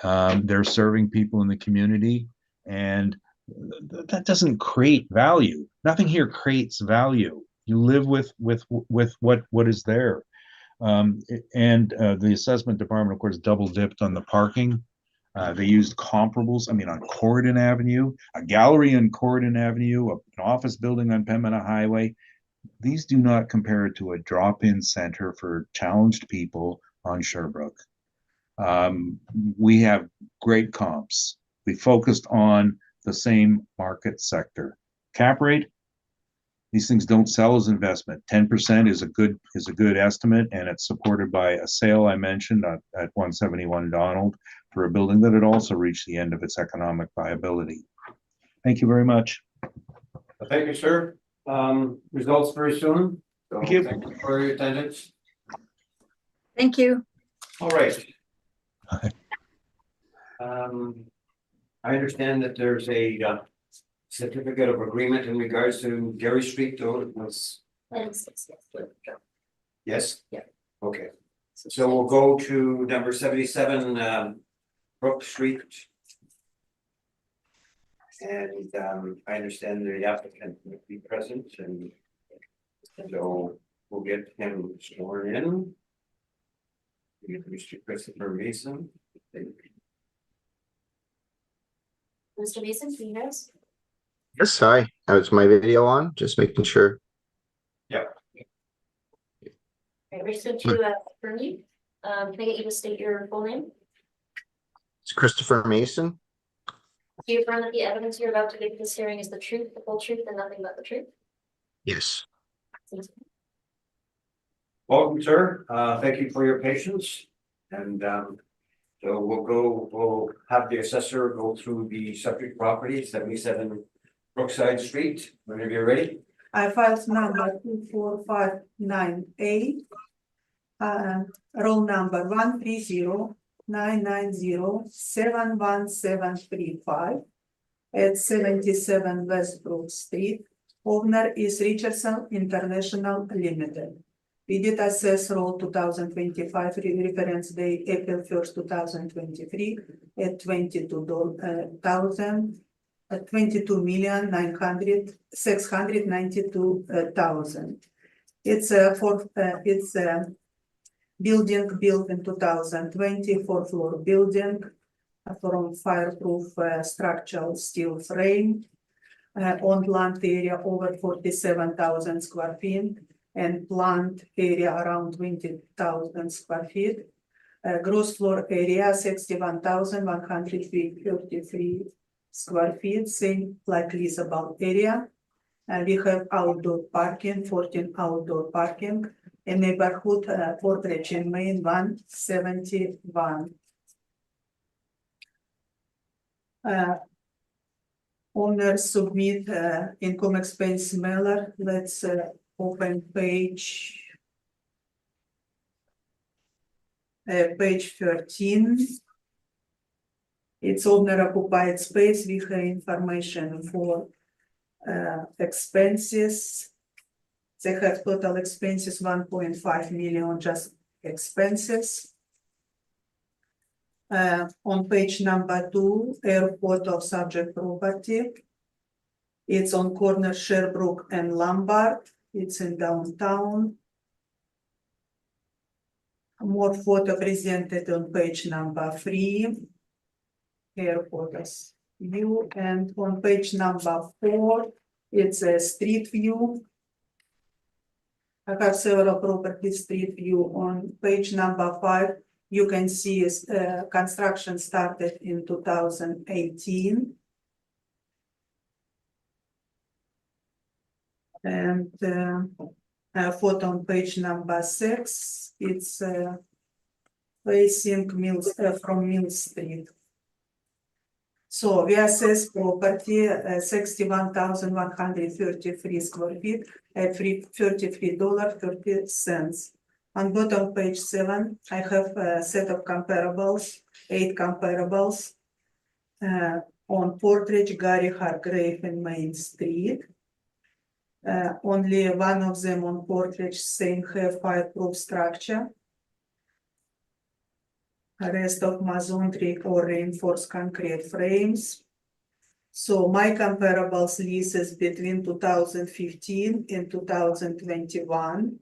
They're serving people in the community, and that doesn't create value. Nothing here creates value. You live with what is there. The assessment department, of course, double dipped on the parking. They used comparables. I mean, on Corridon Avenue, a gallery on Corridon Avenue, an office building on Pembina Highway. These do not compare to a drop-in center for challenged people on Sherbrooke. We have great comps. We focused on the same market sector. Cap rate, these things don't sell as investment. 10% is a good estimate, and it's supported by a sale I mentioned at 171 Donald for a building that had also reached the end of its economic viability. Thank you very much. Thank you, sir. Results very soon. So Thank you. Thank you for your attendance. Thank you. All right. Hi. I understand that there's a certificate of agreement in regards to Gary Street, though it was, yes? Yeah. Okay, so we'll go to number 77, Brook Street. And I understand the applicant will be present, and so we'll get him sworn in. We get Mr. Christopher Mason. Mr. Mason, can you hear us? Yes, hi. Is my video on? Just making sure. Right, we're just going to affirm you. Can I get you to state your full name? It's Christopher Mason. Do you affirm that the evidence you're about to give this hearing is the truth, the whole truth, and nothing but the truth? Yes. Welcome, sir. Thank you for your patience. And so we'll have the assessor go through the subject property, 77 Brookside Street, whenever you're ready. I filed number 24598, roll number 130-990-71735 at 77 Westbrook Street. Owner is Richardson International Limited. We did assess roll 2025 reference day April 1st, 2023 at 22,692,000. It's a building built in 2020, 4-floor building from fireproof structural steel frame on land area over 47,000 square feet and plant area around 20,000 square feet. Gross floor area 61,133 square feet, same like leasable area. We have outdoor parking, 14 outdoor parking, a neighborhood Portrait in Main 171. Owners submit income expense mailer. Let's open page 13. It's owner occupied space. We have information for expenses. They have total expenses 1.5 million just expenses. On page number 2, airport of subject property. It's on corner Sherbrooke and Lombard. It's in downtown. More photo presented on page number 3. Airport view, and on page number 4, it's a street view. I have several property street view. On page number 5, you can see construction started in 2018. And photo on page number 6, it's facing Mills from Mill Street. So we assess property 61,133 square feet at $33.30. On bottom page 7, I have a set of comparables, 8 comparables on Portridge, Gary, Hargrave, and Main Street. Only one of them on Portridge same have fireproof structure. Rest of masonry or reinforced concrete frames. So my comparables leases between 2015 and 2021.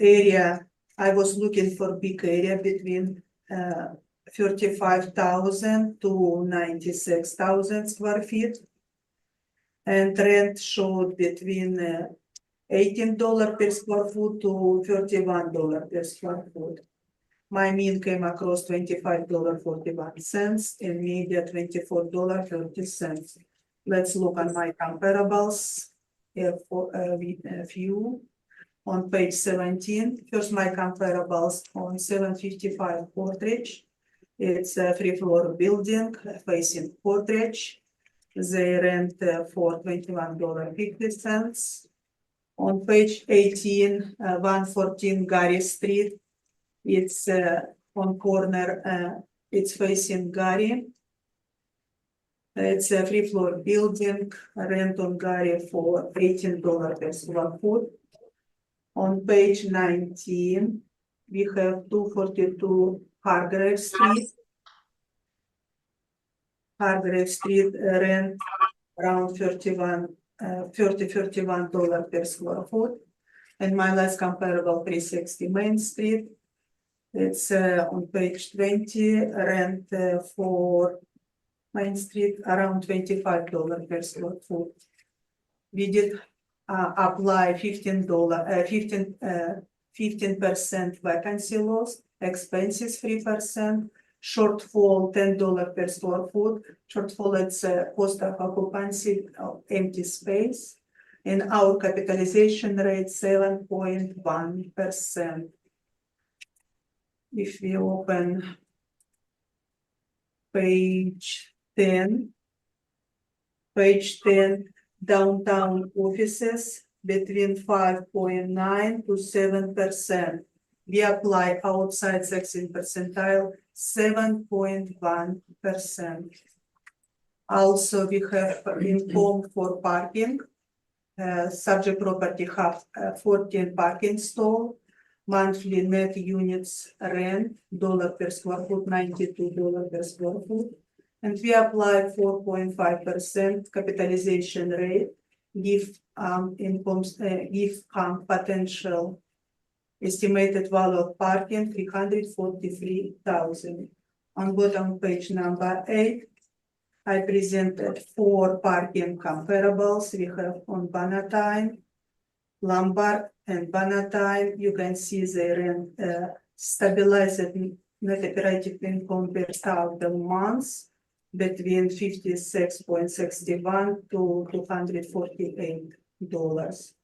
Area, I was looking for big area between 35,000 to 96,000 square feet. And rent showed between $18 per square foot to $31 per square foot. My mean came across $25.41 and media $24.30. Let's look at my comparables for a few. On page 17, first my comparables on 755 Portridge. It's a 3-floor building facing Portridge. They rent for $21.50. On page 18, 114 Gary Street. It's on corner, it's facing Gary. It's a 3-floor building, rent on Gary for $18 per square foot. On page 19, we have 242 Hargrave Street. Hargrave Street rent around $31 per square foot. And my last comparable 360 Main Street. It's on page 20, rent for Main Street around $25 per square foot. We did apply 15% vacancy loss, expenses 3%, shortfall $10 per square foot. Shortfall, it's cost of occupancy of empty space. And our capitalization rate 7.1%. If we open page 10, downtown offices between 5.9 to 7%. We apply outside 16th percentile 7.1%. Also, we have income for parking. Subject property have 14 parking stall. Monthly net units rent dollar per square foot, $92 per square foot. And we apply 4.5% capitalization rate, give incomes, give potential estimated value of parking $343,000. On bottom page number 8, I presented 4 parking comparables. We have on Bannatyne, Lombard, and Bannatyne. You can see they rent stabilized net operating income per 1,000 months between $56.61 to $248.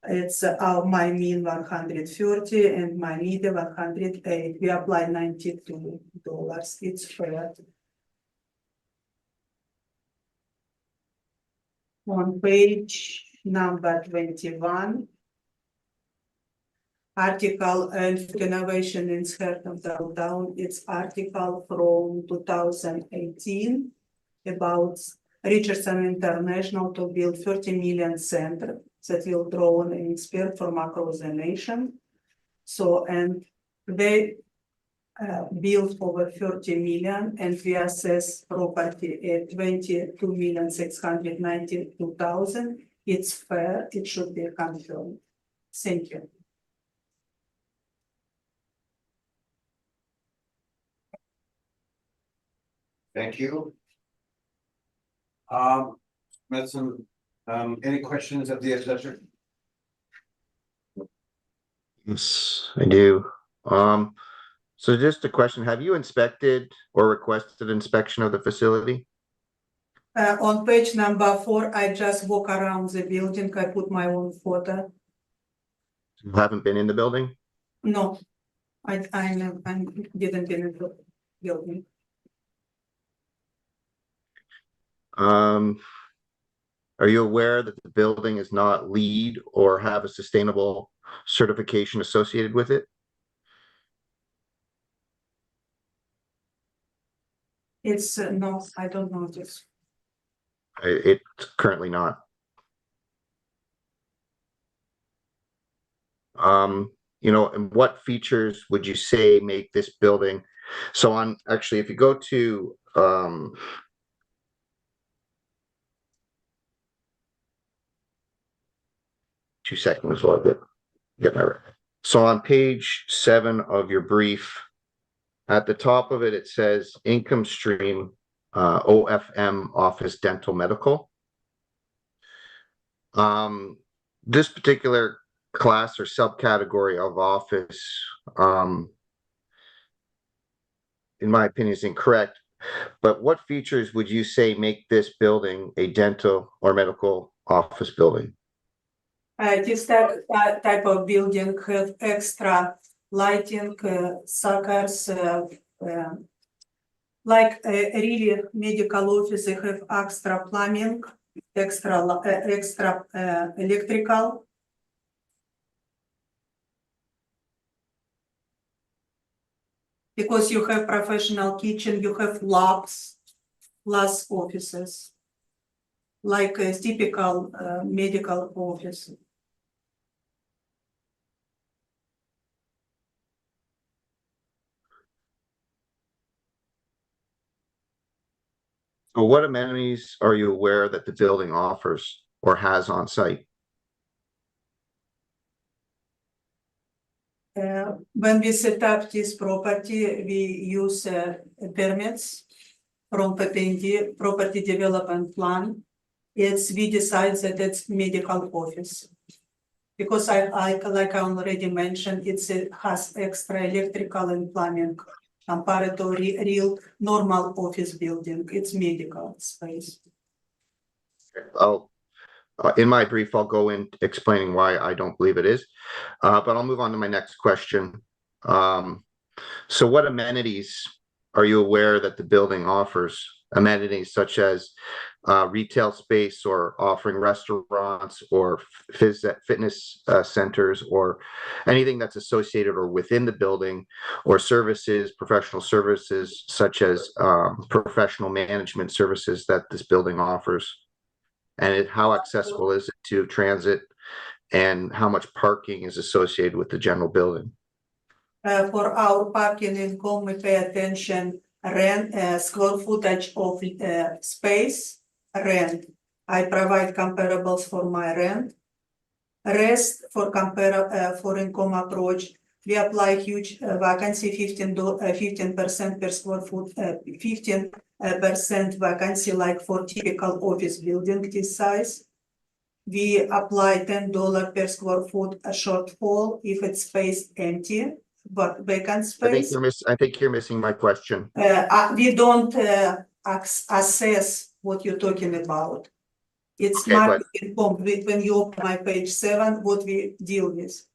It's my mean 130 and my median 108. We apply $92. It's fair. On page number 21, article and innovation in Scranton downtown. It's article from 2018 about Richardson International to build 30 million center that will draw on an expert from across the nation. So, and they built over 30 million, and we assess property at 22,692,000. It's fair, it should be confirmed. Thank you. Thank you. Madison, any questions of the assessor? Yes, I do. So just a question, have you inspected or requested inspection of the facility? On page number 4, I just walk around the building. I put my own photo. You haven't been in the building? No, I didn't been in the building. Are you aware that the building is not LEED or have a sustainable certification associated with it? It's no, I don't know this. It's currently not. You know, and what features would you say make this building? So on, actually, if you go to, 2 seconds while I get my, so on page 7 of your brief, at the top of it, it says income stream, OFM office dental medical. This particular class or subcategory of office, in my opinion, is incorrect. But what features would you say make this building a dental or medical office building? This type of building have extra lighting, suckers, like really medical office. They have extra plumbing, extra electrical. Because you have professional kitchen, you have labs, plus offices, like a typical medical office. So what amenities are you aware that the building offers or has on site? When we set up this property, we use permits from PPND, Property Development Plan. We decide that it's medical office. Because I like I already mentioned, it has extra electrical and plumbing compared to real normal office building. It's medical space. In my brief, I'll go in explaining why I don't believe it is, but I'll move on to my next question. So what amenities are you aware that the building offers? Amenities such as retail space or offering restaurants or fitness centers or anything that's associated or within the building, or services, professional services such as professional management services that this building offers? And how accessible is it to transit, and how much parking is associated with the general building? For our parking income, we pay attention rent, square footage of space, rent. I provide comparables for my rent. Rest for for income approach, we apply huge vacancy, 15% per square foot, 15% vacancy, like for typical office building this size. We apply $10 per square foot a shortfall if it's space empty, but vacant space. I think you're missing my question. We don't assess what you're talking about. It's Okay, market income. When you open my page 7, what we deal with.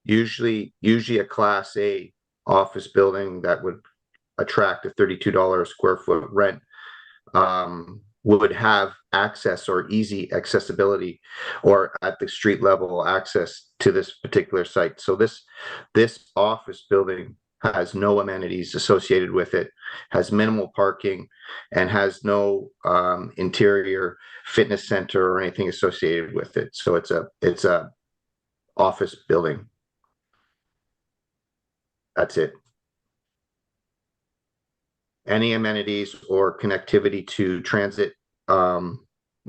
Usually a class A office building that would attract a $32 a square foot rent would have access or easy accessibility or at the street level access to this particular site. So this office building has no amenities associated with it, has minimal parking, and has no interior fitness center or anything associated with it. So it's a office building. That's it. Any amenities or connectivity to transit, and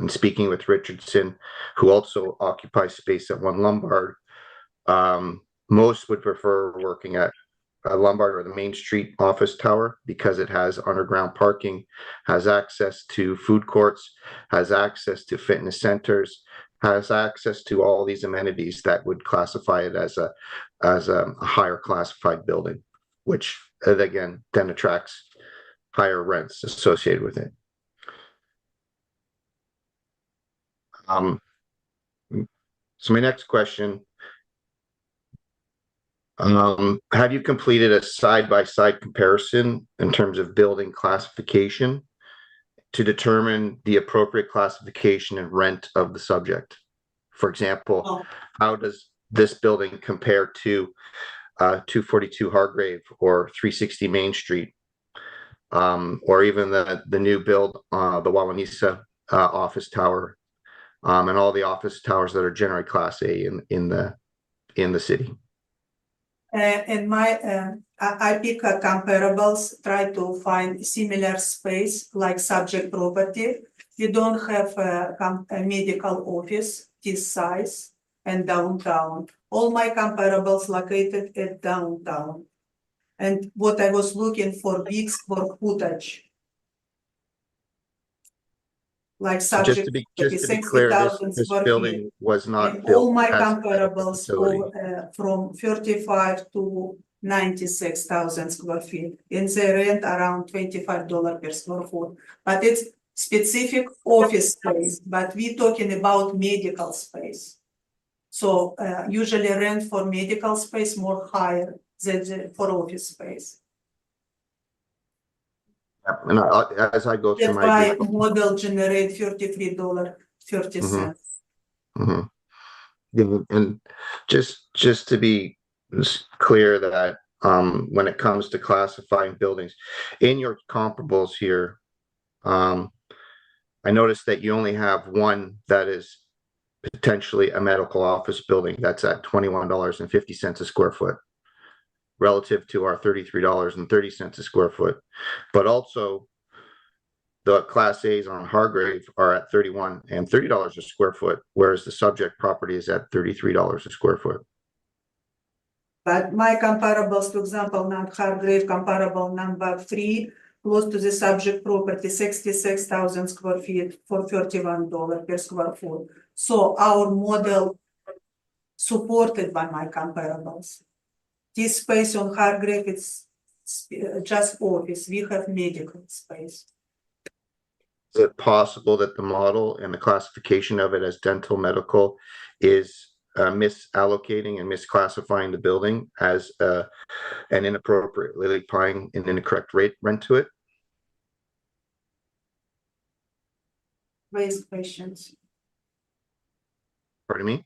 speaking with Richardson, who also occupies space at 1 Lombard, most would prefer working at Lombard or the Main Street office tower because it has underground parking, has access to food courts, has access to fitness centers, has access to all these amenities that would classify it as a higher classified building, which again then attracts higher rents associated with it. So my next question, have you completed a side-by-side comparison in terms of building classification to determine the appropriate classification and rent of the subject? For example, No. how does this building compare to 242 Hargrave or 360 Main Street, or even the new build, the Wawanisa office tower, and all the office towers that are generally Class A in the city? And I pick comparables, try to find similar space like subject property. You don't have a medical office this size and downtown. All my comparables located at downtown. And what I was looking for big square footage. Like So just subject to be property, clear, 60,000 this square feet. building was not And all built my as a comparables facility. from 35 to 96,000 square feet. And they rent around $25 per square foot. But it's specific office space, but we're talking about medical space. So usually rent for medical space more higher than for office space. And as I go through That's my why model generate $33.30. Mhm. Yeah, and just to be clear that when it comes to classifying buildings, in your comparables here, I noticed that you only have one that is potentially a medical office building that's at $21.50 a square foot, relative to our $33.30 a square foot. But also the Class A's on Hargrave are at $31 and $30 a square foot, whereas the subject property is at $33 a square foot. But my comparables, for example, not Hargrave, comparable number 3, close to the subject property, 66,000 square feet for $31 per square foot. So our model supported by my comparables. This space on Hargrave, it's just office. We have medical space. Is it possible that the model and the classification of it as dental medical is misallocating and misclassifying the building as and inappropriately applying an incorrect rent to it? Raise questions. Pardon me?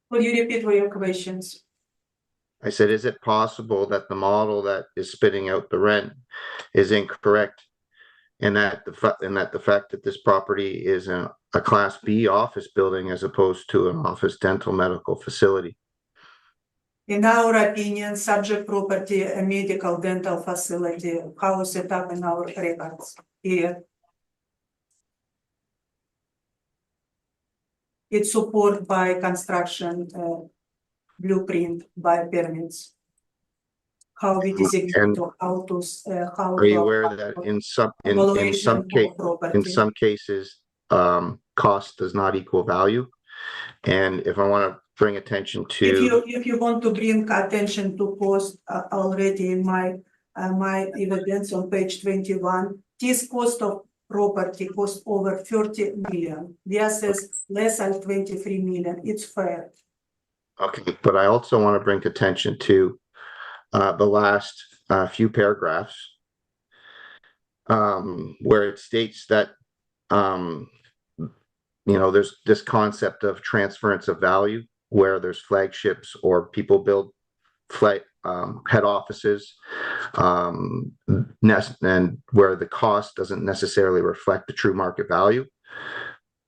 Will you repeat all your questions? I said, is it possible that the model that is spitting out the rent is incorrect, and that the fact that this property is a Class B office building as opposed to an office dental medical facility? In our opinion, subject property, a medical dental facility, how is it up in our records here? It's supported by construction blueprint by permits. How we designate how to Are you aware that in some cases cost does not equal value? And if I want to bring attention to, if you want to bring attention to cost, already in my evidence on page 21, this cost of property cost over 30 million. This says less than 23 million. It's fair. okay, but I also want to bring attention to the last few paragraphs where it states that there's this concept of transference of value where there's flagships or people build head offices and where the cost doesn't necessarily reflect the true market value.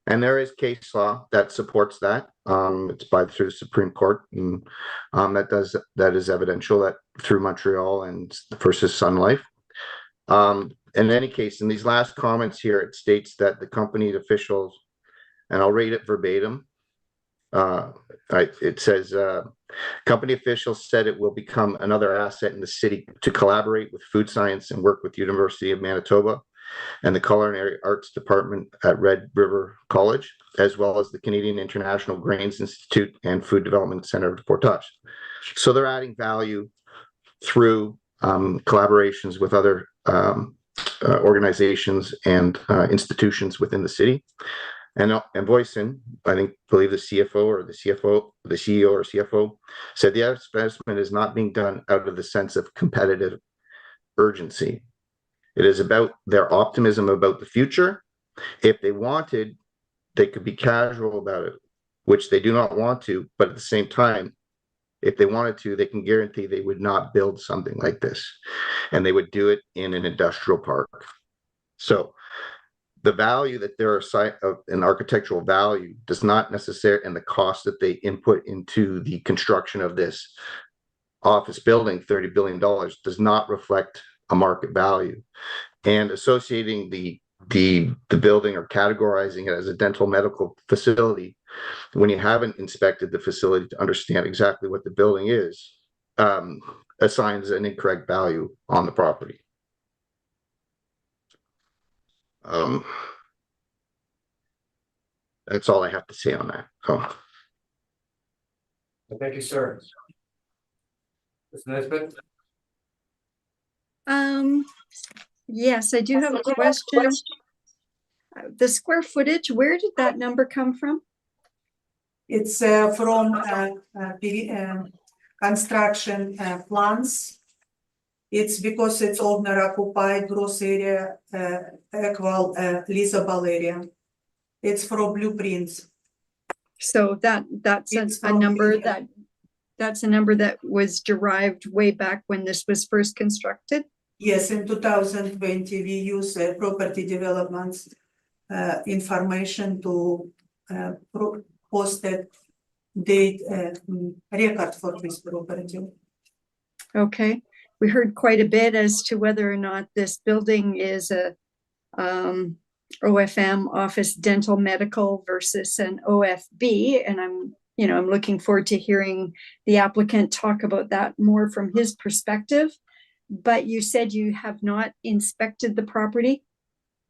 And there is case law that supports that. It's through the Supreme Court, and that is evidential that through Montreal and versus Sun Life. In any case, in these last comments here, it states that the company officials, and I'll read it verbatim, It says, company officials said it will become another asset in the city to collaborate with food science and work with University of Manitoba and the Culinary Arts Department at Red River College, as well as the Canadian International Grains Institute and Food Development Center of Portage. So they're adding value through collaborations with other organizations and institutions within the city. And Boyson, believe the CFO or the CEO or CFO said the investment is not being done out of the sense of competitive urgency. It is about their optimism about the future. If they wanted, they could be casual about it, which they do not want to, but at the same time, if they wanted to, they can guarantee they would not build something like this, and they would do it in an industrial park. So the value that there are an architectural value does not necessarily, and the cost that they input into the construction of this office building, $30 billion, does not reflect a market value. And associating the building or categorizing it as a dental medical facility when you haven't inspected the facility to understand exactly what the building is, assigns an incorrect value on the property. That's all I have to say on that. Thank you, sir. Ms. Nesbitt? Yes, I do have a question. The square footage, where did that number come from? It's from construction plans. It's because it's owner occupied gross area equal leasable area. It's from blueprints. So that's a number that's a number that was derived way back when this was first constructed? Yes, in 2020, we use property developments information to post that date record for this property. Okay, we heard quite a bit as to whether or not this building is a OFM, office dental medical, versus an OFB, and I'm looking forward to hearing the applicant talk about that more from his perspective. But you said you have not inspected the property?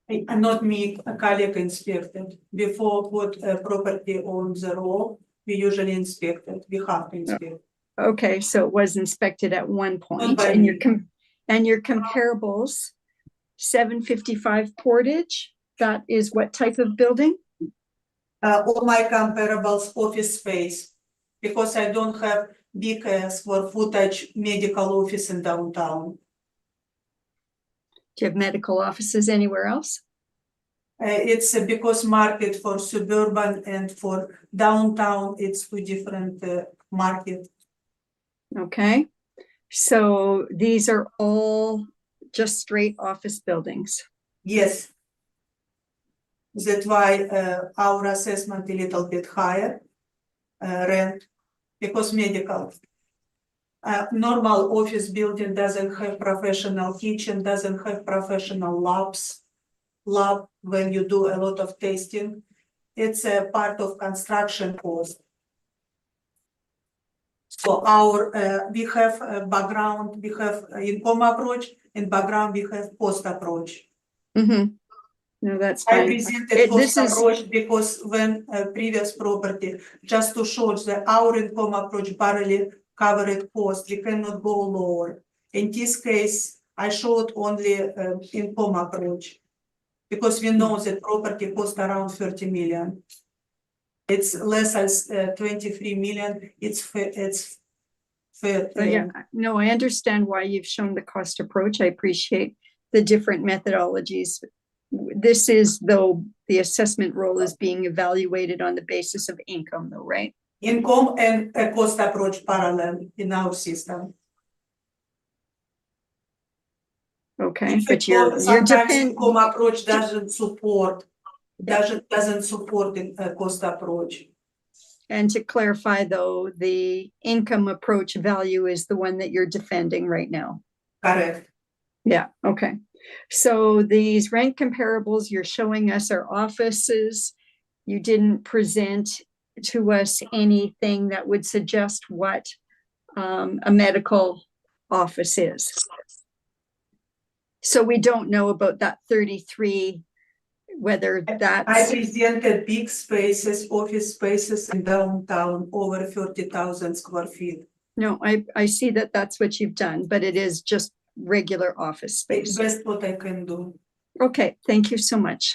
Not me, a colleague inspected. Before what property owns the role, we usually inspect it. We have to inspect. Okay, so it was inspected at one point, by and me. your comparables, 755 Portage, that is what type of building? All my comparables office space, because I don't have big square footage medical office in downtown. Do you have medical offices anywhere else? It's because market for suburban and for downtown, it's two different market. Okay, so these are all just straight office buildings. Yes. That's why our assessment a little bit higher rent, because medical. Normal office building doesn't have professional kitchen, doesn't have professional labs. Lab when you do a lot of testing, it's a part of construction cost. So our we have a background, we have income approach, and background we have post approach. Mm-hmm. No, that's I fine. presented post approach because when previous property, just to show that our income approach barely covered cost, we cannot go lower. In this case, I showed only income approach because we know that property cost around 30 million. It's less as 23 million. It's fair. Yeah, no, I understand why you've shown the cost approach. I appreciate the different methodologies. This is, though, the assessment role is being evaluated on the basis of income, though, right? Income and a cost approach parallel in our system. Okay, but you're income approach doesn't support a cost approach. And to clarify, though, the income approach value is the one that you're defending right now. Correct. Yeah, okay. So these rent comparables you're showing us are offices. You didn't present to us anything that would suggest what a medical office is. So we don't know about that 33, whether I that's, presented big spaces, office spaces in downtown, over 30,000 square feet. no, I see that that's what you've done, but it is just regular office It's space. best what I can do. Okay, thank you so much.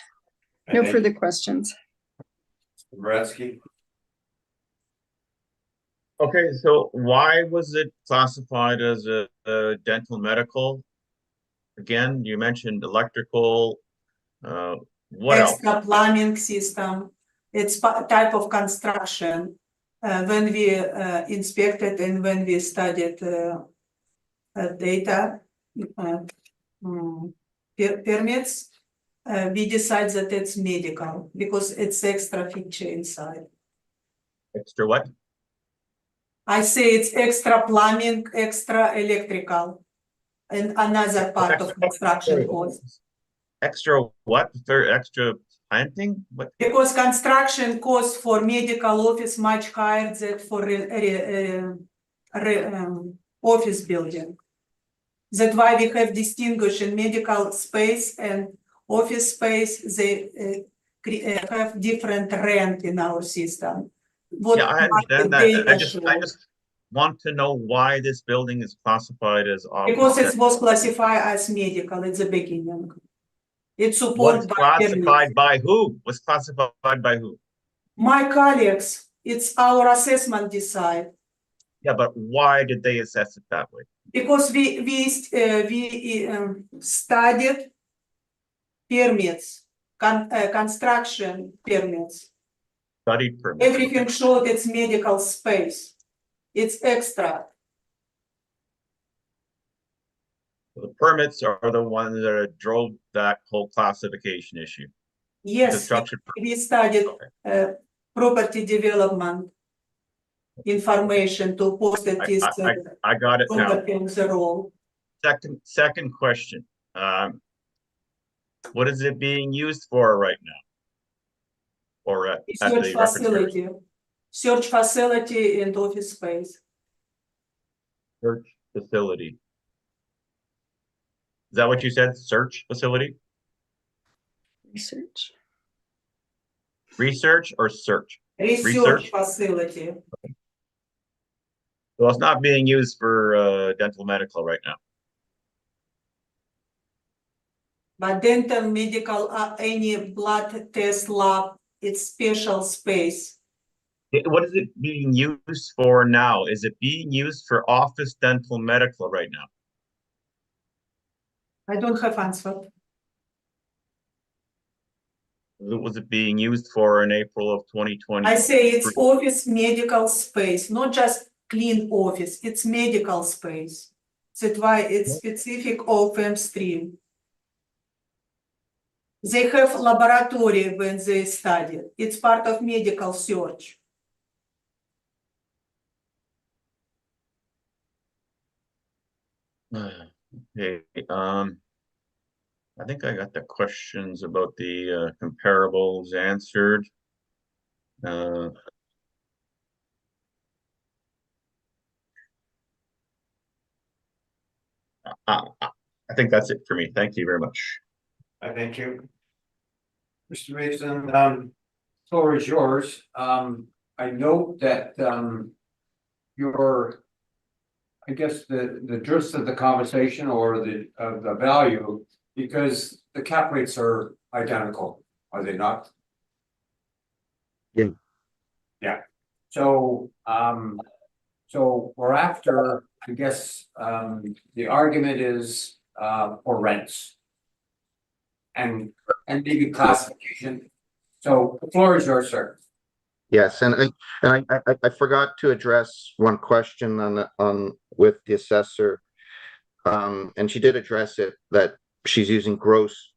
No further questions. Boratsky. Okay, so why was it classified as a dental medical? Again, you mentioned electrical, what else? Extra plumbing system, it's type of construction. When we inspected and when we studied data permits, we decide that it's medical because it's extra feature inside. Extra what? I say it's extra plumbing, extra electrical, and another part of construction cost. Extra what? Extra planting? What? Because construction cost for medical office much higher than for office building. That's why we have distinguishing medical space and office space. They have different rent in our system. What Yeah, I understand that. data I just shows. want to know why this building is classified as Because office. it was classified as medical at the beginning. It's Was supported by classified by who? Was classified by who? my colleagues. It's our assessment decide. Yeah, but why did they assess it that way? Because we studied permits, construction permits. Studied permit. Everything showed it's medical space. It's extra. The permits are the ones that drove that whole classification issue. Yes, Construction. we studied property development information to post that is I got it now. property on the roll. Second question. What is it being used for right now? Or at Search the reference facility, search facility and office space. search facility? Is that what you said? Search facility? Research. Research or search? Research facility. Well, it's not being used for dental medical right now. But dental, medical, any blood test lab, it's special space. What is it being used for now? Is it being used for office dental medical right now? I don't have answer. What was it being used for in April of 2020? I say it's office medical space, not just clean office, it's medical space. That's why it's specific OFM stream. They have laboratory when they study. It's part of medical search. Okay, I think I got the questions about the comparables answered. I think that's it for me. Thank you very much. I thank you. Mr. Mason, floor is yours. I note that, your, I guess the gist of the conversation or the value, because the cap rates are identical, are they not? Yeah. Yeah, so, so we're after, I guess, the argument is, for rents. And maybe classification. So the floor is yours, sir. Yes, and I forgot to address one question on with the assessor. And she did address it, that she's using gross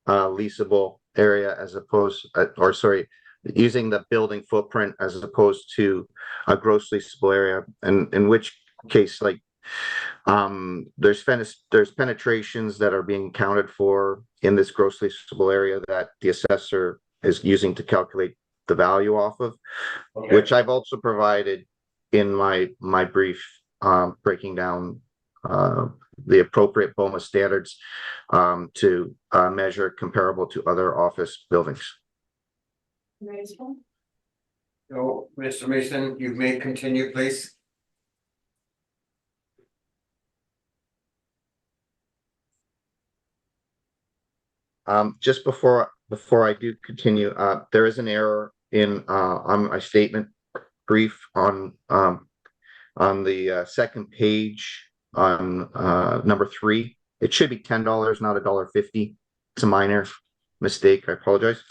leasable area as opposed, or sorry, using the building footprint as opposed to a gross leasable area, and in which case, like, there's penetrations that are being accounted for in this gross leasable area that the assessor is using to calculate the value off of, Okay. which I've also provided in my brief, breaking down the appropriate BOMA standards to measure comparable to other office buildings. So, Mr. Mason, you may continue, please. Just before I do continue, there is an error in on my statement brief on the second page on number 3. It should be $10, not $1.50. It's a minor mistake. I apologize.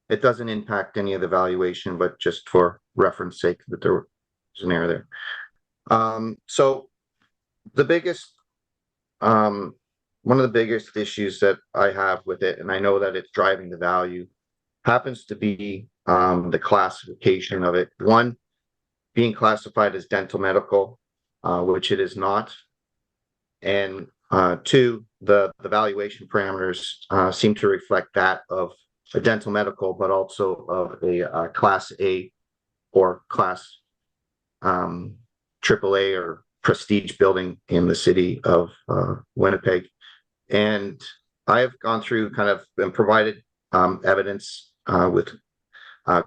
It doesn't impact any of the valuation, but just for reference sake that there was an error there. So the biggest, one of the biggest issues that I have with it, and I know that it's driving the value, happens to be the classification of it. One, being classified as dental medical, which it is not. And two, the valuation parameters seem to reflect that of a dental medical, but also of a class A or class AAA or prestige building in the city of Winnipeg. And I have gone through kind of and provided evidence with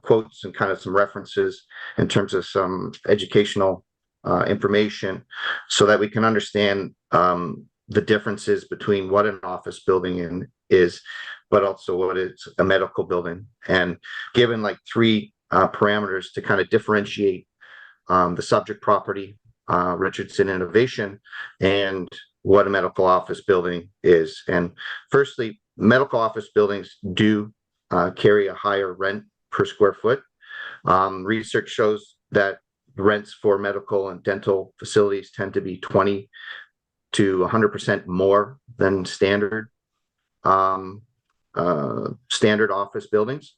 quotes and kind of some references in terms of some educational information so that we can understand the differences between what an office building is, but also what is a medical building. And given like 3 parameters to kind of differentiate the subject property, Richardson Innovation, and what a medical office building is. And firstly, medical office buildings do carry a higher rent per square foot. Research shows that rents for medical and dental facilities tend to be 20 to 100% more than standard office buildings.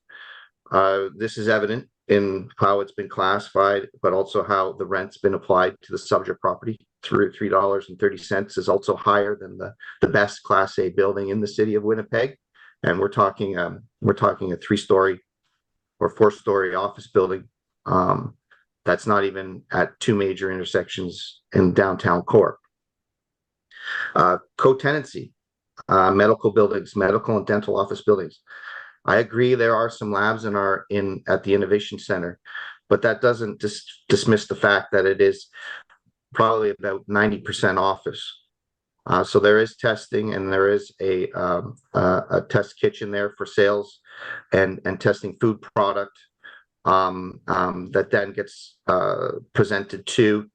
This is evident in how it's been classified, but also how the rent's been applied to the subject property. Through $3.30 is also higher than the best Class A building in the city of Winnipeg, and we're talking a 3-story or 4-story office building that's not even at 2 major intersections in downtown core. Co-tenancy, medical buildings, medical and dental office buildings. I agree there are some labs at the Innovation Center, but that doesn't dismiss the fact that it is probably about 90% office. So there is testing, and there is a test kitchen there for sales and testing food product that then gets presented to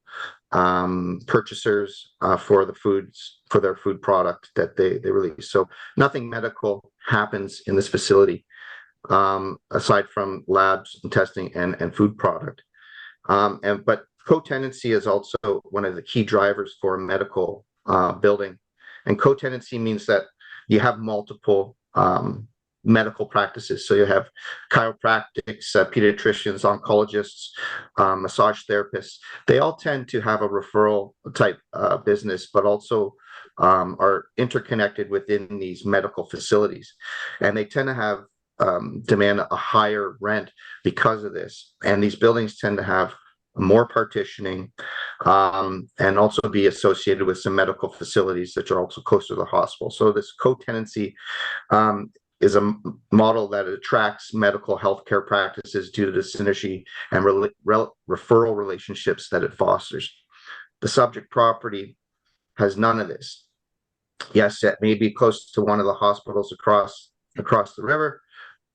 purchasers for their food product that they release. So nothing medical happens in this facility aside from labs and testing and food product. But co-tenancy is also one of the key drivers for a medical building. And co-tenancy means that you have multiple medical practices. So you have chiropractics, pediatricians, oncologists, massage therapists. They all tend to have a referral type business, but also are interconnected within these medical facilities. And they tend to have demand a higher rent because of this. And these buildings tend to have more partitioning and also be associated with some medical facilities that are also close to the hospital. So this co-tenancy is a model that attracts medical healthcare practices due to the synergy and referral relationships that it fosters. The subject property has none of this. Yes, it may be close to one of the hospitals across the river,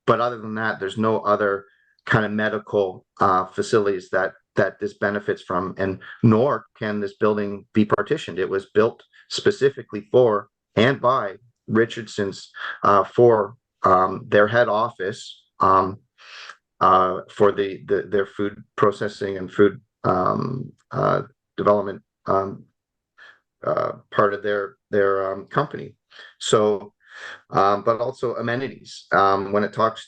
but other than that, there's no other kind of medical facilities that this benefits from, and nor can this building be partitioned. It was built specifically for and by Richardson's for their head office for their food processing and food development part of their company. So but also amenities. When it talks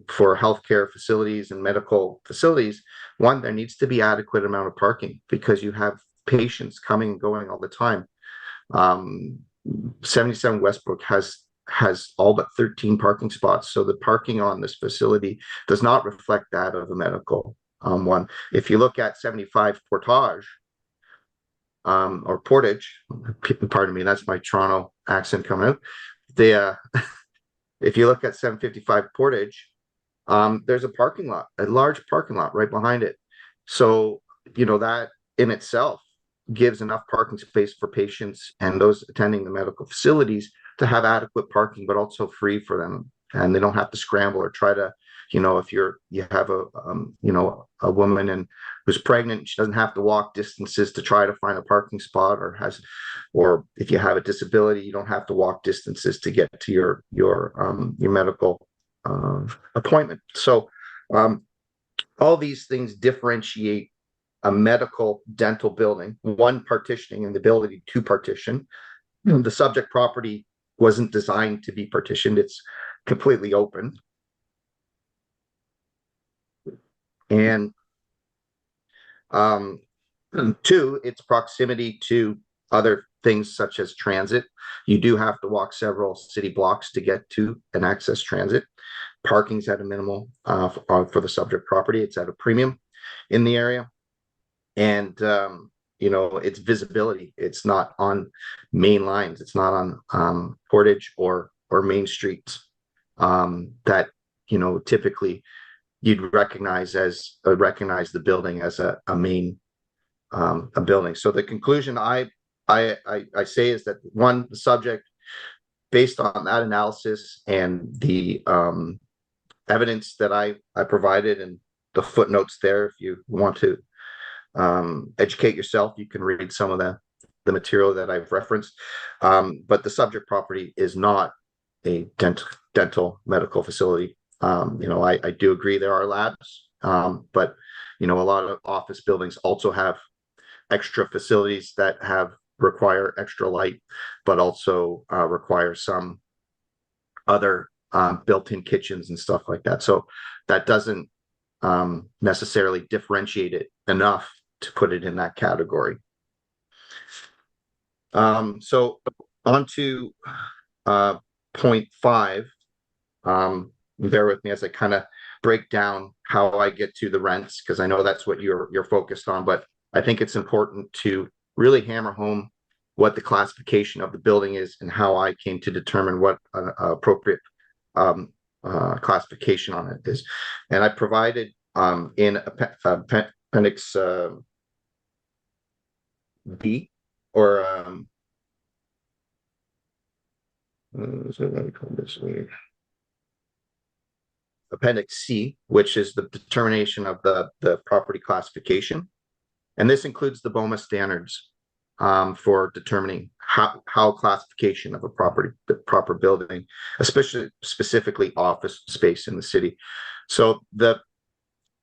for healthcare facilities and medical facilities, one, there needs to be adequate amount of parking because you have patients coming and going all the time. Um, 77 Westbrook has all but 13 parking spots. So the parking on this facility does not reflect that of a medical one. If you look at 75 Portage, or Portage, pardon me, that's my Toronto accent coming out. If you look at 755 Portage, there's a parking lot, a large parking lot right behind it. So, that in itself gives enough parking space for patients and those attending the medical facilities to have adequate parking, but also free for them. And they don't have to scramble or try to, if you have a woman and who's pregnant, she doesn't have to walk distances to try to find a parking spot, or if you have a disability, you don't have to walk distances to get to your medical appointment. So all these things differentiate a medical dental building, one partitioning and the ability to partition. The subject property wasn't designed to be partitioned. It's completely open. And two, its proximity to other things such as transit. You do have to walk several city blocks to get to and access transit. Parking's at a minimal for the subject property. It's at a premium in the area. And it's visibility. It's not on main lines. It's not on Portage or main streets that typically you'd recognize the building as a main a building. So the conclusion I say is that, one, the subject, based on that analysis and the evidence that I provided and the footnotes there, if you want to educate yourself, you can read some of the material that I've referenced. But the subject property is not a dental medical facility. I do agree there are labs, but a lot of office buildings also have extra facilities that require extra light, but also require some other built-in kitchens and stuff like that. So that doesn't necessarily differentiate it enough to put it in that category. So on to point 5. Bear with me as I kind of break down how I get to the rents, because I know that's what you're focused on, but I think it's important to really hammer home what the classification of the building is and how I came to determine what an appropriate classification on it is. And I provided in appendix B, or appendix C, which is the determination of the property classification. And this includes the BOMA standards for determining how classification of a proper building, especially specifically office space in the city. So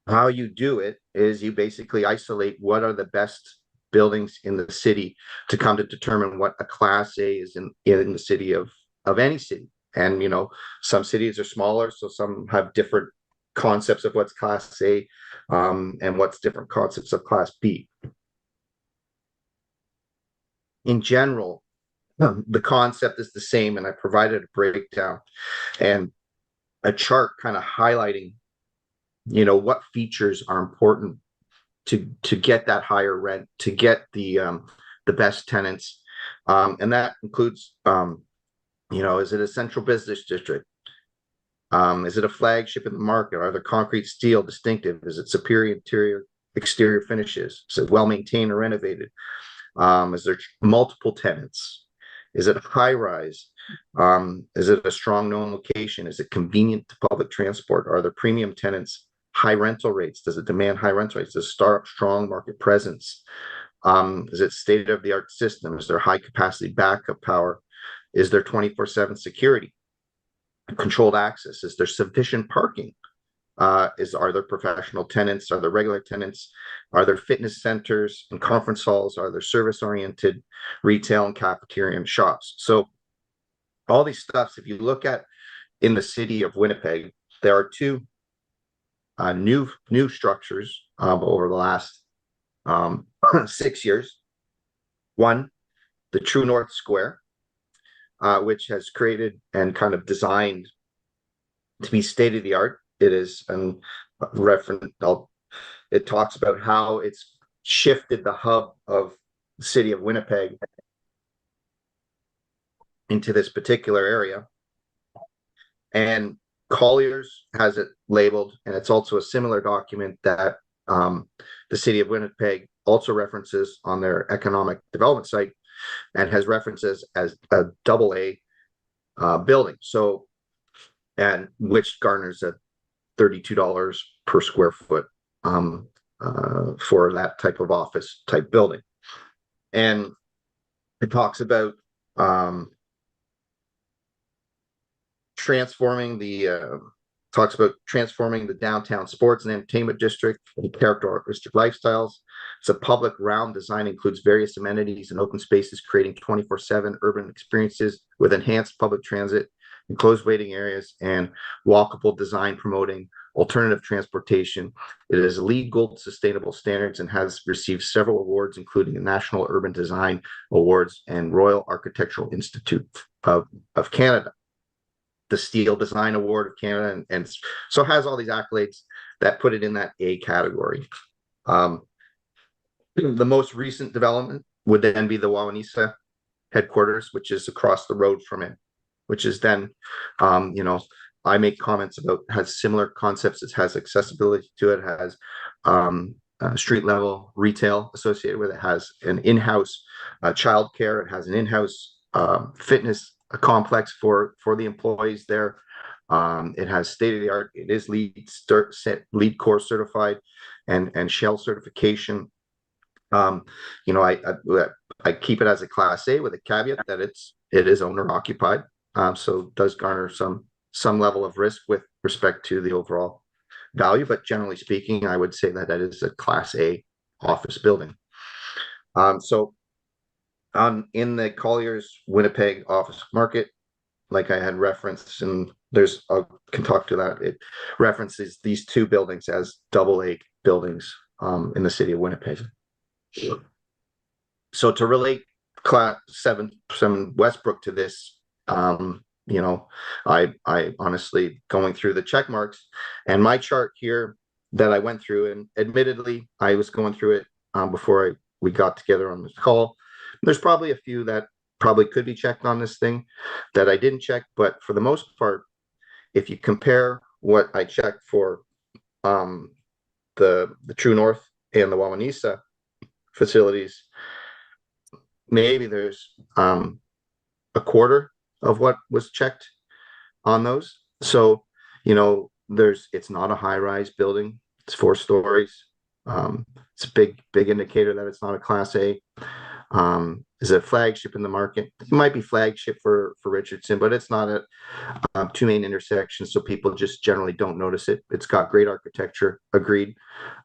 how you do it is you basically isolate what are the best buildings in the city to come to determine what a class A is in the city of any city. And some cities are smaller, so some have different concepts of what's class A and what's different concepts of class B. In general, the concept is the same, and I provided a breakdown and a chart kind of highlighting what features are important to get that higher rent, to get the best tenants, and that includes is it a central business district? Is it a flagship in the market? Are there concrete steel distinctive? Is it superior interior exterior finishes? Is it well maintained or renovated? Is there multiple tenants? Is it a high rise? Is it a strong known location? Is it convenient to public transport? Are there premium tenants? High rental rates? Does it demand high rental rates? Does it strong market presence? Is it state-of-the-art system? Is there high capacity backup power? Is there 24/7 security? Controlled access? Is there sufficient parking? Are there professional tenants? Are there regular tenants? Are there fitness centers and conference halls? Are there service-oriented retail and cafeteria and shops? So all these stuffs, if you look at in the city of Winnipeg, there are two new structures over the last 6 years. One the True North Square, which has created and kind of designed to be state of the art. It is it talks about how it's shifted the hub of the city of Winnipeg into this particular area. And Colliers has it labeled, and it's also a similar document that the city of Winnipeg also references on their economic development site, and has references as a AA building. So, and which garners a $32 per square foot for that type of office type building. And it talks about transforming the downtown sports and entertainment district and characteristic lifestyles. It's a public realm. Design includes various amenities and open spaces, creating 24/7 urban experiences with enhanced public transit, enclosed waiting areas, and walkable design promoting alternative transportation. It is a LEED Gold sustainable standards and has received several awards, including the National Urban Design Awards and Royal Architectural Institute of Canada, the Steel Design Award of Canada, and so has all these accolades that put it in that A category. The most recent development would then be the Wawanesa headquarters, which is across the road from it, which is then, I make comments about, has similar concepts. It has accessibility to it, has street level retail associated with it, has an in-house childcare, it has an in-house fitness complex for the employees there. It has state of the art. It is LEED Core certified and Shell certification. I keep it as a Class A with a caveat that it is owner occupied, so does garner some level of risk with respect to the overall value. But generally speaking, I would say that is a Class A office building. In the Colliers Winnipeg office market, like I had referenced, and I can talk to that. It references these two buildings as AA buildings in the city of Winnipeg. So to relate Class 7 Westbrook to this, I honestly going through the check marks and my chart here that I went through, and admittedly I was going through it before we got together on this call. There's probably a few that probably could be checked on this thing that I didn't check, but for the most part, if you compare what I checked for the True North and the Wawanesa facilities, maybe there's a quarter of what was checked on those. So, it's not a high-rise building. It's 4 stories. It's a big indicator that it's not a Class A. Is it a flagship in the market? It might be flagship for Richardson, but it's not at 2 main intersections, so people just generally don't notice it. It's got great architecture, agreed,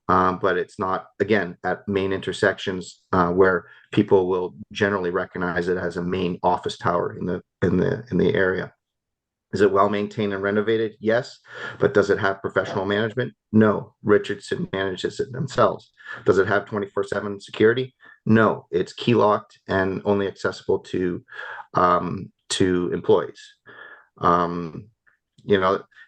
but it's not, again, at main intersections where people will generally recognize it as a main office tower in the area. Is it well maintained and renovated? Yes. But does it have professional management? No. Richardson manages it themselves. Does it have 24/7 security? No. It's key locked and only accessible to employees.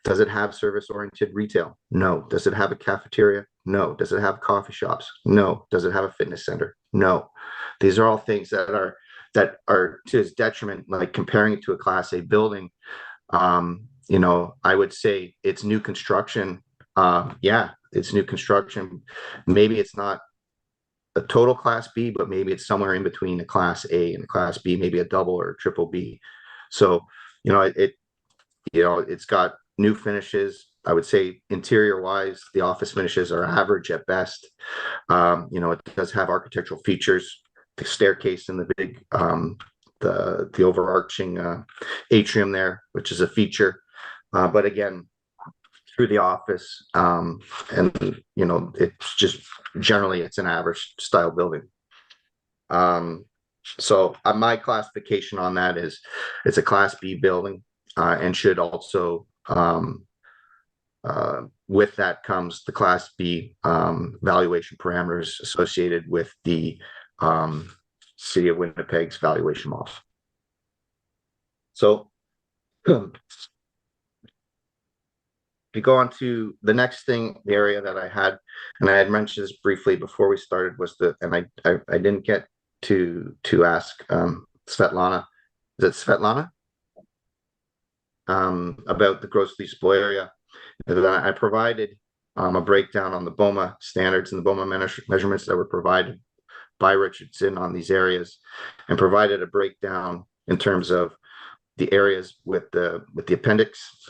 Does it have service oriented retail? No. Does it have a cafeteria? No. Does it have coffee shops? No. Does it have a fitness center? No. These are all things that are to its detriment, like comparing it to a Class A building. I would say it's new construction. It's new construction. Maybe it's not a total Class B, but maybe it's somewhere in between a Class A and a Class B, maybe a double or a triple B. So, it's got new finishes. I would say interior wise, the office finishes are average at best. It does have architectural features, the staircase and the big, the overarching atrium there, which is a feature. But again, through the office, and it's just generally it's an average style building. So my classification on that is it's a Class B building, and should also with that comes the Class B valuation parameters associated with the City of Winnipeg's valuation models. So if you go on to the next thing, the area that I had, and I had mentioned this briefly before we started, was and I didn't get to ask Svetlana, is it Svetlana? About the gross leasable area. And then I provided a breakdown on the BOMA standards and the BOMA measurements that were provided by Richardson on these areas, and provided a breakdown in terms of the areas with the appendix,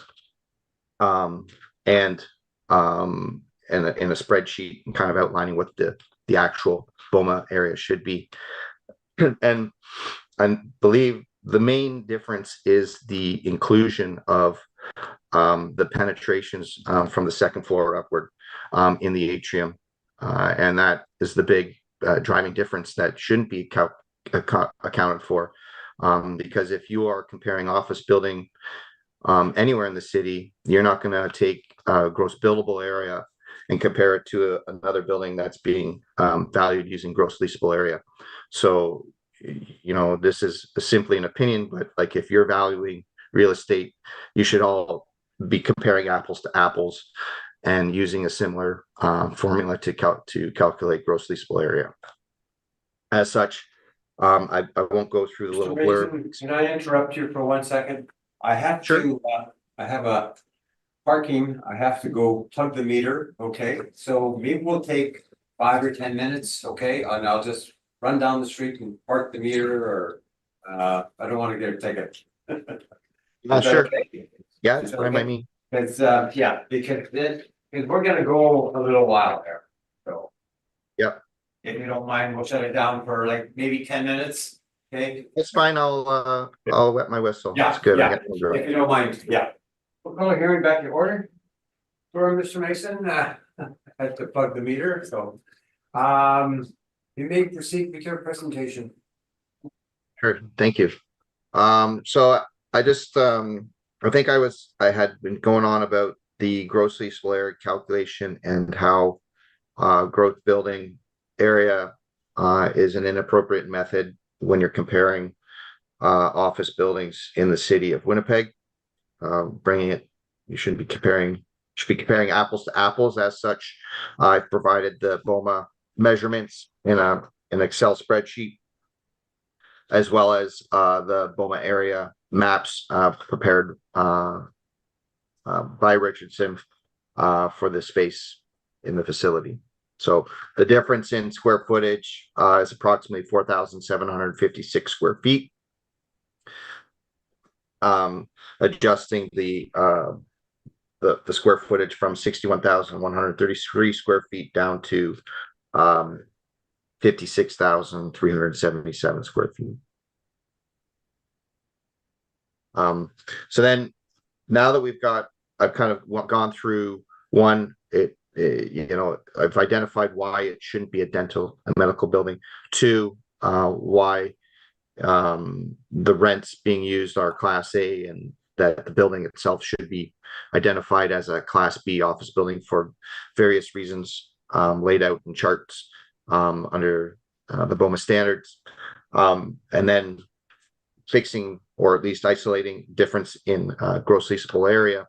and in a spreadsheet, kind of outlining what the actual BOMA area should be. And I believe the main difference is the inclusion of the penetrations from the second floor upward in the atrium, and that is the big driving difference that shouldn't be accounted for, because if you are comparing office building anywhere in the city, you're not going to take gross buildable area and compare it to another building that's being valued using gross leasable area. So, you know, this is simply an opinion, but like if you're valuing real estate, you should all be comparing apples to apples and using a similar formula to calculate gross leasable area. As such, I won't go through the little blurb. Can I interrupt you for 1 second? I have to, I have a parking, I have to go plug the meter, okay? So maybe we'll take 5 or 10 minutes, okay? And I'll just run down the street and park the meter, or I don't want to get a ticket. Sure. Okay? Yeah, it's fine by me. Because yeah, because we're gonna go a little while there, so. Yep. If you don't mind, we'll shut it down for like maybe 10 minutes, okay? It's fine. I'll wet my whistle. Yeah, It's good. I yeah. got no If you don't mind, yeah. We'll call a hearing back in order. For Mr. Mason, I had to plug the meter, so. You may proceed with your presentation. Sure, thank you. So I just I think I had been going on about the gross leasable area calculation and how growth building area is an inappropriate method when you're comparing office buildings in the city of Winnipeg. You should be comparing apples to apples. As such, I've provided the BOMA measurements in an Excel spreadsheet, as well as the BOMA area maps prepared by Richardson for the space in the facility. So the difference in square footage is approximately 4,756 square feet. Adjusting the square footage from 61,133 square feet down to 56,377 square feet. So then, now that I've kind of gone through one, you know, I've identified why it shouldn't be a medical building. Two, why the rents being used are Class A, and that the building itself should be identified as a Class B office building for various reasons laid out in charts under the BOMA standards, and then fixing, or at least isolating, difference in gross leasable area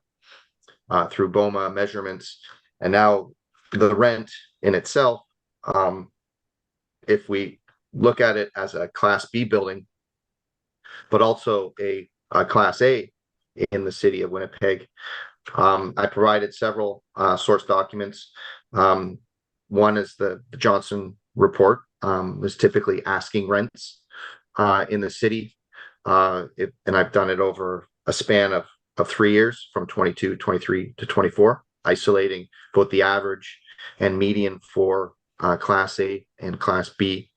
through BOMA measurements. And now the rent in itself, if we look at it as a Class B building, but also a Class A in the city of Winnipeg, I provided several source documents. One is the Johnson report, is typically asking rents in the city, and I've done it over a span of 3 years, from 22, 23 to 24, isolating both the average and median for Class A and Class B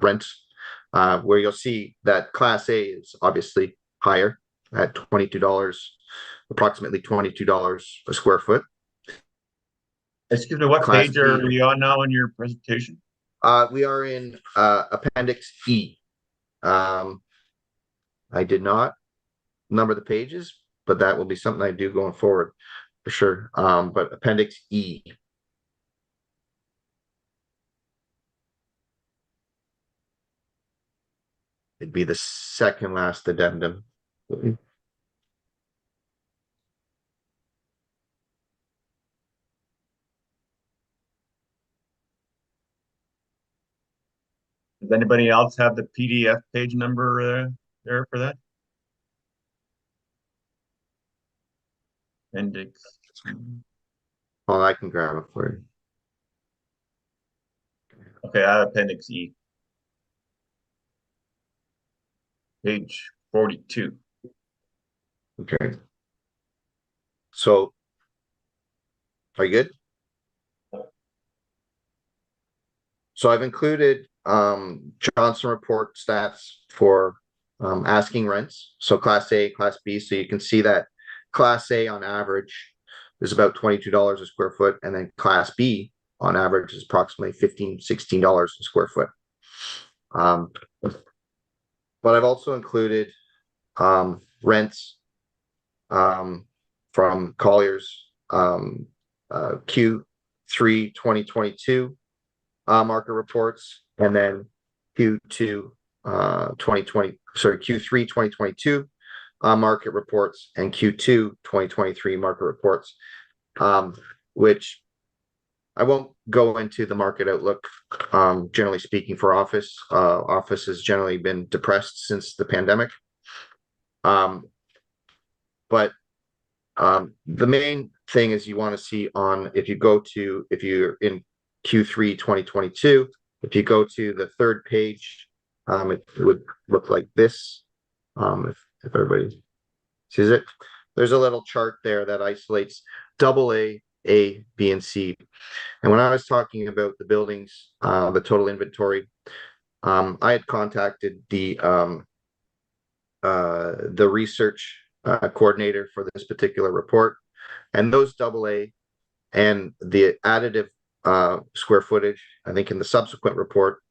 rents, where you'll see that Class A is obviously higher at $22, approximately $22 a square foot. Excuse me, what Class page are B. we on now in your presentation? We are in Appendix E. I did not number the pages, but that will be something I do going forward for sure. But Appendix E. It'd be the second last addendum. Does anybody else have the PDF page number there for that? Appendix. Well, I can grab it for you. Okay, I have Appendix E. Page 42. Okay. So, are you good? So I've included Johnson report stats for asking rents. So Class A, Class B. So you can see that Class A on average is about $22 a square foot, and then Class B on average is approximately $15, $16 a square foot. But I've also included rents from Collier's Q3 2022 market reports, and then Q2 Q3 2022 market reports, and Q2 2023 market reports, which I won't go into the market outlook. Generally speaking, for office has generally been depressed since the pandemic. But the main thing is you want to see if you're in Q3 2022, if you go to the third page, it would look like this. If everybody sees it, there's a little chart there that isolates AA, A, B, and C. And when I was talking about the buildings, the total inventory, I had contacted the research coordinator for this particular report, and those AA and the additive square footage, I think in the subsequent report,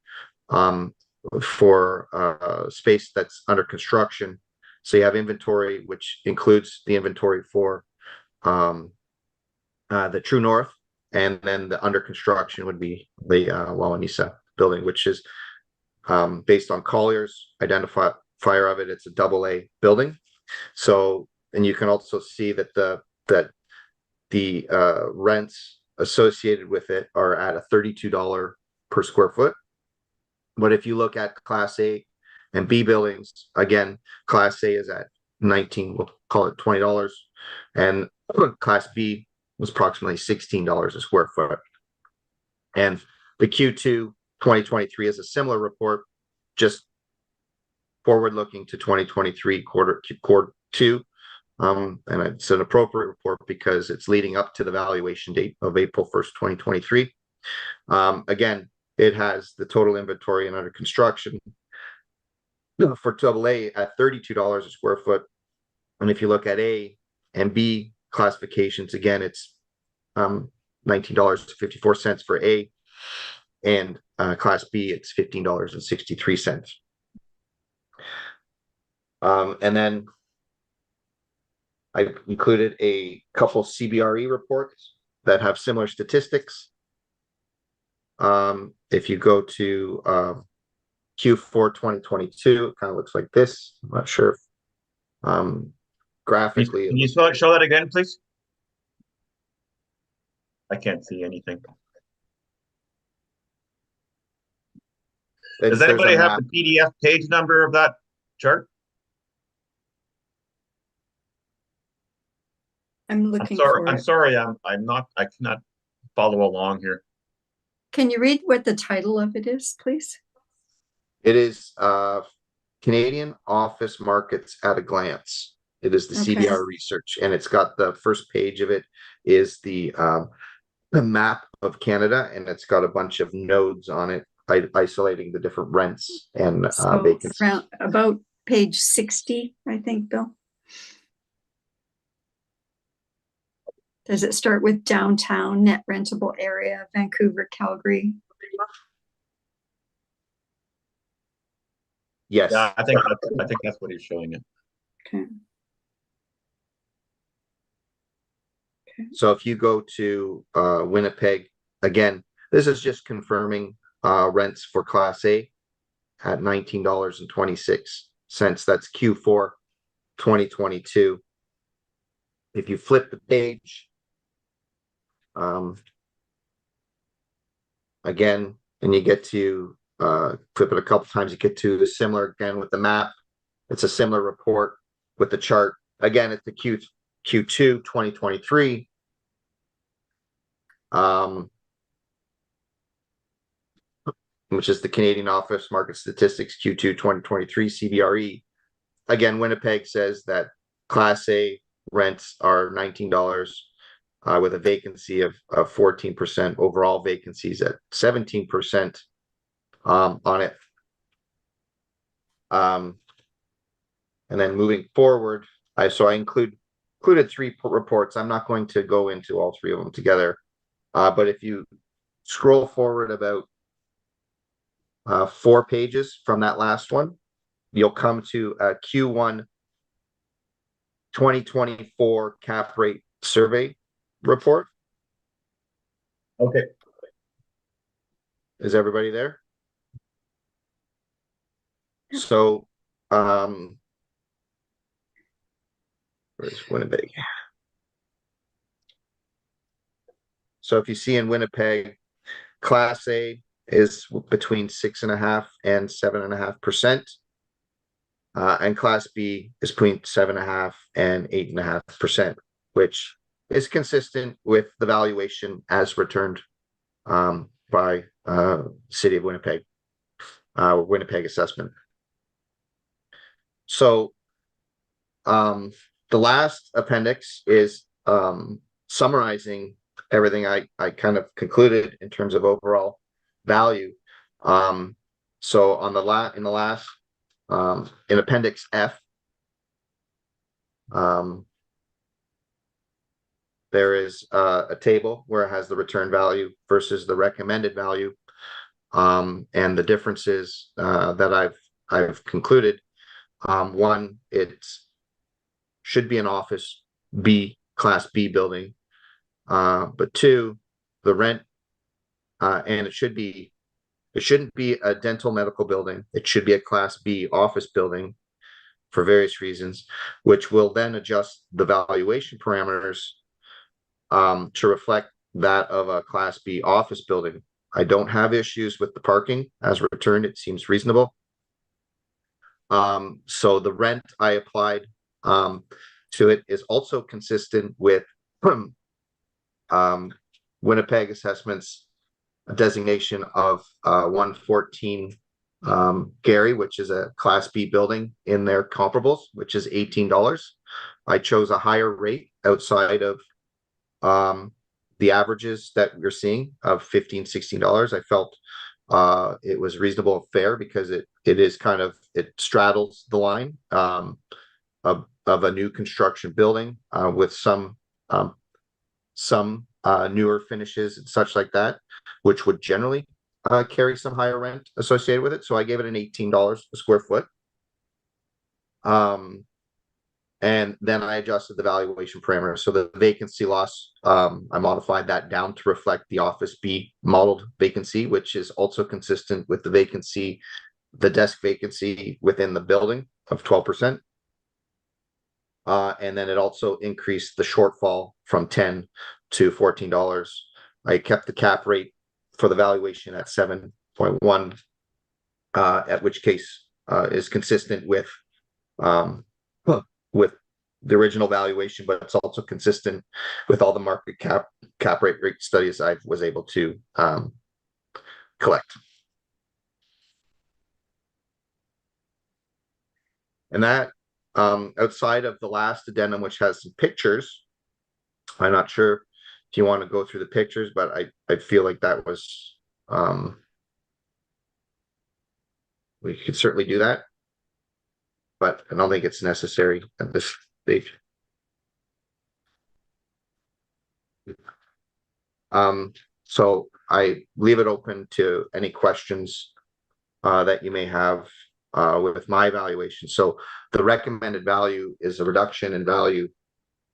for space that's under construction. So you have inventory, which includes the inventory for the True North, and then the under construction would be the Wawanesa building, which is based on Collier's identifier of it. It's a AA building. So, and you can also see that the rents associated with it are at a $32 per square foot. But if you look at Class A and B buildings, again, Class A is at 19, we'll call it $20, and Class B was approximately $16 a square foot. And the Q2 2023 is a similar report, just forward looking to 2023 quarter two. And it's an appropriate report because it's leading up to the valuation date of April 1st, 2023. Again, it has the total inventory and under construction for AA at $32 a square foot. And if you look at A and B classifications, again, it's $19.54 for A, and Class B, it's $15.63. And then I included a couple CBRE reports that have similar statistics. If you go to Q4 2022, it kind of looks like this. I'm not sure if graphically. Can you show that again, please? I can't see anything. Does anybody have the PDF page number of that chart? I'm looking for it. I'm sorry, I cannot follow along here. Can you read what the title of it is, please? It is Canadian Office Markets at a Glance. It is the CBR research, and it's got the first page of it is the map of Canada, and it's got a bunch of nodes on it, isolating the different rents and vacancies. About page 60, I think, Bill. Does it start with downtown, net rentable area, Vancouver, Calgary? Yes. Yeah, I think that's what he's showing it. Okay. So if you go to Winnipeg, again, this is just confirming rents for Class A. at $19.26. That's Q4 2022. If you flip the page, again, and you get to flip it a couple times, you get to the similar again with the map. It's a similar report with the chart. Again, it's the Q2 2023. Which is the Canadian Office Market Statistics Q2 2023 CBRE. Again, Winnipeg says that Class A rents are $19 with a vacancy of 14%, overall vacancies at 17% on it. And then moving forward, I included 3 reports. I'm not going to go into all 3 of them together, but if you scroll forward about 4 pages from that last one, you'll come to a Q1 2024 cap rate survey report. Okay. Is everybody there? So, where's Winnipeg? So if you see in Winnipeg, Class A is between 6.5% and 7.5%. And Class B is between 7.5% and 8.5%, which is consistent with the valuation as returned by City of Winnipeg, Winnipeg assessment. So the last appendix is summarizing everything I kind of concluded in terms of overall value. So on the in Appendix F, there is a table where it has the return value versus the recommended value, and the differences that I've concluded. One, it should be an office Class B building, but 2, the rent, and it shouldn't be a dental medical building. It should be a Class B office building for various reasons, which will then adjust the valuation parameters to reflect that of a Class B office building. I don't have issues with the parking as returned. It seems reasonable. So the rent I applied to it is also consistent with Winnipeg assessments designation of 114 Gary, which is a Class B building in their comparables, which is $18. I chose a higher rate outside of the averages that we're seeing of $15, $16. I felt it was reasonable and fair because it is kind of, it straddles the line of a new construction building with some newer finishes and such like that, which would generally carry some higher rent associated with it. So I gave it an $18 a square foot. And then I adjusted the valuation parameters. So the vacancy loss, I modified that down to reflect the Office B modeled vacancy, which is also consistent with the vacancy, the desk vacancy within the building of 12%. And then it also increased the shortfall from $10 to $14. I kept the cap rate for the valuation at 7.1, at which case is consistent with the original valuation, but it's also consistent with all the market cap rate studies I was able to collect. And that outside of the last addendum, which has some pictures, I'm not sure if you want to go through the pictures, but I feel like that was we could certainly do that, but I don't think it's necessary at this stage. So I leave it open to any questions that you may have with my evaluation. So the recommended value is a reduction in value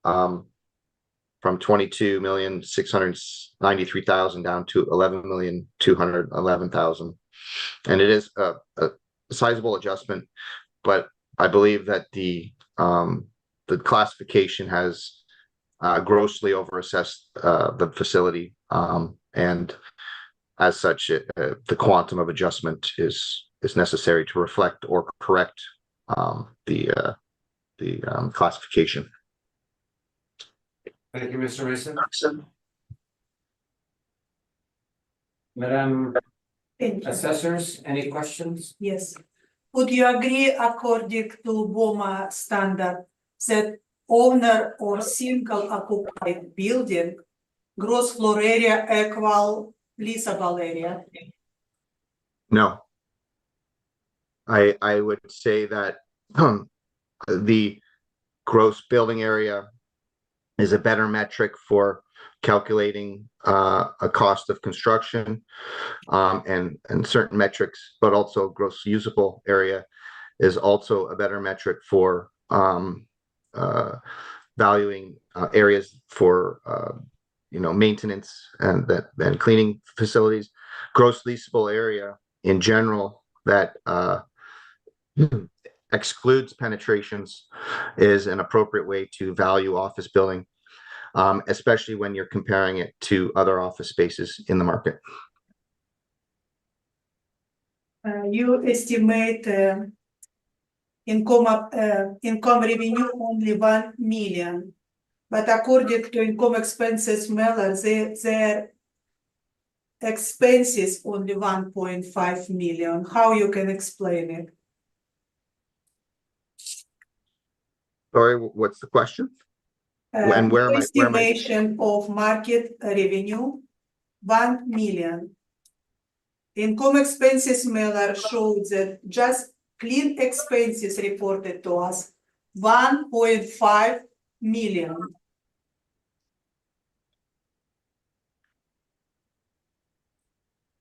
from 22,693,000 down to 11,211,000, and it is sizable adjustment, but I believe that the classification has grossly overassessed the facility, and as such, the quantum of adjustment is necessary to reflect or correct the classification. Thank you, Mr. Mason. Madam Thank you. Assessors, any questions? Yes. Would you agree, according to BOMA standard, that owner or single occupied building gross floor area equal leasable area? No. I would say that the gross building area is a better metric for calculating a cost of construction, and certain metrics, but also gross usable area is also a better metric for valuing areas for maintenance and cleaning facilities. Gross leasable area in general that excludes penetrations is an appropriate way to value office building, especially when you're comparing it to other office spaces in the market. You estimate income revenue only 1 million, but according to income expenses Miller, their expenses only 1.5 million. How you can explain it? Sorry, what's the question? And where am I? Estimation of market revenue 1 million. Income expenses Miller showed that just clean expenses reported to us 1.5 million.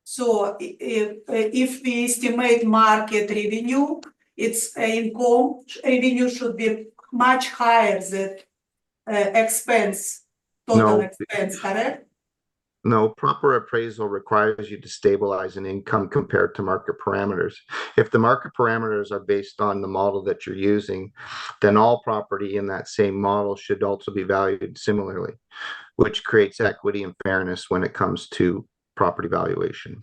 So if we estimate market revenue, its income revenue should be much higher than total expense, correct? No, proper appraisal requires you to stabilize an income compared to market parameters. If the market parameters are based on the model that you're using, then all property in that same model should also be valued similarly, which creates equity and fairness when it comes to property valuation.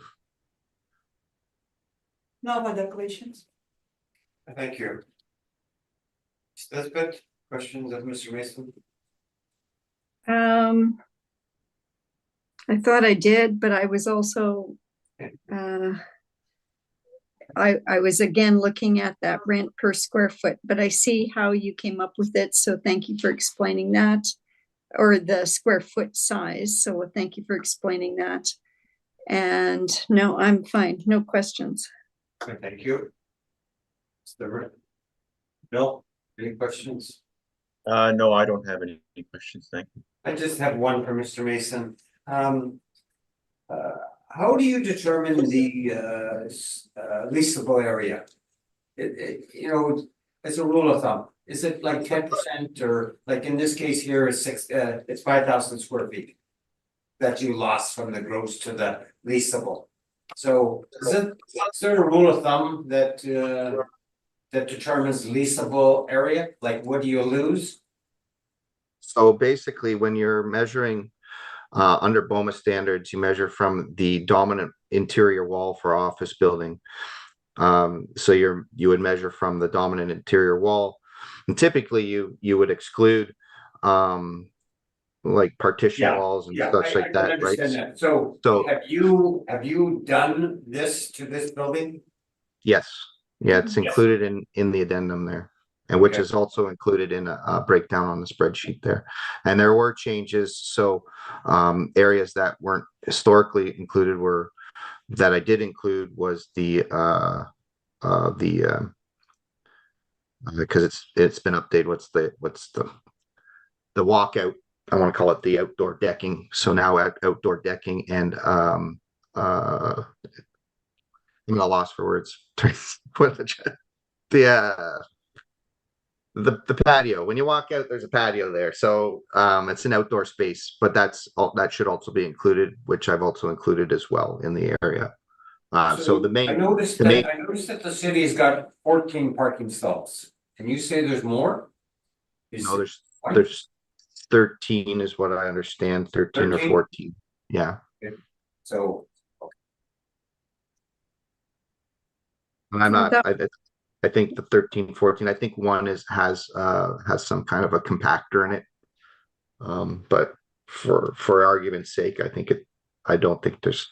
No other questions? Thank you. Elizabeth, questions of Mr. Mason? I thought I did, but I was also, I was again looking at that rent per square foot, but I see how you came up with it. So thank you for explaining that, or the square foot size. So thank you for explaining that. And no, I'm fine. No questions. Okay, thank you. Bill, any questions? No, I don't have any questions. Thank you. I just have one for Mr. Mason. How do you determine the leasable area? As a rule of thumb, is it like 10%, or like in this case here is it's 5,000 square feet that you lost from the gross to the leasable? So is there a rule of thumb that determines leasable area? Like, what do you lose? So basically, when you're measuring under BOMA standards, you measure from the dominant interior wall for office building. So you would measure from the dominant interior wall, and typically you would exclude like partition walls and such like that, right? That. So have you done this to this building? Yes. Yeah, it's included in the addendum there, and which is also included in a breakdown on the spreadsheet there. And there were changes. So areas that weren't historically included that I did include was because it's been updated. What's the walkout? I want to call it the outdoor decking. So now outdoor decking and I'm at a loss for words. The patio. When you walk out, there's a patio there. So it's an outdoor space, but that should also be included, which I've also included as well in the area. So the I main, noticed the main, that the city's got 14 parking stalls. Can you say there's more? no, there's 13 is what I understand, 13 or 13? 14. Yeah. So, And I'm So not, that- I think the 13, 14. I think one has some kind of a compactor in it. But for argument's sake, I don't think there's.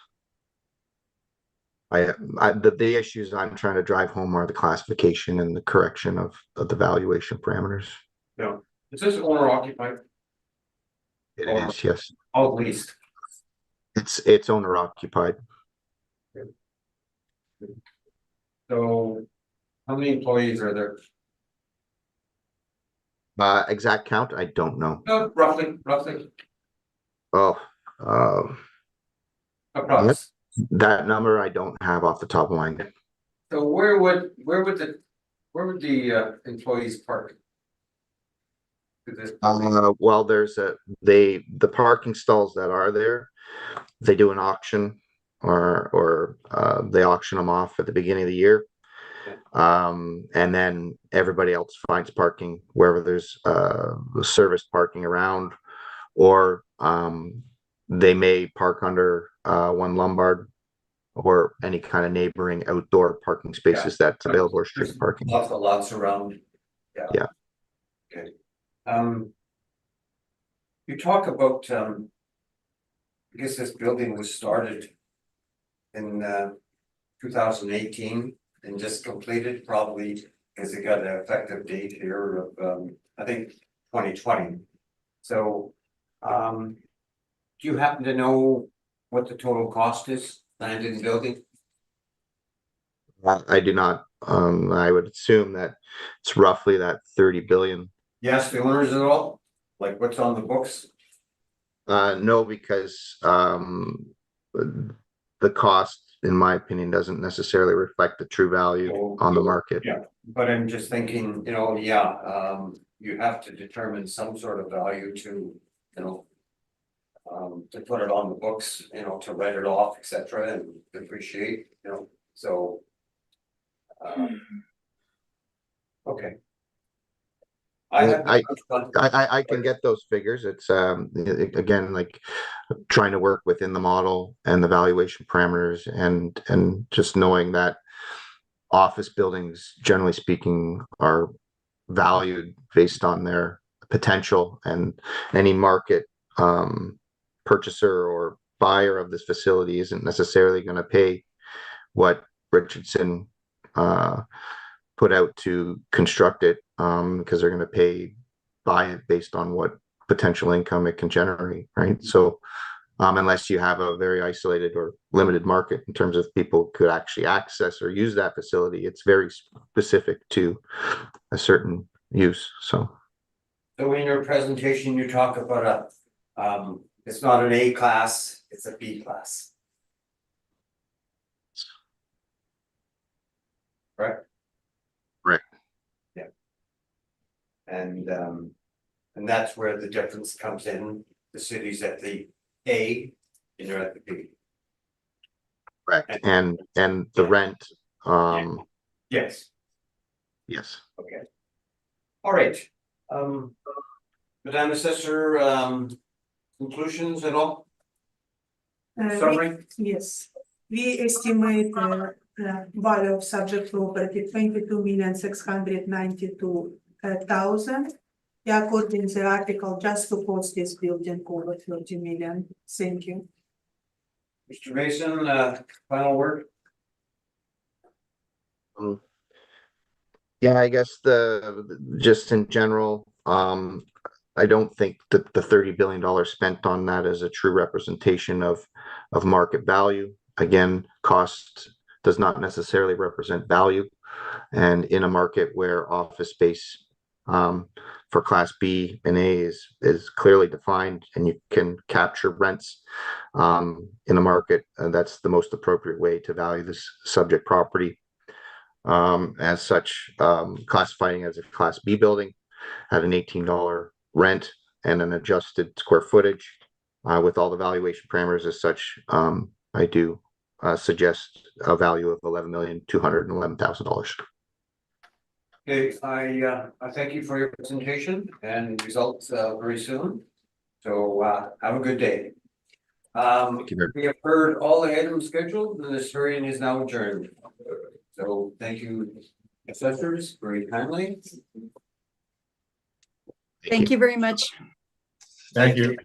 The issues I'm trying to drive home are the classification and the correction of the valuation parameters. no, is this owner occupied? It Or- is, yes. Oh, at least. It's owner occupied. So how many employees are there? Exact count, I don't know. No, roughly, Oh, approx. that number I don't have off the top of my head. So where would the employees park? To this building? Well, the parking stalls that are there, they do an auction or they auction them off at the beginning of the year. And then everybody else finds parking wherever there's service parking around, or they may park under one Lombard or any kind of neighboring outdoor parking spaces that's available or street There's parking. lots around. Yeah. Okay. You talk about, I guess this building was started in 2018 and just completed probably because it got an effective date here of, I think, 2020. So, do you happen to know what the total cost is, land and building? I do not. I would assume that it's roughly that 30 billion. Yes, the owners at all? Like what's on the books? No, because the cost, in my opinion, doesn't necessarily reflect the true value on the market. Yeah, but I'm just thinking, you have to determine some sort of value to, to put it on the books, to write it off, etc., and depreciate, so. Okay. I can get those figures. It's again, like trying to work within the model and the valuation parameters and just knowing that office buildings, generally speaking, are valued based on their potential, and any market purchaser or buyer of this facility isn't necessarily going to pay what Richardson put out to construct it, because they're going to buy it based on what potential income it can generate, right? So unless you have a very isolated or limited market in terms of people could actually access or use that facility, it's very specific to a certain use. So in your presentation, you talk about it's not an A class, it's a B class. Right? Right. Yeah. And that's where the difference comes in. The city's at the A and you're at the B. correct. And the rent, Yes. yes. Okay. All right. Madam Assessor, conclusions at all? Summary? Yes, we estimate value of subject property 22,692,000. Yeah, according to the article, just to post this building over 30 million. Thank you. Mr. Mason, final word? Yeah, I guess just in general, I don't think that the $30 billion spent on that is a true representation of market value. Again, cost does not necessarily represent value. And in a market where office space for Class B and A is clearly defined, and you can capture rents in a market, that's the most appropriate way to value this subject property. As such, classifying as a Class B building at an $18 rent and an adjusted square footage with all the valuation parameters as such, I do suggest a value of $11,211,000. Okay, I thank you for your presentation and results very soon. So have a good day. Thank you very We have heard all the items scheduled and this hearing is now adjourned. So thank you, assessors, very kindly. Thank you very much. Thank you.